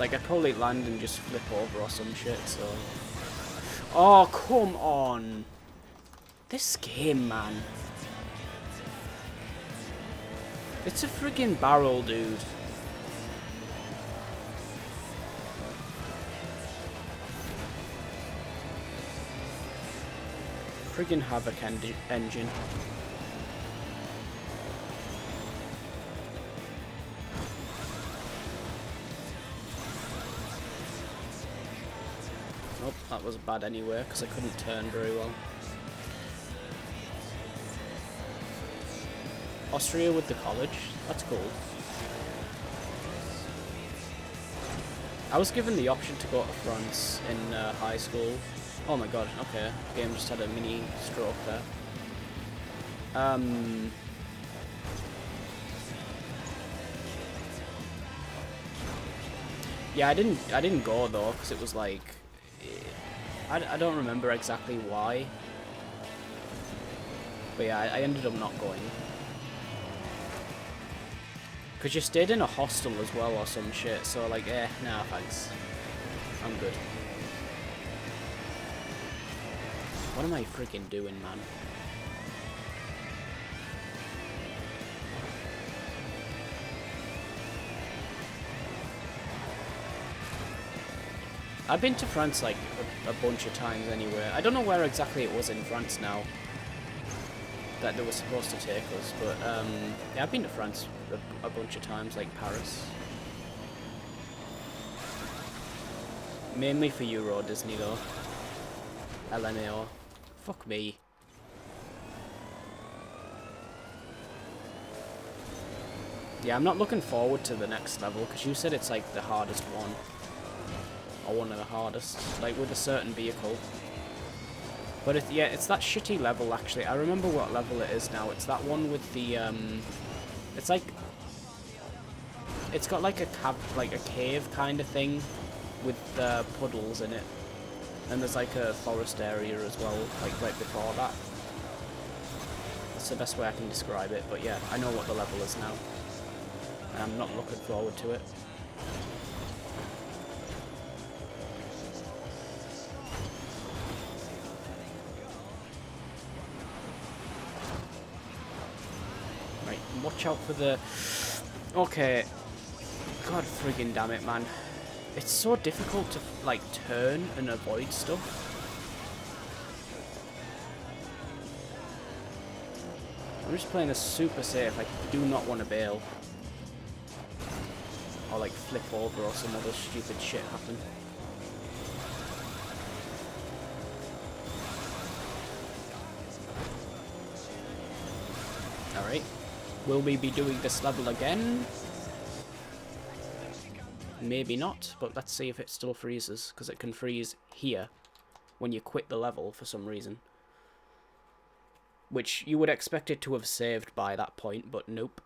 Like, I'd probably land and just flip over or some shit, so... Oh, come on! This game, man. It's a friggin' barrel, dude. Friggin' Havoc engine. Nope, that was bad anyway, because I couldn't turn very well. Austria with the college? That's cool. I was given the option to go to France in high school. Oh my god, okay. Game just had a mini stroke there. Yeah, I didn't go though, because it was like... I don't remember exactly why. But yeah, I ended up not going. Because you stayed in a hostel as well or some shit, so like, nah thanks. I'm good. What am I freaking doing, man? I've been to France like a bunch of times anyway. I don't know where exactly it was in France now that they were supposed to take us, but yeah, I've been to France a bunch of times, like Paris. Mainly for Euro Disney though. LMAO. Fuck me. Yeah, I'm not looking forward to the next level, because you said it's like the hardest one. Or one of the hardest, like with a certain vehicle. But yeah, it's that shitty level actually. I remember what level it is now. It's that one with the, it's like... It's got like a cave kind of thing with puddles in it. And there's like a forest area as well, like right before that. That's the best way I can describe it, but yeah, I know what the level is now. And I'm not looking forward to it. Right, watch out for the... Okay. God friggin' damn it, man. It's so difficult to, like, turn and avoid stuff. I'm just playing this super safe. I do not want to bail. Or like flip over or some other stupid shit happen. Alright. Will we be doing this level again? Maybe not, but let's see if it still freezes, because it can freeze here when you quit the level for some reason. Which you would expect it to have saved by that point, but nope.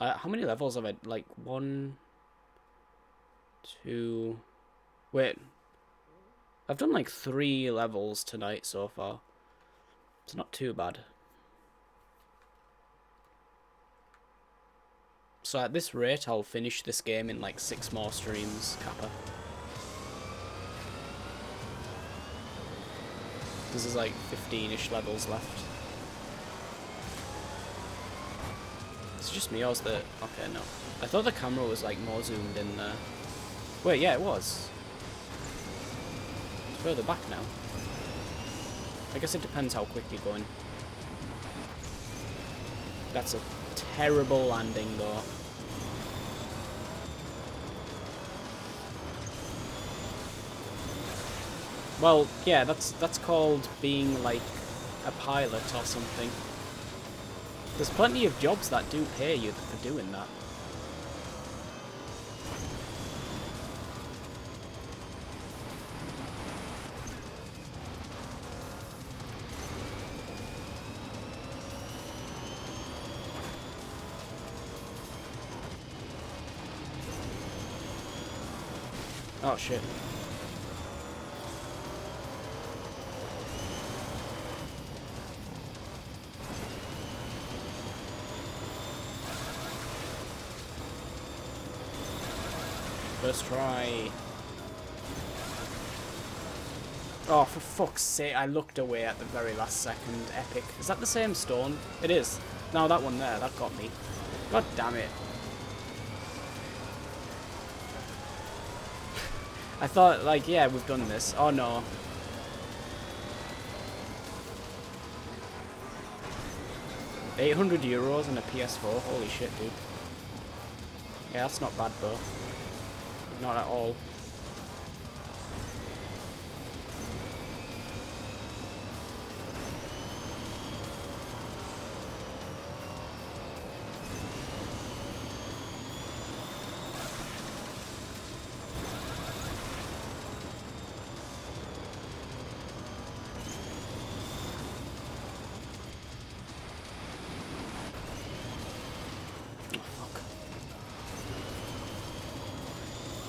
How many levels have I... like, 1... 2... Wait. I've done like 3 levels tonight so far. It's not too bad. So at this rate, I'll finish this game in like 6 more streams, Kappa. This is like 15-ish levels left. It's just me, or is the... okay, no. I thought the camera was like more zoomed in there. Wait, yeah, it was. It's further back now. I guess it depends how quick you're going. That's a terrible landing, though. Well, yeah, that's called being like a pilot or something. There's plenty of jobs that do pay you for doing that. Oh shit. First try. Oh, for fuck's sake, I looked away at the very last second. Epic. Is that the same stone? It is. No, that one there, that got me. God damn it. I thought, like, yeah, we've done this. Oh no. €800 and a PS4. Holy shit, dude. Yeah, that's not bad though. Not at all.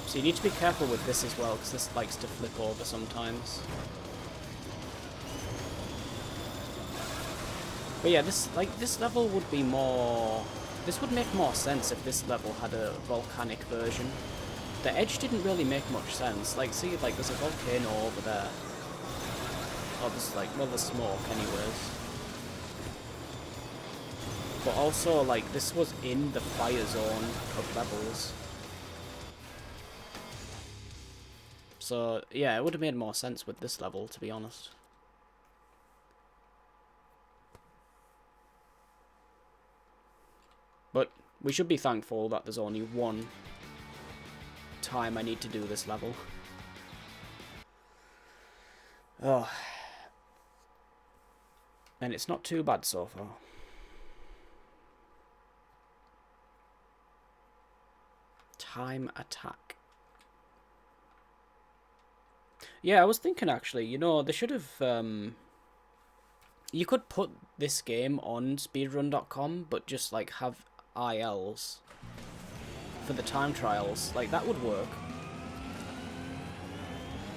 So you need to be careful with this as well, because this likes to flip over sometimes. But yeah, this level would be more... this would make more sense if this level had a volcanic version. The edge didn't really make much sense. Like, see, like, there's a volcano over there. Oh, there's like, well, there's smoke anyways. But also, like, this was in the fire zone of levels. So, yeah, it would have made more sense with this level, to be honest. But we should be thankful that there's only one time I need to do this level. Oh. And it's not too bad so far. Time attack. Yeah, I was thinking actually, you know, they should have, you could put this game on speedrun.com, but just like have ILs for the time trials. Like, that would work.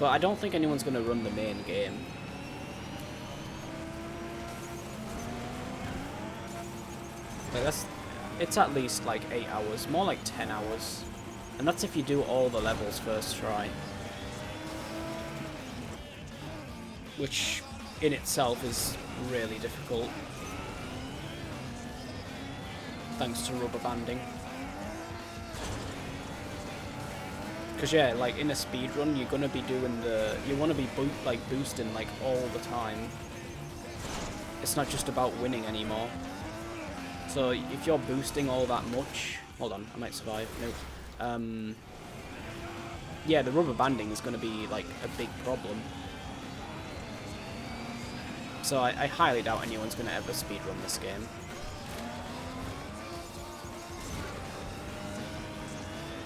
But I don't think anyone's going to run the main game. Like, it's at least like 8 hours, more like 10 hours. And that's if you do all the levels first try. Which in itself is really difficult, thanks to rubber banding. Because yeah, like in a speed run, you're gonna be doing you want to be boosting like all the time. It's not just about winning anymore. So if you're boosting all that much, hold on, I might survive. No. Yeah, the rubber banding is gonna be like a big problem. So I highly doubt anyone's gonna ever speedrun this game.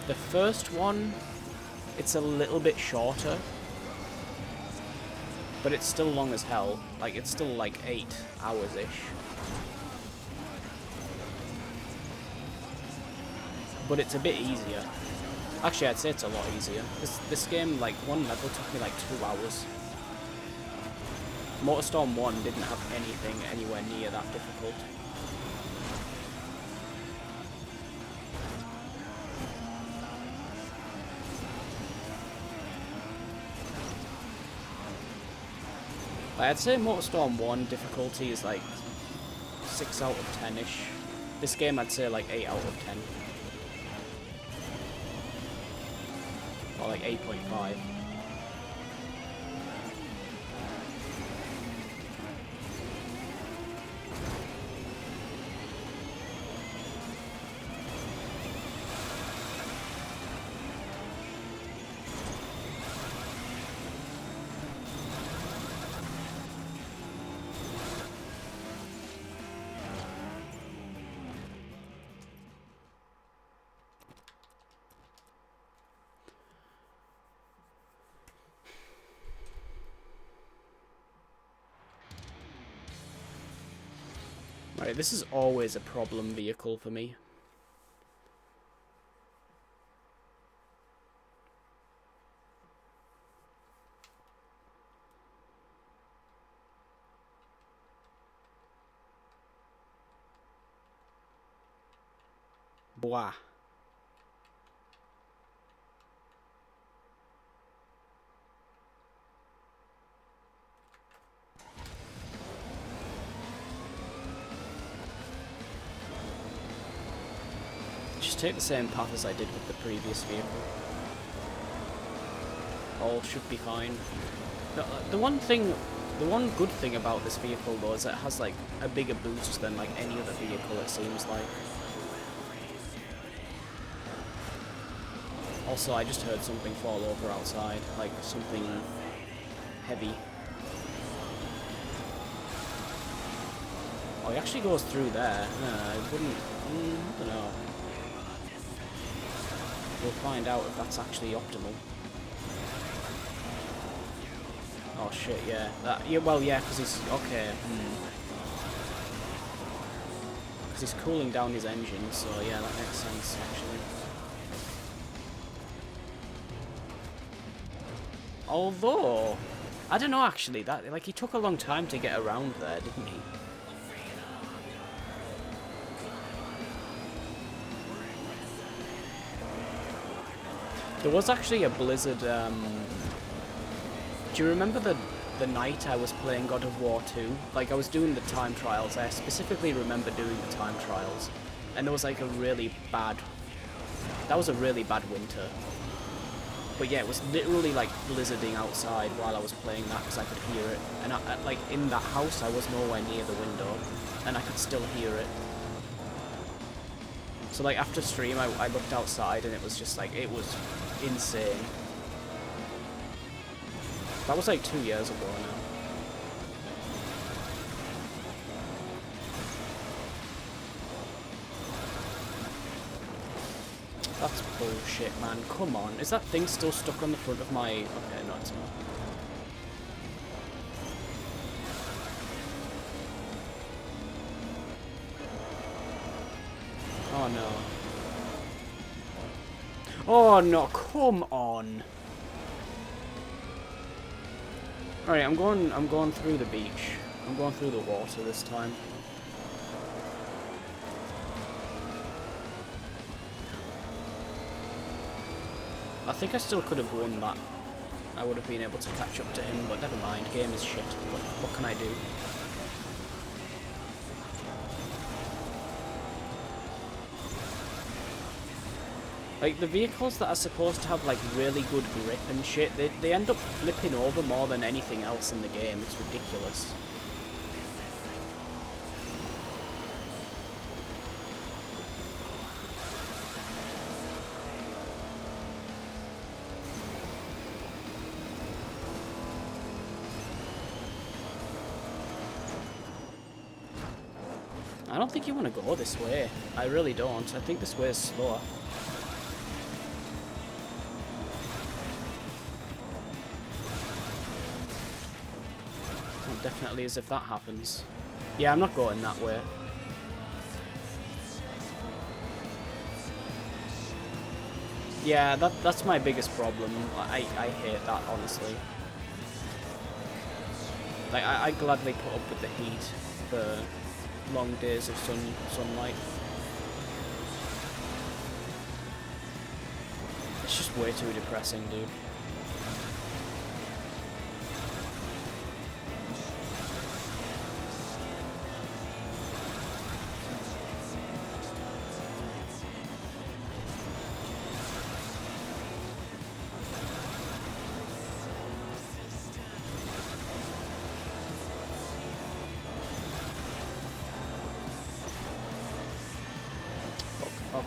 The first one, it's a little bit shorter, but it's still long as hell. Like, it's still like 8 hours-ish. But it's a bit easier. Actually, I'd say it's a lot easier. This game, like, one level took me like 2 hours. MotorStorm 1 didn't have anything anywhere near that difficult. I'd say MotorStorm 1 difficulty is like 6 out of 10-ish. This game I'd say like 8 out of 10. Or like 8.5. Right, this is always a problem vehicle for me. Blah. Just take the same path as I did with the previous vehicle. All should be fine. The one good thing about this vehicle though is that it has like a bigger boost than like any other vehicle, it seems like. Also, I just heard something fall over outside, like something heavy. Oh, it actually goes through there. No, I wouldn't. I don't know. We'll find out if that's actually optimal. Oh shit, yeah. Yeah, well, yeah, because he's... Okay. Because he's cooling down his engine, so yeah, that makes sense, actually. Although... I don't know, actually. That, like, he took a long time to get around there, didn't he? There was actually a blizzard, do you remember the night I was playing God of War 2? Like, I was doing the time trials. I specifically remember doing the time trials. And there was like a really bad... That was a really bad winter. But yeah, it was literally like blizzarding outside while I was playing that because I could hear it. And like, in that house, I was nowhere near the window. And I could still hear it. So like, after stream, I looked outside and it was just like, it was insane. That was like 2 years ago now. That's bullshit, man. Come on. Is that thing still stuck on the front of my... Okay, no, it's not. Oh no. Oh no, come on. Alright, I'm going through the beach. I'm going through the water this time. I think I still could have won that. I would have been able to catch up to him, but never mind. Game is shit. What can I do? Like, the vehicles that are supposed to have, like, really good grip and shit, they end up flipping over more than anything else in the game. It's ridiculous. I don't think you want to go this way. I really don't. I think this way is slower. Well, definitely as if that happens. Yeah, I'm not going that way. Yeah, that's my biggest problem. I hate that, honestly. Like, I gladly put up with the heat for long days of sunlight. It's just way too depressing, dude.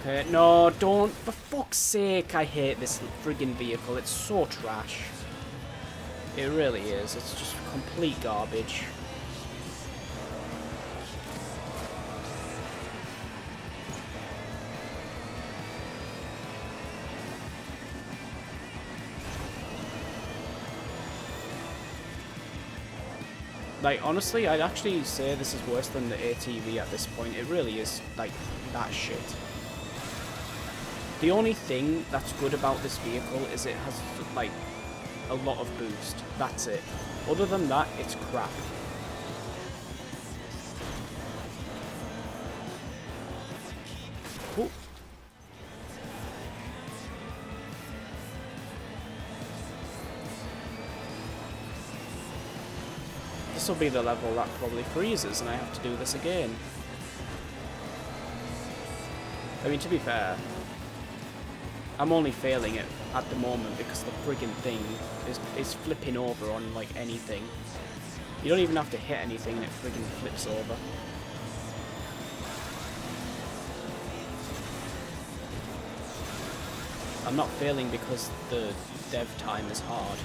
Okay, no, don't. For fuck's sake, I hate this friggin' vehicle. It's so trash. It really is. It's just complete garbage. Like, honestly, I'd actually say this is worse than the ATV at this point. It really is, like, that shit. The only thing that's good about this vehicle is it has, like, a lot of boost. That's it. Other than that, it's crap. Cool. This will be the level that probably freezes and I have to do this again. I mean, to be fair, I'm only failing it at the moment because the friggin' thing is flipping over on, like, anything. You don't even have to hit anything and it friggin' flips over. I'm not failing because the dev time is hard.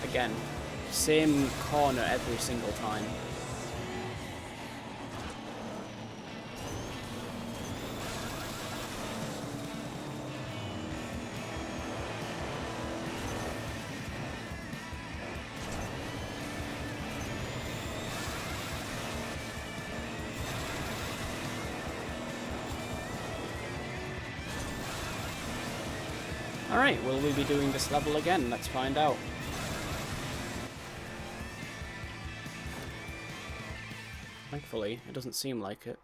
Again, same corner every single time. Alright, will we be doing this level again? Let's find out. Thankfully, it doesn't seem like it.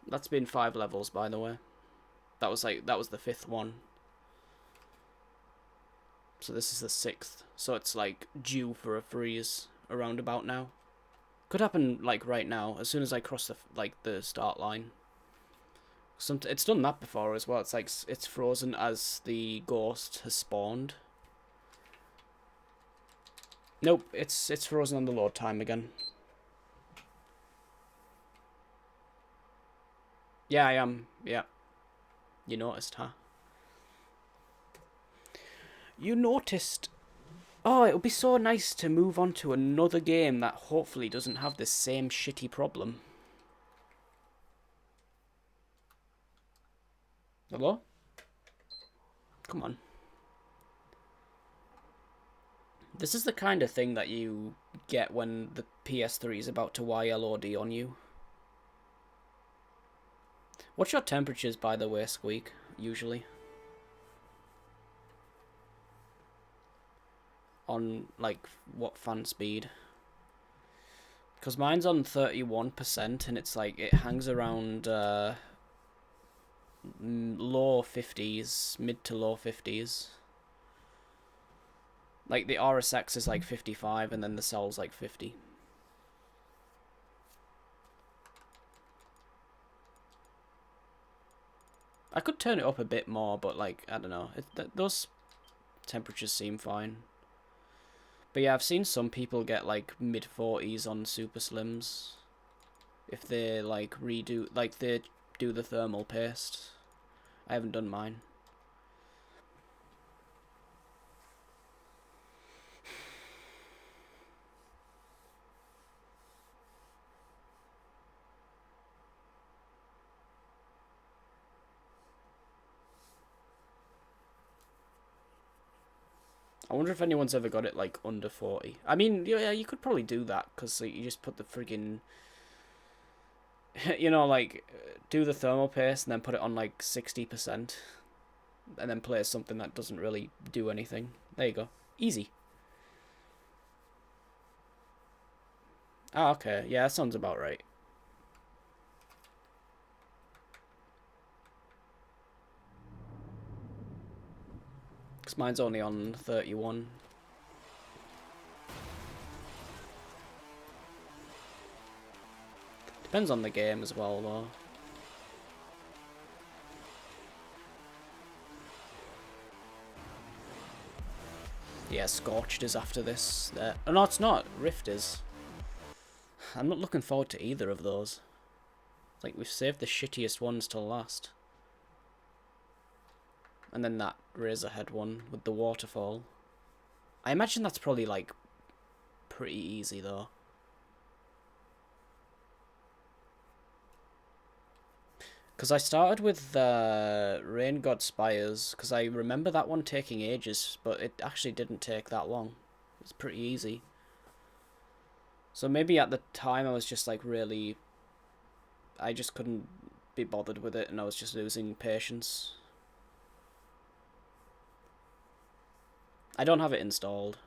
That's been 5 levels, by the way. That was the 5th one. So this is the 6th. So it's like due for a freeze around about now. Could happen like right now, as soon as I cross the start line. It's done that before as well. It's like it's frozen as the ghost has spawned. Nope, it's frozen on the load time again. Yeah, I am. Yeah. You noticed, huh? You noticed. Oh, it would be so nice to move on to another game that hopefully doesn't have this same shitty problem. Hello? Come on. This is the kind of thing that you get when the PS3 is about to YLOD on you. What's your temperatures, by the way, Squeak? usually. On, like, what fan speed. Because mine's on 31%, and it's like, it hangs around low 50s, mid to low 50s. Like, the RSX is like 55, and then the cell's like 50. I could turn it up a bit more, but, like, I don't know. Those temperatures seem fine. But yeah, I've seen some people get, like, mid-40s on Super Slims. If they, like, they do the thermal paste. I haven't done mine. I wonder if anyone's ever got it, like, under 40. I mean, yeah, you could probably do that, because like, you just put the friggin'... you know, like, do the thermal paste and then put it on, like, 60%. And then play something that doesn't really do anything. There you go. Easy. Ah, okay. Yeah, that sounds about right. Because mine's only on 31. Depends on the game as well, though. Yeah, Scorched is after this. Oh, no, it's not. Rift is. I'm not looking forward to either of those. It's like, we've saved the shittiest ones till last. And then that Razorhead one with the waterfall. I imagine that's probably, like, pretty easy, though. Because I started with Rain God Spires, because I remember that one taking ages, but it actually didn't take that long. It's pretty easy. So maybe at the time I was just, like, really... I just couldn't be bothered with it, and I was just losing patience. I don't have it installed.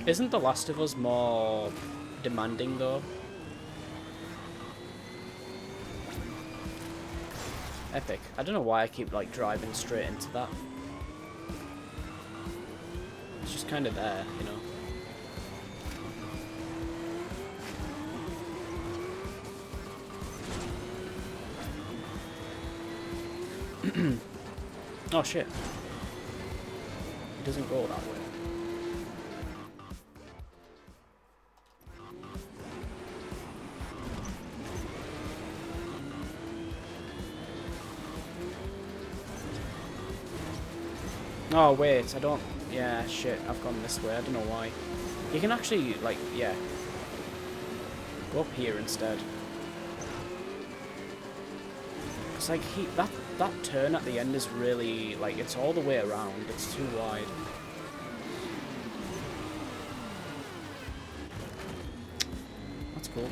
Isn't The Last of Us more demanding, though? Epic. I don't know why I keep, like, driving straight into that. It's just kind of there, you know? Oh, shit. It doesn't go that way. Oh, wait, I don't... Yeah, shit, I've gone this way. I don't know why. You can actually, like, yeah. Go up here instead. It's like, that turn at the end is really, like, it's all the way around. It's too wide. That's cool.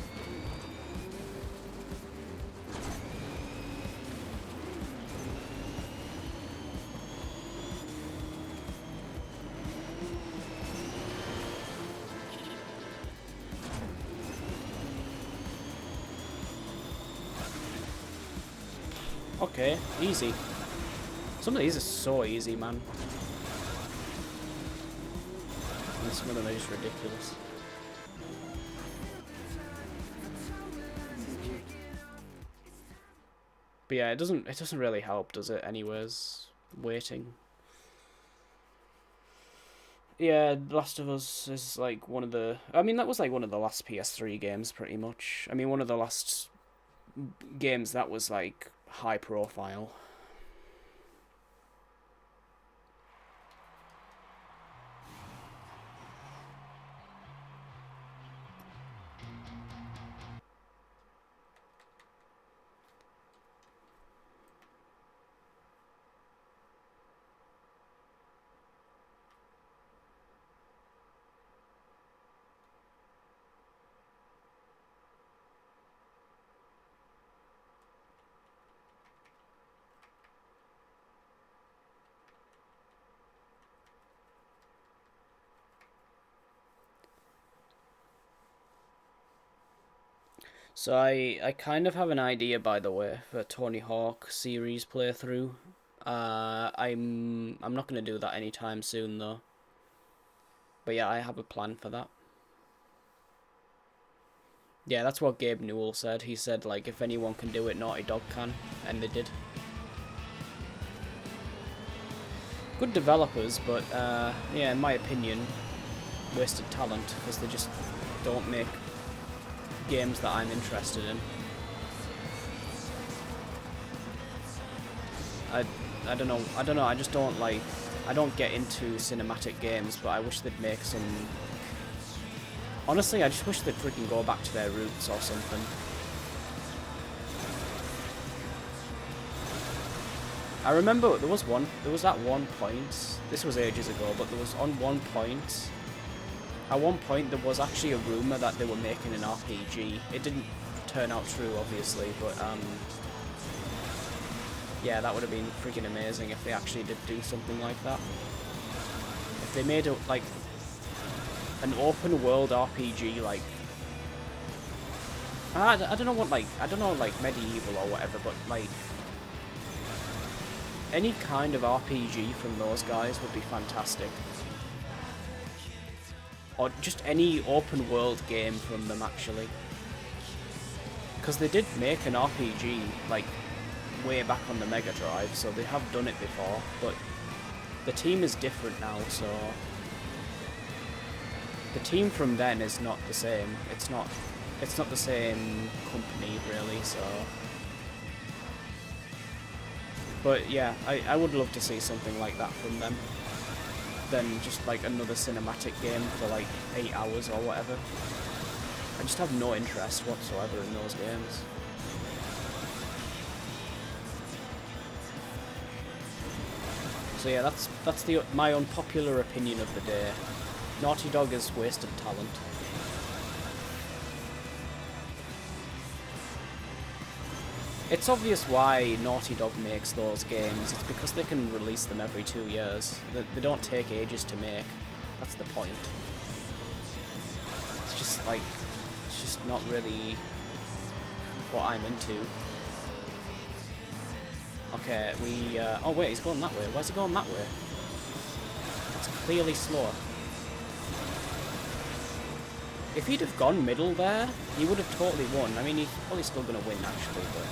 Okay, easy. Some of these are so easy, man. And some of them are just ridiculous. But yeah, it doesn't really help, does it, anyways? Waiting. Yeah, Last of Us is like one of the... I mean, that was like one of the last PS3 games, pretty much. I mean, one of the last games that was like high profile. So I kind of have an idea, by the way, for a Tony Hawk series playthrough. I'm not gonna do that anytime soon though. But yeah, I have a plan for that. Yeah, that's what Gabe Newell said. He said, like, if anyone can do it, Naughty Dog can. And they did. Good developers, but, yeah, in my opinion, wasted talent. Because they just don't make games that I'm interested in. I don't know, I just don't, like... I don't get into cinematic games, but I wish they'd make some... Honestly, I just wish they'd freaking go back to their roots or something. I remember there was at one point, this was ages ago, but there was at one point there was actually a rumour that they were making an RPG. It didn't turn out true, obviously, but yeah, that would have been freaking amazing if they actually did do something like that. If they made it, like, an open world RPG, like, I don't know what, like, I don't know, like, medieval or whatever, but, like, any kind of RPG from those guys would be fantastic. Or just any open world game from them, actually. Because they did make an RPG, like, way back on the Mega Drive, so they have done it before, but the team is different now, so... The team from then is not the same. It's not the same company, really, so... But yeah, I would love to see something like that from them. Than just like another cinematic game for like 8 hours or whatever. I just have no interest whatsoever in those games. So yeah, that's my unpopular opinion of the day. Naughty Dog is wasted talent. It's obvious why Naughty Dog makes those games. It's because they can release them every 2 years. They don't take ages to make. That's the point. It's just like, it's just not really what I'm into. Okay, oh wait, he's going that way. Why's he going that way? That's clearly slower. If he'd have gone middle there, he would have totally won. I mean, he's probably still going to win, actually, but...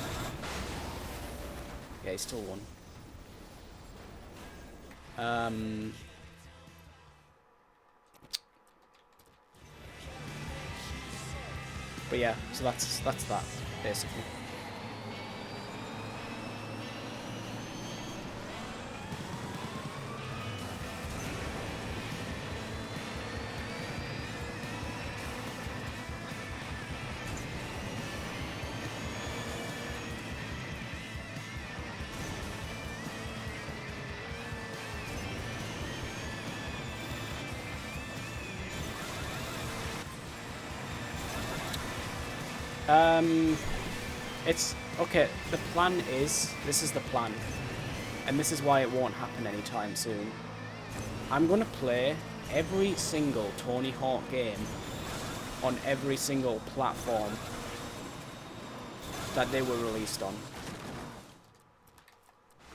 Yeah, he still won. But yeah, so that's that, basically. It's okay. The plan is, this is the plan, and this is why it won't happen anytime soon. I'm gonna play every single Tony Hawk game on every single platform that they were released on.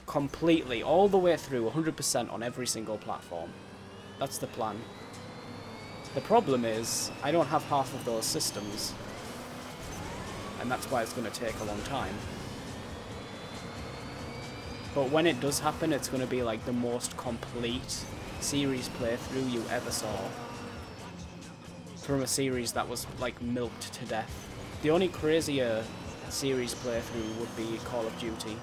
Completely, all the way through, 100% on every single platform. That's the plan. The problem is, I don't have half of those systems. And that's why it's going to take a long time. But when it does happen, it's going to be like the most complete series playthrough you ever saw. From a series that was like milked to death. The only crazier series playthrough would be Call of Duty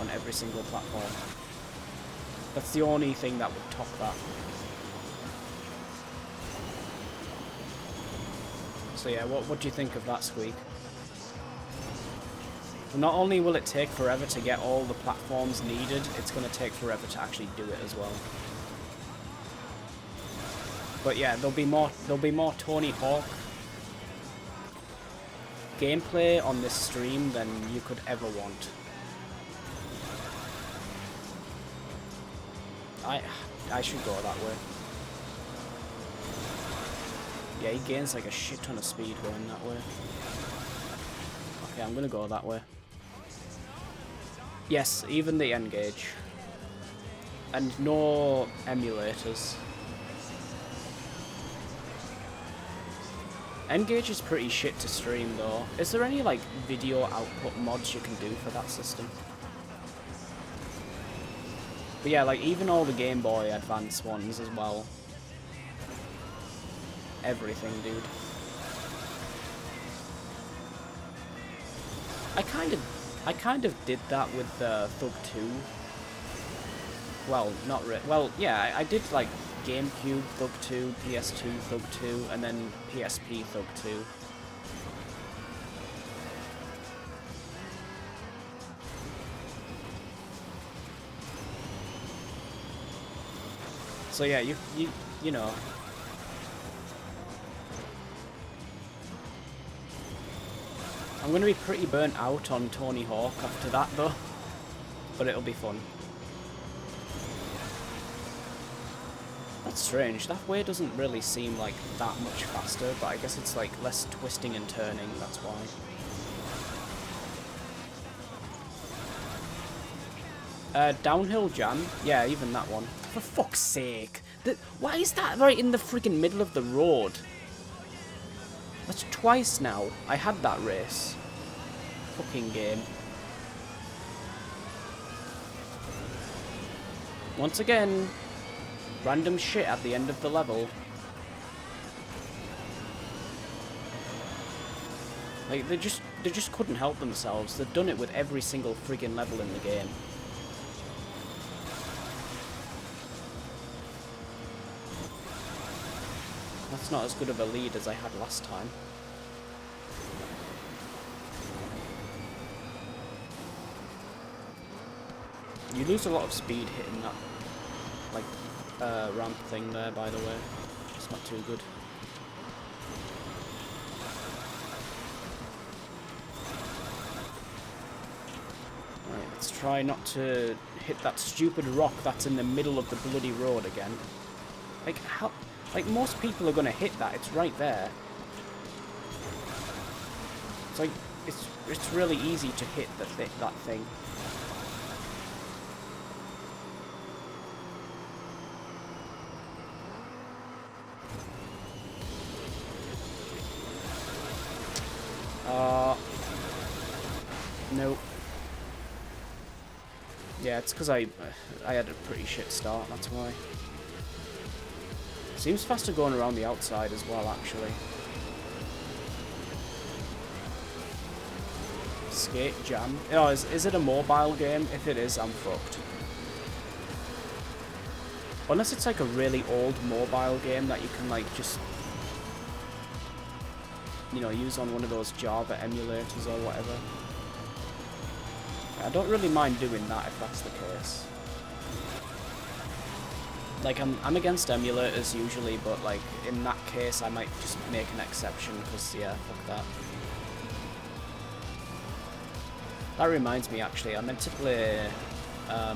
on every single platform. That's the only thing that would top that. So yeah, what do you think of that, Squeak? Not only will it take forever to get all the platforms needed, it's going to take forever to actually do it as well. But yeah, there'll be more Tony Hawk gameplay on this stream than you could ever want. I should go that way. Yeah, he gains like a shit ton of speed going that way. Okay, I'm gonna go that way. Yes, even the N-Gauge. And no emulators. N-Gauge is pretty shit to stream though. Is there any like video output mods you can do for that system? But yeah, like even all the Game Boy Advance ones as well. Everything, dude. I kind of did that with Thug 2. Well, not really. Well, yeah, I did like GameCube Thug 2, PS2 Thug 2, and then PSP Thug 2. So yeah, you know. I'm gonna be pretty burnt out on Tony Hawk after that though, but it'll be fun. That's strange, that way doesn't really seem like that much faster, but I guess it's like less twisting and turning, that's why. Downhill Jam? Yeah, even that one. For fuck's sake! Why is that right in the friggin' middle of the road? That's twice now. I had that race. Fucking game. Once again, random shit at the end of the level. Like, they just couldn't help themselves. They've done it with every single friggin' level in the game. That's not as good of a lead as I had last time. You lose a lot of speed hitting that, like, ramp thing there, by the way. It's not too good. Right, let's try not to hit that stupid rock that's in the middle of the bloody road again. Like, how... Like, most people are gonna hit that, it's right there. It's like, it's really easy to hit that thing. Nope. Yeah, it's because I had a pretty shit start, that's why. Seems faster going around the outside as well, actually. Skate Jam. Oh, is it a mobile game? If it is, I'm fucked. Unless it's like a really old mobile game that you can like just, you know, use on one of those Java emulators or whatever. I don't really mind doing that if that's the case. Like, I'm against emulators usually, but like, in that case I might just make an exception, because, yeah, fuck that. That reminds me, actually, I meant to play, I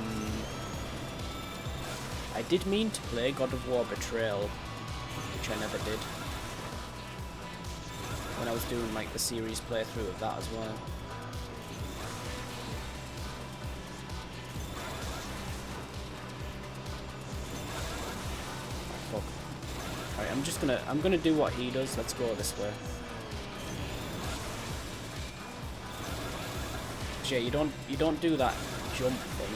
did mean to play God of War Betrayal, which I never did. When I was doing, like, the series playthrough of that as well. I'm gonna do what he does. Let's go this way. Yeah, you don't do that jump thing.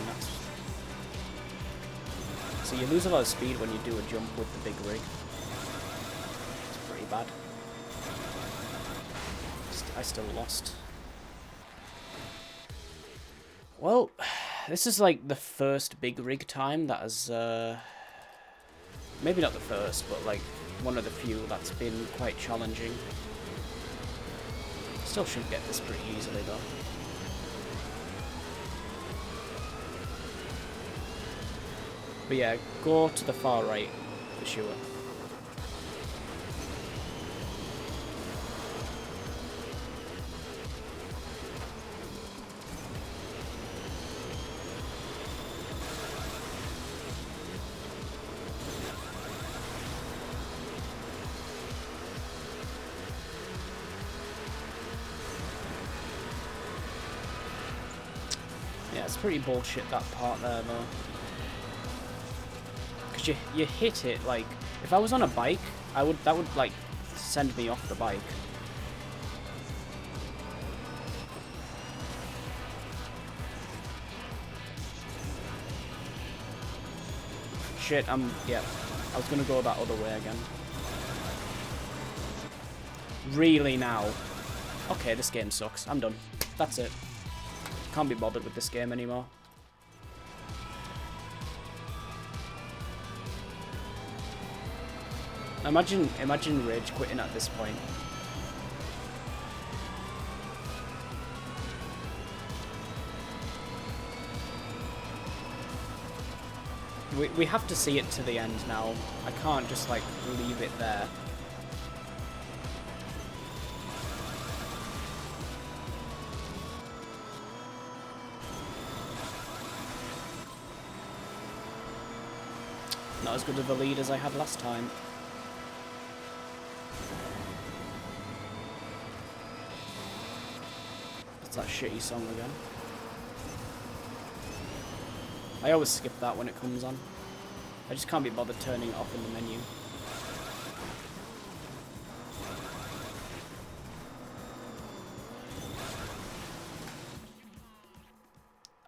So you lose a lot of speed when you do a jump with the big rig. It's pretty bad. I still lost. Well, this is like the first big rig time that has. Maybe not the first, but like one of the few that's been quite challenging. Still should get this pretty easily though. But yeah, go to the far right for sure. Yeah, it's pretty bullshit, that part there, though. Because you hit it, like... If I was on a bike, that would, like, send me off the bike. Shit, yeah. I was gonna go that other way again. Really now? Okay, this game sucks. I'm done. That's it. Can't be bothered with this game anymore. Imagine rage quitting at this point. We have to see it to the end now. I can't just, like, leave it there. Not as good of a lead as I had last time. It's that shitty song again. I always skip that when it comes on. I just can't be bothered turning it off in the menu.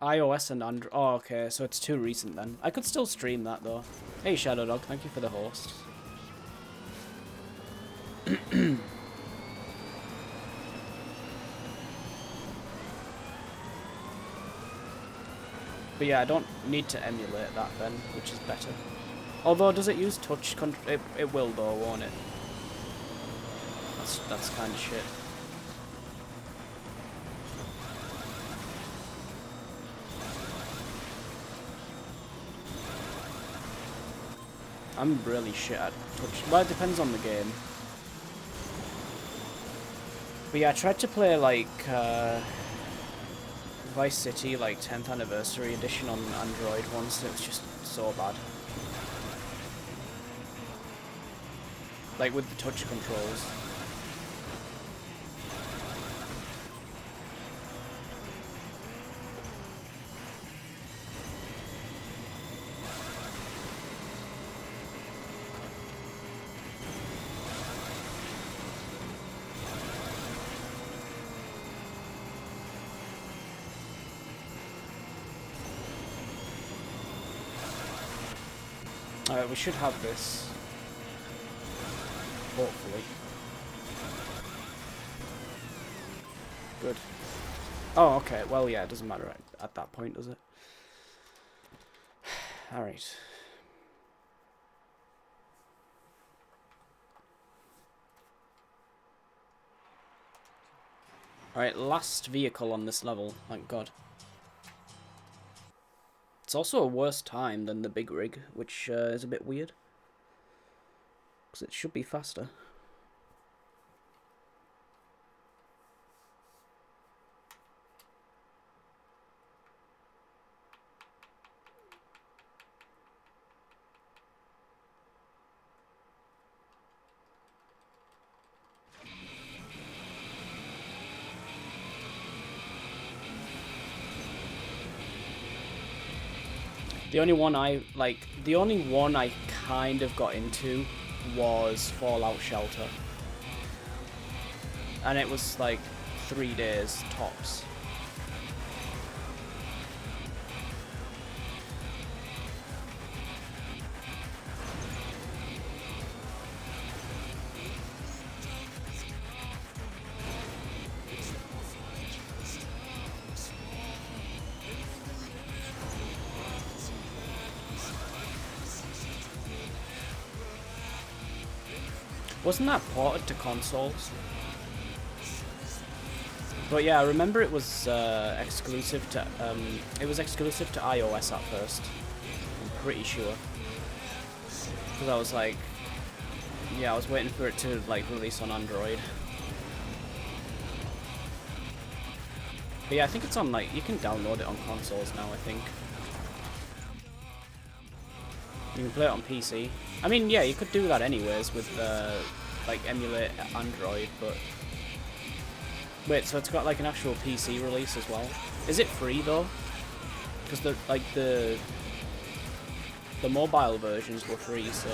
iOS and Android. Oh, okay, so it's too recent then. I could still stream that though. Hey, Shadow Dog, thank you for the host. But yeah, I don't need to emulate that then, which is better. Although, does it use touch control? It will though, won't it? That's kind of shit. I'm really shit at touch. Well, it depends on the game. But yeah, I tried to play like Vice City, like 10th Anniversary Edition on Android once, and it was just so bad. Like with the touch controls. Alright, we should have this. Hopefully. Good. Oh, okay. Well, yeah, it doesn't matter at that point, does it? Alright. Alright, last vehicle on this level. Thank God. It's also a worse time than the big rig, which is a bit weird. Because it should be faster. The only one I kind of got into was Fallout Shelter. And it was like 3 days tops. Wasn't that ported to consoles? But yeah, I remember it was exclusive to iOS at first. I'm pretty sure. Because I was like, yeah, I was waiting for it to like release on Android. But yeah, I think it's on like, you can download it on consoles now, I think. You can play it on PC. I mean, yeah, you could do that anyways with like emulate Android, but wait, so it's got like an actual PC release as well. Is it free though? Because the mobile versions were free, so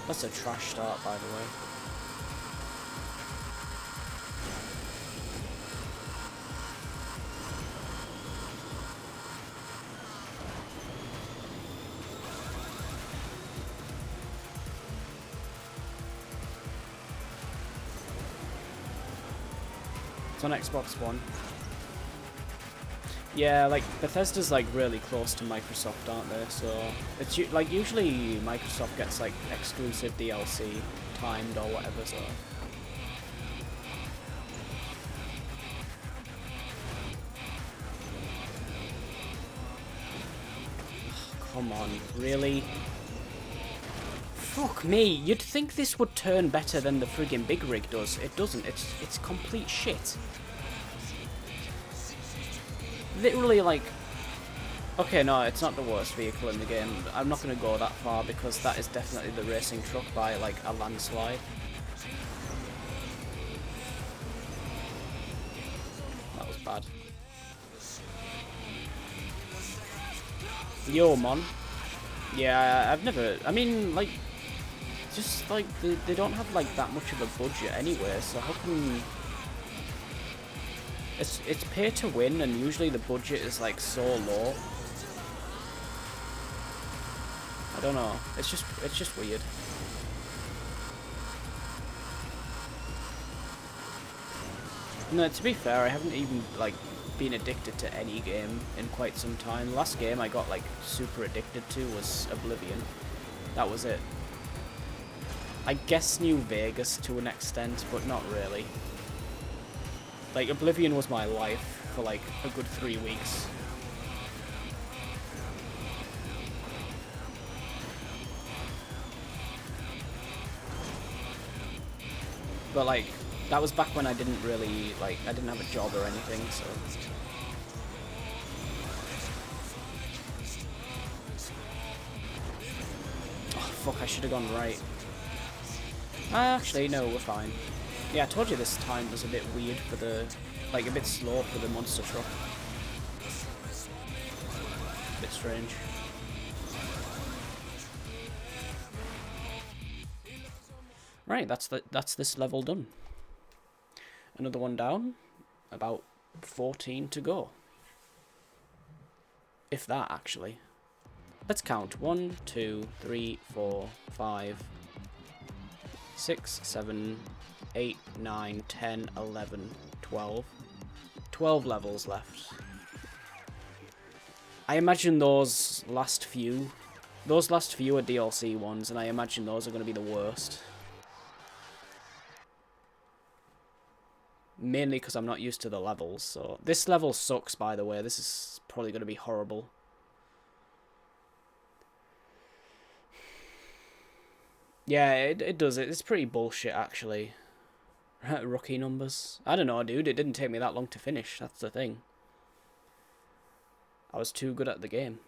that's a trash start, by the way. It's on Xbox One. Yeah, like, Bethesda's, like, really close to Microsoft, aren't they? So, it's, like, usually Microsoft gets, like, exclusive DLC timed or whatever, so... Come on, really? Fuck me, you'd think this would turn better than the friggin' big rig does. It doesn't, it's complete shit. Literally, like... Okay, no, it's not the worst vehicle in the game. I'm not going to go that far because that is definitely the racing truck by, like, a landslide. That was bad. Yo, mon. Yeah, I've never... I mean, like... Just, like, they don't have, like, that much of a budget anyway, so how can... It's pay to win, and usually the budget is, like, so low. I don't know. It's just weird. No, to be fair, I haven't even, like, been addicted to any game in quite some time. The last game I got, like, super addicted to was Oblivion. That was it. I guess New Vegas to an extent, but not really. Like, Oblivion was my life for, like, a good 3 weeks. But, like, that was back when I didn't really, like, I didn't have a job or anything, so... Oh, fuck, I should have gone right. Actually, no, we're fine. Yeah, I told you this time was a bit weird for the... Like, a bit slow for the monster truck. A bit strange. Right, that's this level done. Another one down. About 14 to go. If that, actually. Let's count. 1, 2, 3, 4, 5, 6, 7, 8, 9, 10, 11, 12. 12 levels left. I imagine those last few are DLC ones, and I imagine those are going to be the worst. Mainly because I'm not used to the levels, so... This level sucks, by the way. This is probably going to be horrible. Yeah, it does. It's pretty bullshit, actually. Rookie numbers. I don't know, dude. It didn't take me that long to finish. That's the thing. I was too good at the game.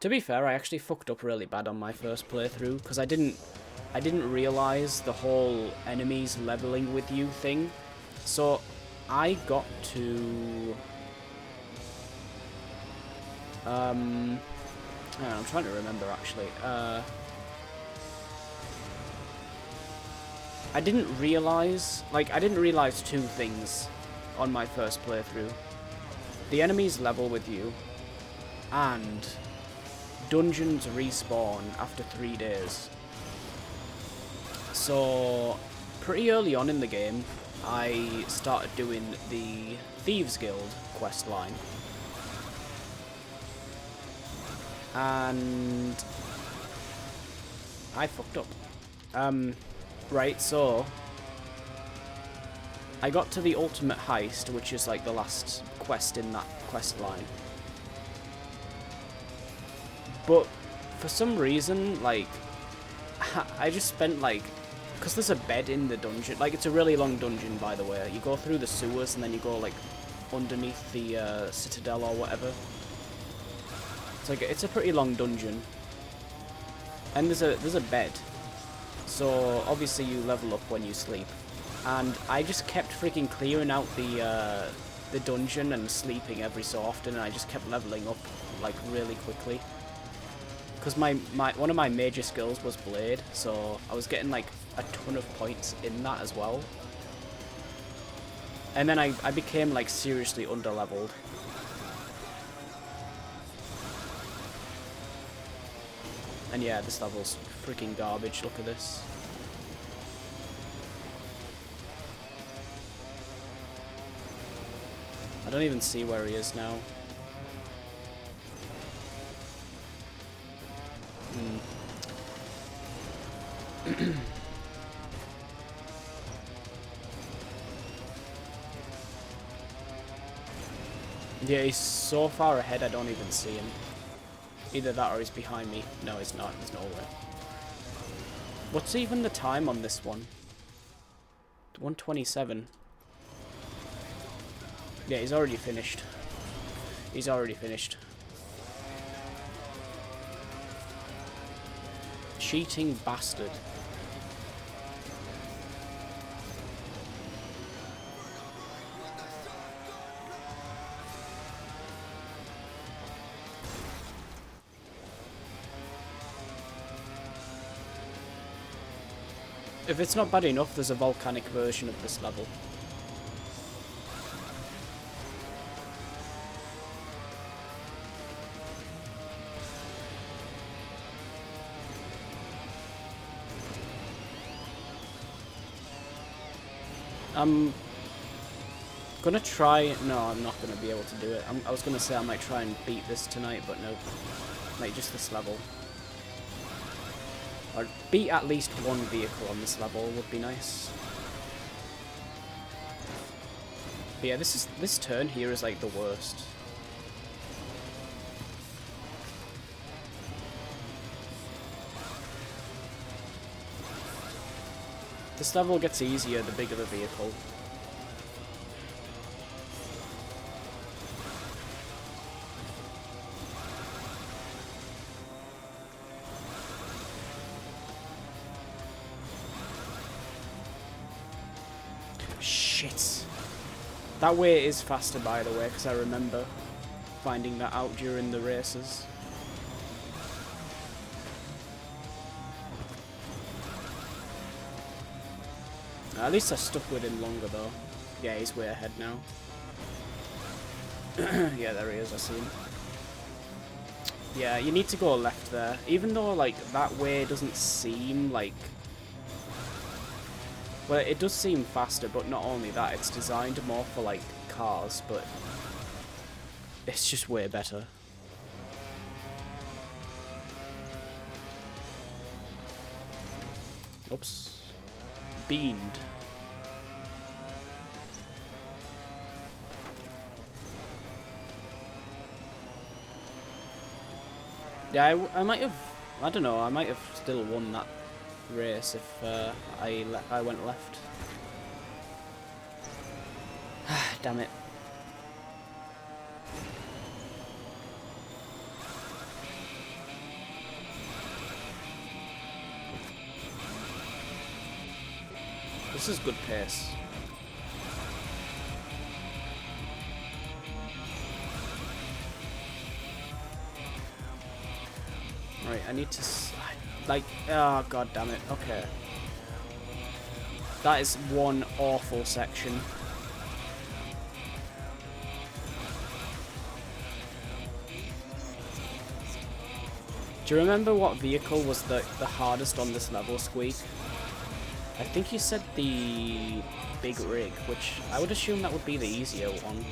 To be fair, I actually fucked up really bad on my first playthrough, because I didn't realise the whole enemies leveling with you thing. So, I got to... I'm trying to remember, actually. I didn't realise two things on my first playthrough. The enemies level with you, and dungeons respawn after 3 days. So, pretty early on in the game, I started doing the Thieves Guild quest line. And I fucked up. Right, so I got to the ultimate heist, which is like the last quest in that quest line. But for some reason, like, I just spent like, because there's a bed in the dungeon, like it's a really long dungeon, by the way. You go through the sewers and then you go like underneath the citadel or whatever. It's like, it's a pretty long dungeon. And there's a bed. So obviously you level up when you sleep. And I just kept freaking clearing out the the dungeon and sleeping every so often, and I just kept leveling up like really quickly. Because one of my major skills was Blade, so I was getting like a ton of points in that as well. And then I became like seriously underleveled. And yeah, this level's freaking garbage, look at this. I don't even see where he is now. Yeah, he's so far ahead I don't even see him. Either that or he's behind me. No, he's not. There's no way. What's even the time on this one? 1:27. Yeah, he's already finished. He's already finished. Cheating bastard. If it's not bad enough, there's a volcanic version of this level. I'm gonna try... No, I'm not gonna be able to do it. I was gonna say I might try and beat this tonight, but no. Like, just this level. Or beat at least one vehicle on this level would be nice. But yeah, this turn here is like the worst. This level gets easier the bigger the vehicle. Shit. That way is faster, by the way, because I remember finding that out during the races. At least I stuck with him longer, though. Yeah, he's way ahead now. Yeah, there he is, I see him. Yeah, you need to go left there. Even though, like, that way doesn't seem like... Well, it does seem faster, but not only that, it's designed more for, like, cars, but... It's just way better. Oops. Beamed. Yeah, I might have... I don't know, I might have still won that race if I went left. Damn it. This is good pace. Right, I need to... Like, oh, god damn it. Okay. That is one awful section. Do you remember what vehicle was the hardest on this level, Squeak? I think you said the big rig, which I would assume that would be the easier one.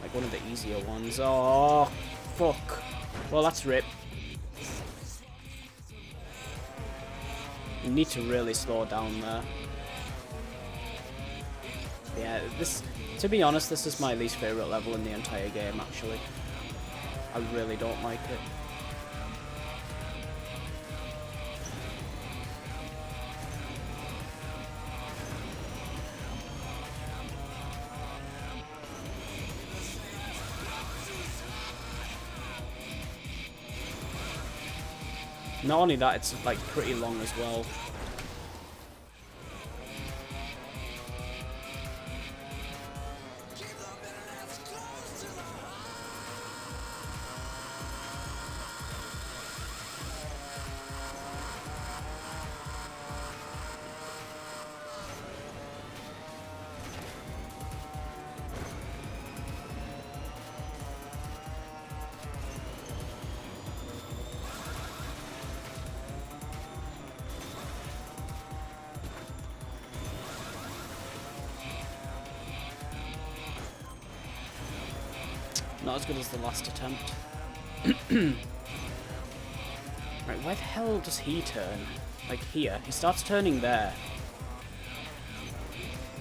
Like one of the easier ones. Oh, fuck. Well, that's rip. You need to really slow down there. Yeah, this... To be honest, this is my least favourite level in the entire game, actually. I really don't like it. Not only that, it's like pretty long as well. Not as good as the last attempt. Right, why the hell does he turn? Like here. He starts turning there.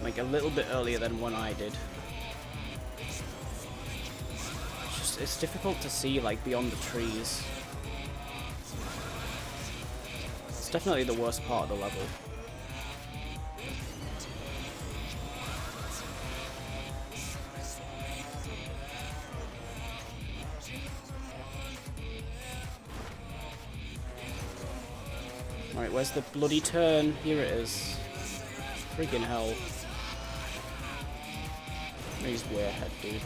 Like a little bit earlier than when I did. It's difficult to see, like, beyond the trees. It's definitely the worst part of the level. Alright, where's the bloody turn? Here it is. Freaking hell. He's way ahead, dude.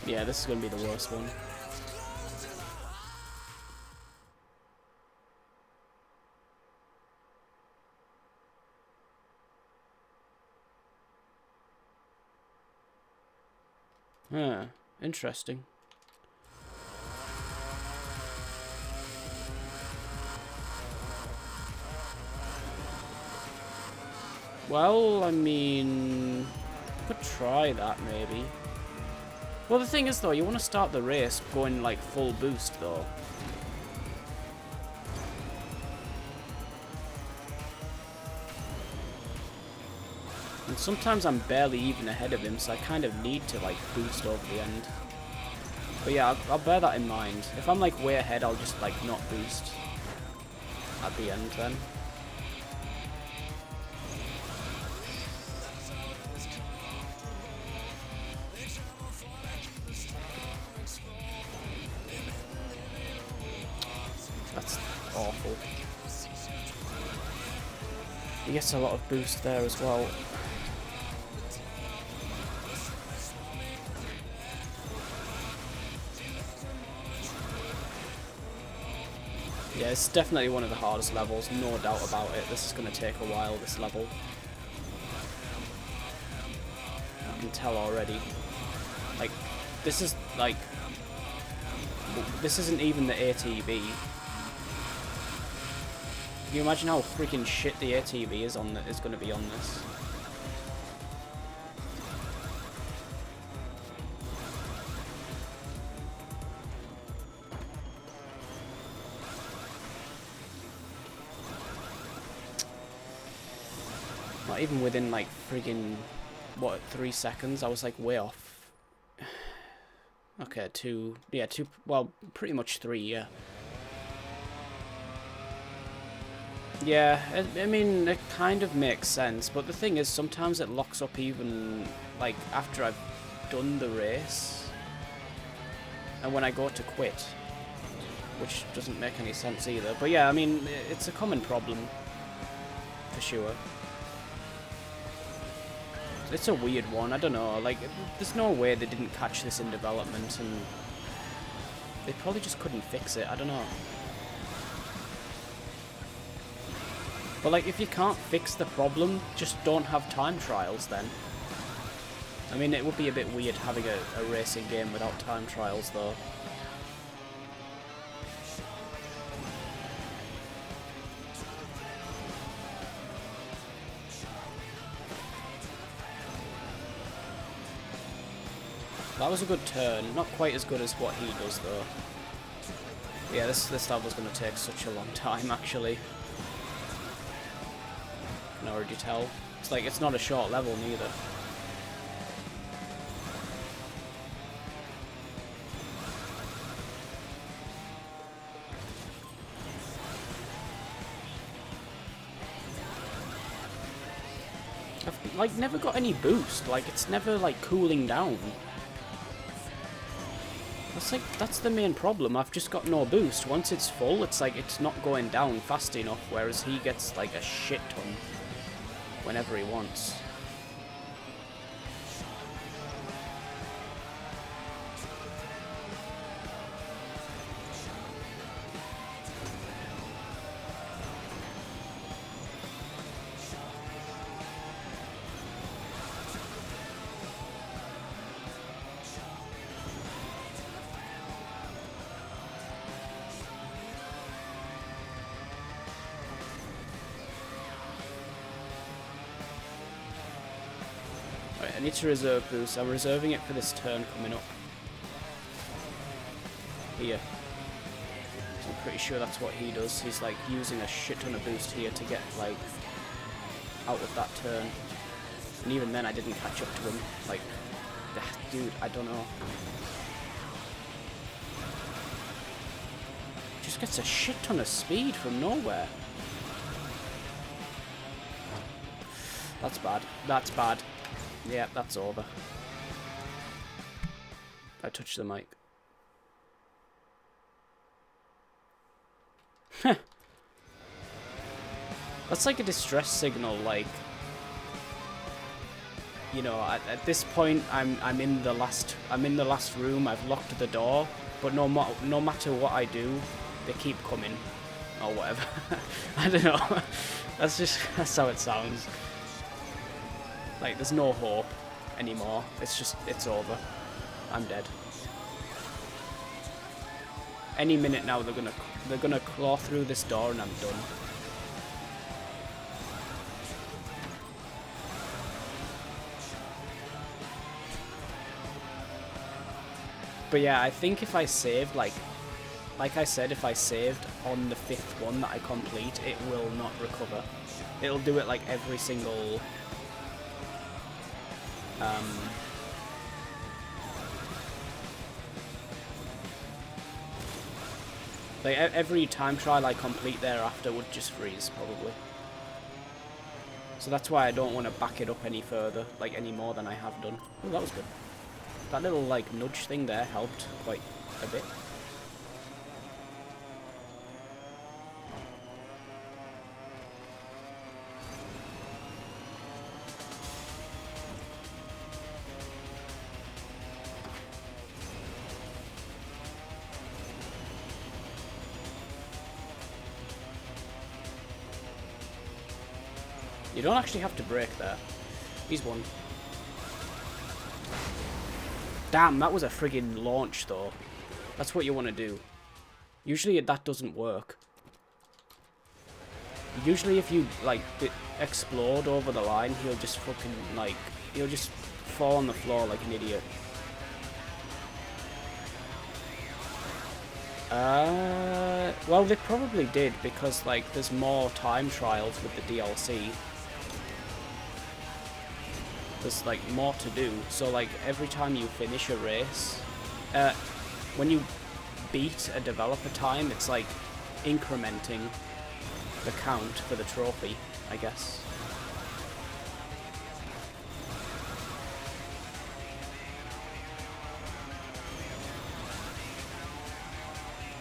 Yeah, this is going to be the worst one. Huh, interesting. Well, I mean, could try that maybe. Well, the thing is, though, you want to start the race going, like, full boost, though. And sometimes I'm barely even ahead of him, so I kind of need to, like, boost over the end. But yeah, I'll bear that in mind. If I'm, like, way ahead, I'll just, like, not boost at the end, then. That's awful. He gets a lot of boost there as well. Yeah, it's definitely one of the hardest levels, no doubt about it. This is going to take a while, this level. I can tell already. Like, this is, like... This isn't even the ATV. Can you imagine how freaking shit the ATV is going to be on this? Not even within, like, friggin', what, 3 seconds? I was, like, way off. Okay, two, well, pretty much 3, yeah. Yeah, I mean, it kind of makes sense, but the thing is, sometimes it locks up even, like, after I've done the race. And when I go to quit. Which doesn't make any sense either. But yeah, I mean, it's a common problem. For sure. It's a weird one, I don't know, like, there's no way they didn't catch this in development, and they probably just couldn't fix it, I don't know. But, like, if you can't fix the problem, just don't have time trials then. I mean, it would be a bit weird having a racing game without time trials, though. That was a good turn. Not quite as good as what he does, though. Yeah, this level's going to take such a long time, actually. I can already tell. It's like, it's not a short level, neither. I've, like, never got any boost. Like, it's never, like, cooling down. That's the main problem. I've just got no boost. Once it's full, it's like it's not going down fast enough, whereas he gets like a shit ton whenever he wants. need to reserve boost. I'm reserving it for this turn coming up. Here. So I'm pretty sure that's what he does. He's like using a shit ton of boost here to get like out of that turn. And even then I didn't catch up to him. Like, dude, I don't know. Just gets a shit ton of speed from nowhere. That's bad. That's bad. Yeah, that's over. I touched the mic. That's like a distress signal, like, you know, at this point I'm in the last room. I've locked the door, but no matter what I do, they keep coming or whatever. I don't know. That's how it sounds. Like, there's no hope anymore. It's over. I'm dead. Any minute now they're gonna claw through this door and I'm done. But yeah, I think if I saved, like I said, if I saved on the 5th one that I complete, it will not recover. It'll do it like every single like every time trial I complete thereafter would just freeze, probably. So that's why I don't want to back it up any further, like any more than I have done. Oh, that was good. That little like nudge thing there helped quite a bit. You don't actually have to brake there. He's won. Damn, that was a friggin' launch though. That's what you want to do. Usually that doesn't work. Usually if you, like, explode over the line, he'll just fucking, like, he'll just fall on the floor like an idiot. Well, they probably did, because, like, there's more time trials with the DLC. There's, like, more to do. So, like, every time you finish a race, when you beat a developer time, it's, like, incrementing the count for the trophy, I guess.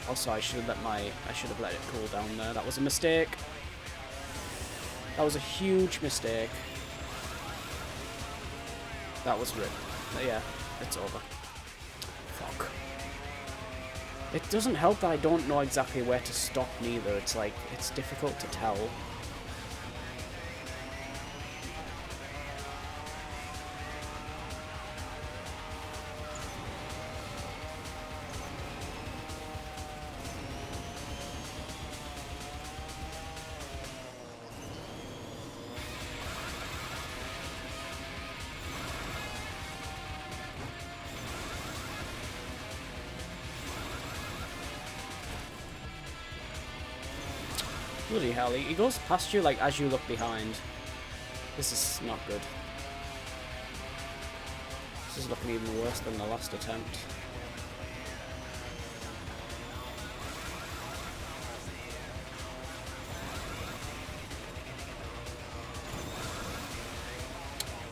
Also, I should have let it cool down there. That was a mistake. That was a huge mistake. That was ripped. Yeah, it's over. Fuck. It doesn't help that I don't know exactly where to stop neither. It's like, it's difficult to tell. Bloody hell, he goes past you like as you look behind. This is not good. This is looking even worse than the last attempt.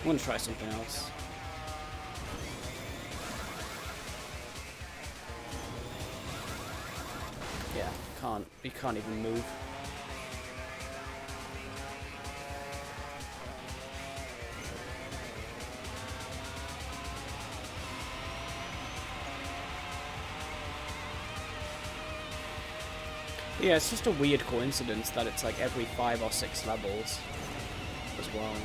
I'm gonna try something else. Yeah, you can't even move. Yeah, it's just a weird coincidence that it's like every 5 or 6 levels as well.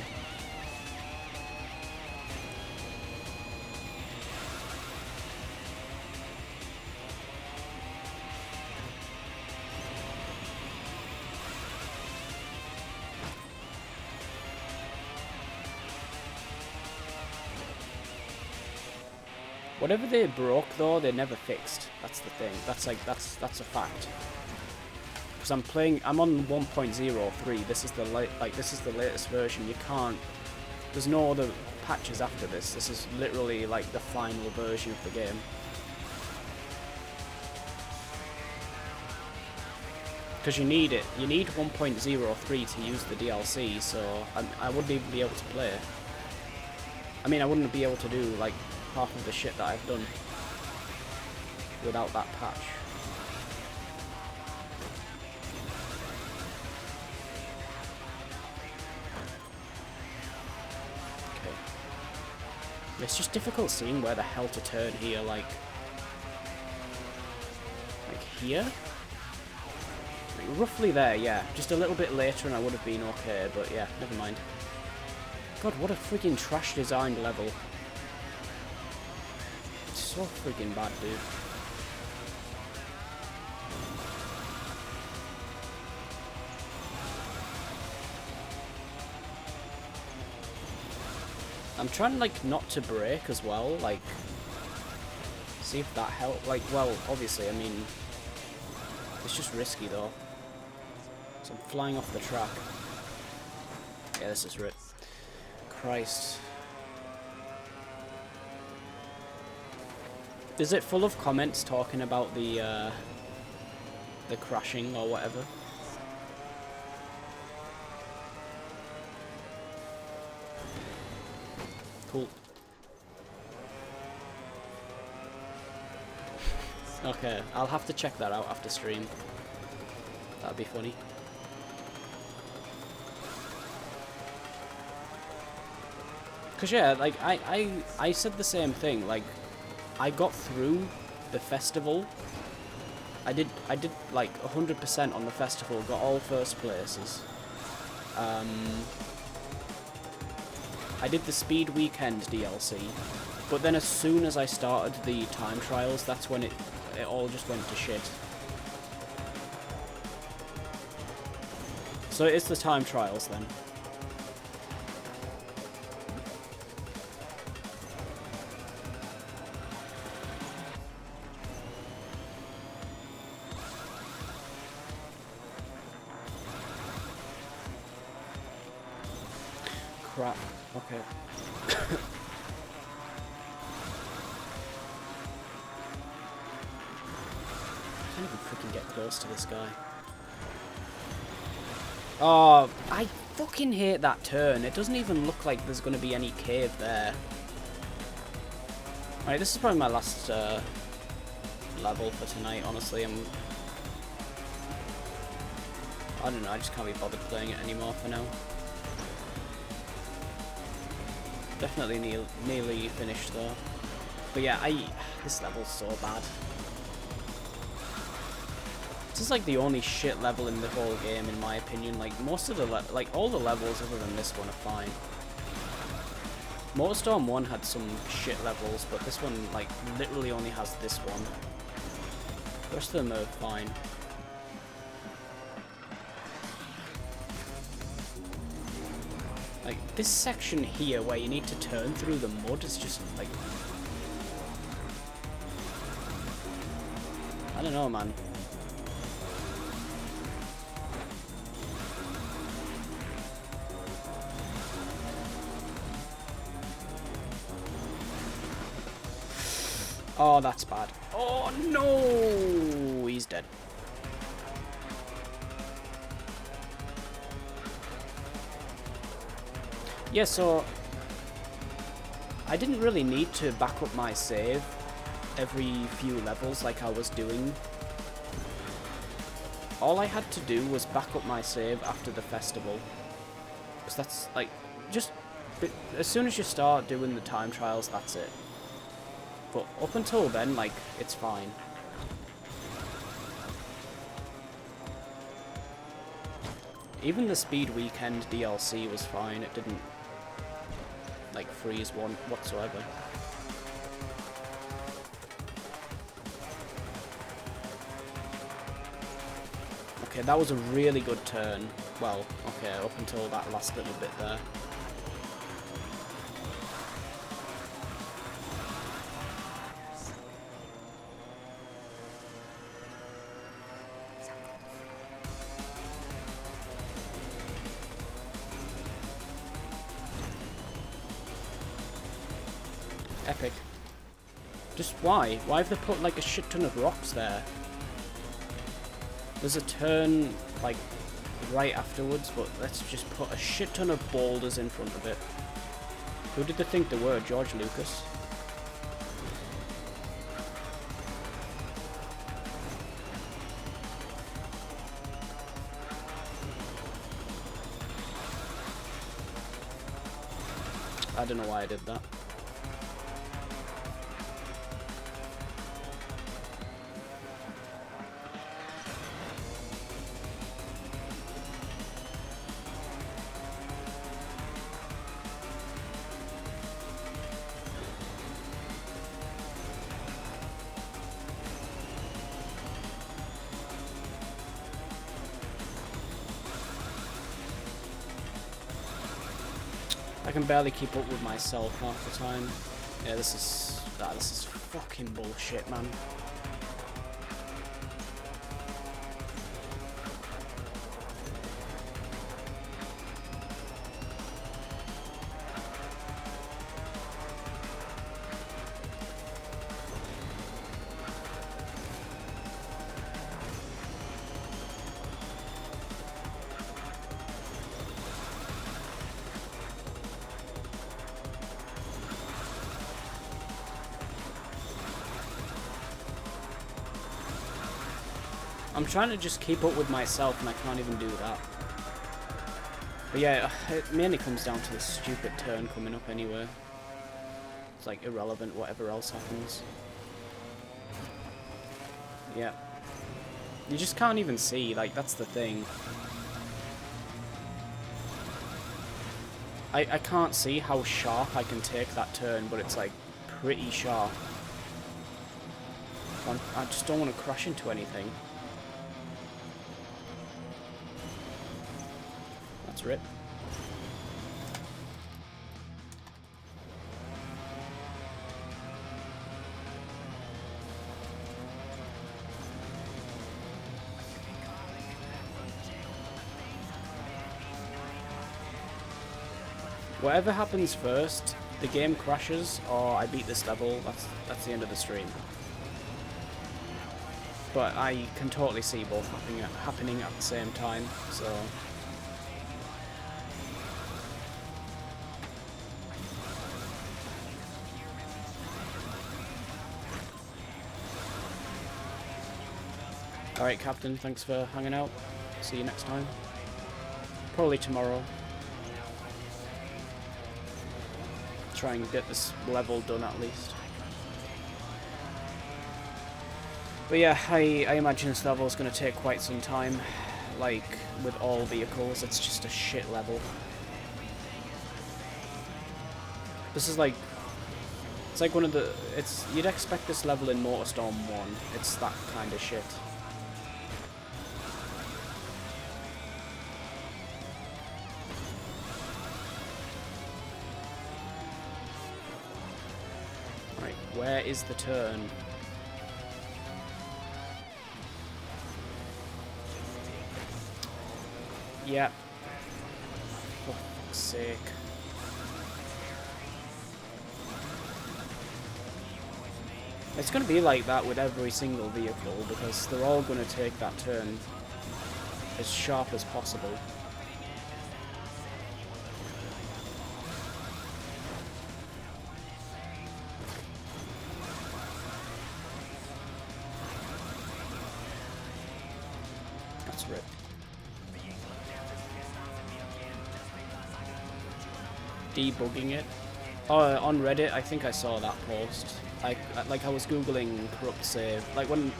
Whatever they broke though, they never fixed. That's the thing. That's a fact. Because I'm on 1.03. This is the this is the latest version. You can't. There's no other patches after this. This is literally like the final version of the game. Because you need it. You need 1.03 to use the DLC, so I wouldn't even be able to play it. I mean, I wouldn't be able to do, like, half of the shit that I've done without that patch. Okay. It's just difficult seeing where the hell to turn here, like here? Roughly there, yeah. Just a little bit later and I would have been okay, but yeah, never mind. God, what a freaking trash designed level. It's so freaking bad, dude. I'm trying, like, not to brake as well, like, see if that helps. Like, well, obviously, I mean, it's just risky though. So I'm flying off the track. Yeah, this is rip. Christ. Is it full of comments talking about the crashing or whatever? Cool. Okay, I'll have to check that out after stream. That'd be funny. Cause yeah, like I said the same thing. Like, I got through the festival. I did like 100% on the festival. Got all first places. I did the Speed Weekend DLC, but then as soon as I started the time trials, that's when it all just went to shit. So it's the time trials then. Crap. Okay. I can't even freaking get close to this guy. Oh, I fucking hate that turn. It doesn't even look like there's going to be any cave there. Alright, this is probably my last level for tonight, honestly. I don't know, I just can't be bothered playing it anymore for now. Definitely nearly finished though. But yeah, this level's so bad. This is like the only shit level in the whole game, in my opinion. Like most of the like all the levels other than this one are fine. MotorStorm 1 had some shit levels, but this one like literally only has this one. The rest of them are fine. Like this section here where you need to turn through the mud is just like, I don't know, man. Oh, that's bad. Oh, no! He's dead. Yeah, so I didn't really need to back up my save every few levels like I was doing. All I had to do was back up my save after the festival. Because that's, like, just as soon as you start doing the time trials, that's it. But up until then, like, it's fine. Even the Speed Weekend DLC was fine. It didn't, like, freeze one whatsoever. Okay, that was a really good turn. Well, okay, up until that last little bit there. Epic. Just why? Why have they put like a shit ton of rocks there? There's a turn like right afterwards, but let's just put a shit ton of boulders in front of it. Who did they think they were? George Lucas? I don't know why I did that. I can barely keep up with myself half the time. Yeah, this is fucking bullshit, man. I'm trying to just keep up with myself and I can't even do that. But yeah, it mainly comes down to this stupid turn coming up anyway. It's like irrelevant, whatever else happens. Yeah. You just can't even see, like, that's the thing. I can't see how sharp I can take that turn, but it's like pretty sharp. I just don't want to crash into anything. That's rip. Whatever happens first, the game crashes or I beat this level, that's the end of the stream. But I can totally see both happening at the same time, so... Alright, Captain, thanks for hanging out. See you next time. Probably tomorrow. Try and get this level done at least. But yeah, I imagine this level is going to take quite some time. Like, with all vehicles, it's just a shit level. This is like... It's like one of the... You'd expect this level in MotorStorm 1. It's that kind of shit. Right, where is the turn? Yep. For fuck's sake. It's going to be like that with every single vehicle, because they're all going to take that turn as sharp as possible. That's rip. Debugging it. Oh, on Reddit, I think I saw that post. I was googling corrupt save. Like when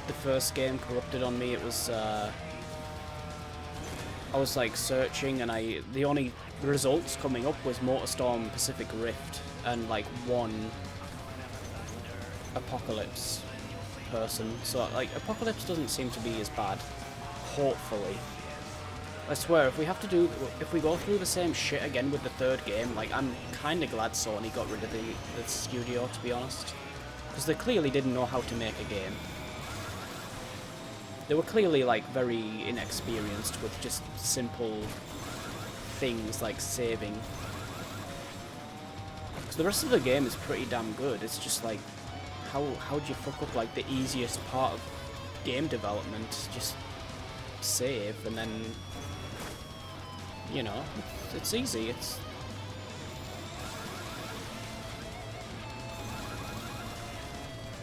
the first game corrupted on me, it was I was like searching, and the only results coming up was MotorStorm Pacific Rift and like one Apocalypse person. So like Apocalypse doesn't seem to be as bad. Hopefully. I swear, if we go through the same shit again with the third game, like, I'm kinda glad Sony got rid of the studio, to be honest. Because they clearly didn't know how to make a game. They were clearly, like, very inexperienced with just simple things like saving. So the rest of the game is pretty damn good. It's just like, how'd you fuck up like the easiest part of game development? Just save and then, you know, it's easy. It's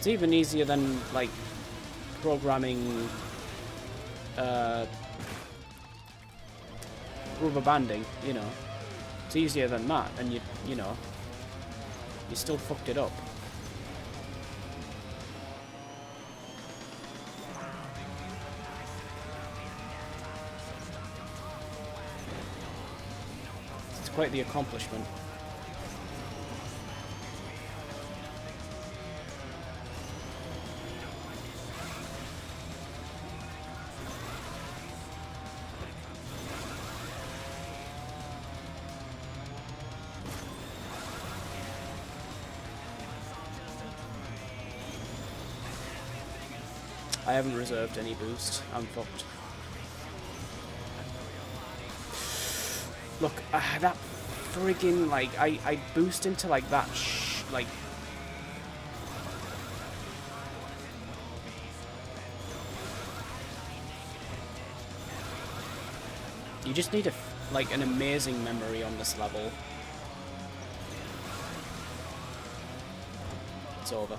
even easier than like programming rubber banding, you know. It's easier than that, and you know, you still fucked it up. It's quite the accomplishment. I haven't reserved any boost. I'm fucked. Look, that friggin' like I boost into like that like you just need like an amazing memory on this level. It's over.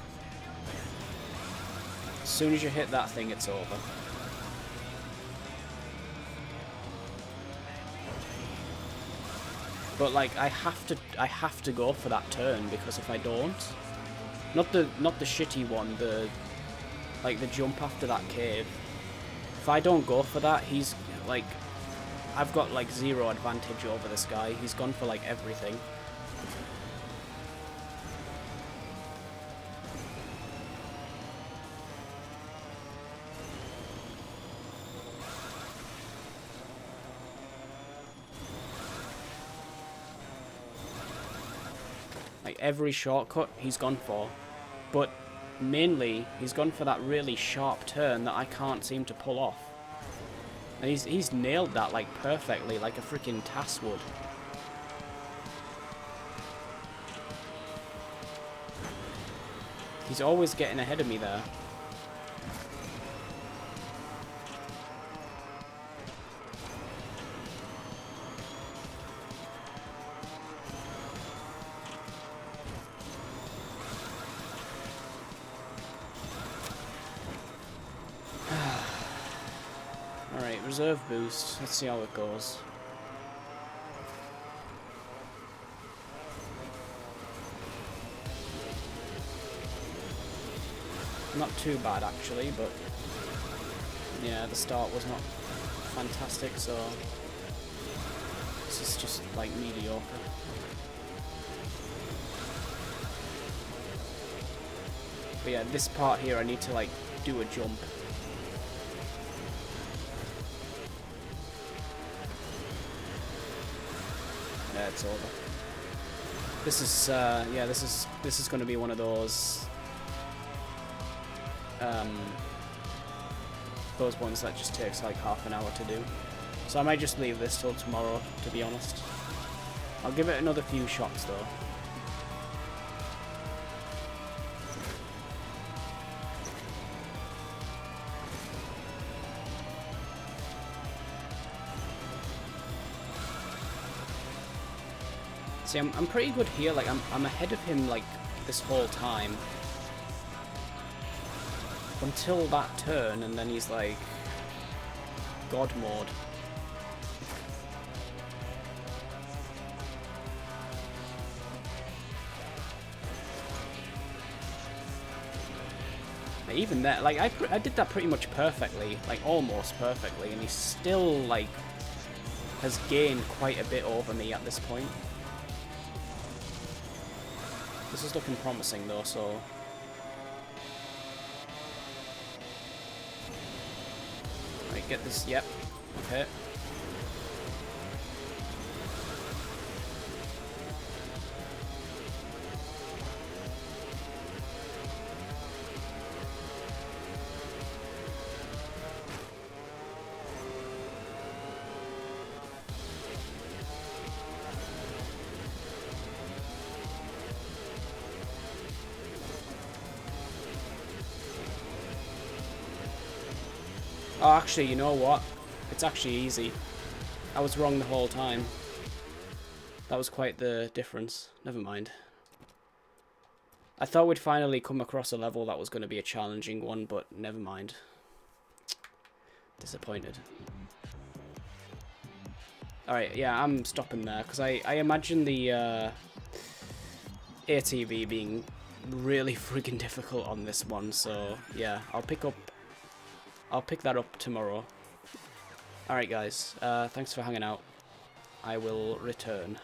As soon as you hit that thing, it's over. But like I have to go for that turn, because if I don't, not the shitty one, the jump after that cave. If I don't go for that, he's like, I've got like zero advantage over this guy. He's gone for like everything. Like every shortcut he's gone for, but mainly he's gone for that really sharp turn that I can't seem to pull off. And he's nailed that like perfectly, like a freaking tass would. He's always getting ahead of me there. Alright, reserve boost. Let's see how it goes. Not too bad actually, but yeah, the start was not fantastic, so this is just like mediocre. But yeah, this part here I need to like do a jump. Yeah, it's over. This is yeah, this is going to be one of those ones that just takes like half an hour to do. So I might just leave this till tomorrow, to be honest. I'll give it another few shots though. See, I'm pretty good here. Like I'm ahead of him like this whole time until that turn, and then he's like God mode. Even that, like I did that pretty much perfectly, like almost perfectly, and he still like has gained quite a bit over me at this point. This is looking promising though, so right, get this. Yep. Okay. Oh, actually, you know what? It's actually easy. I was wrong the whole time. That was quite the difference. Never mind. I thought we'd finally come across a level that was going to be a challenging one, but never mind. Disappointed. Alright, yeah, I'm stopping there, because I imagine the ATV being really friggin' difficult on this one, so yeah, I'll pick that up tomorrow. Alright guys, thanks for hanging out. I will return.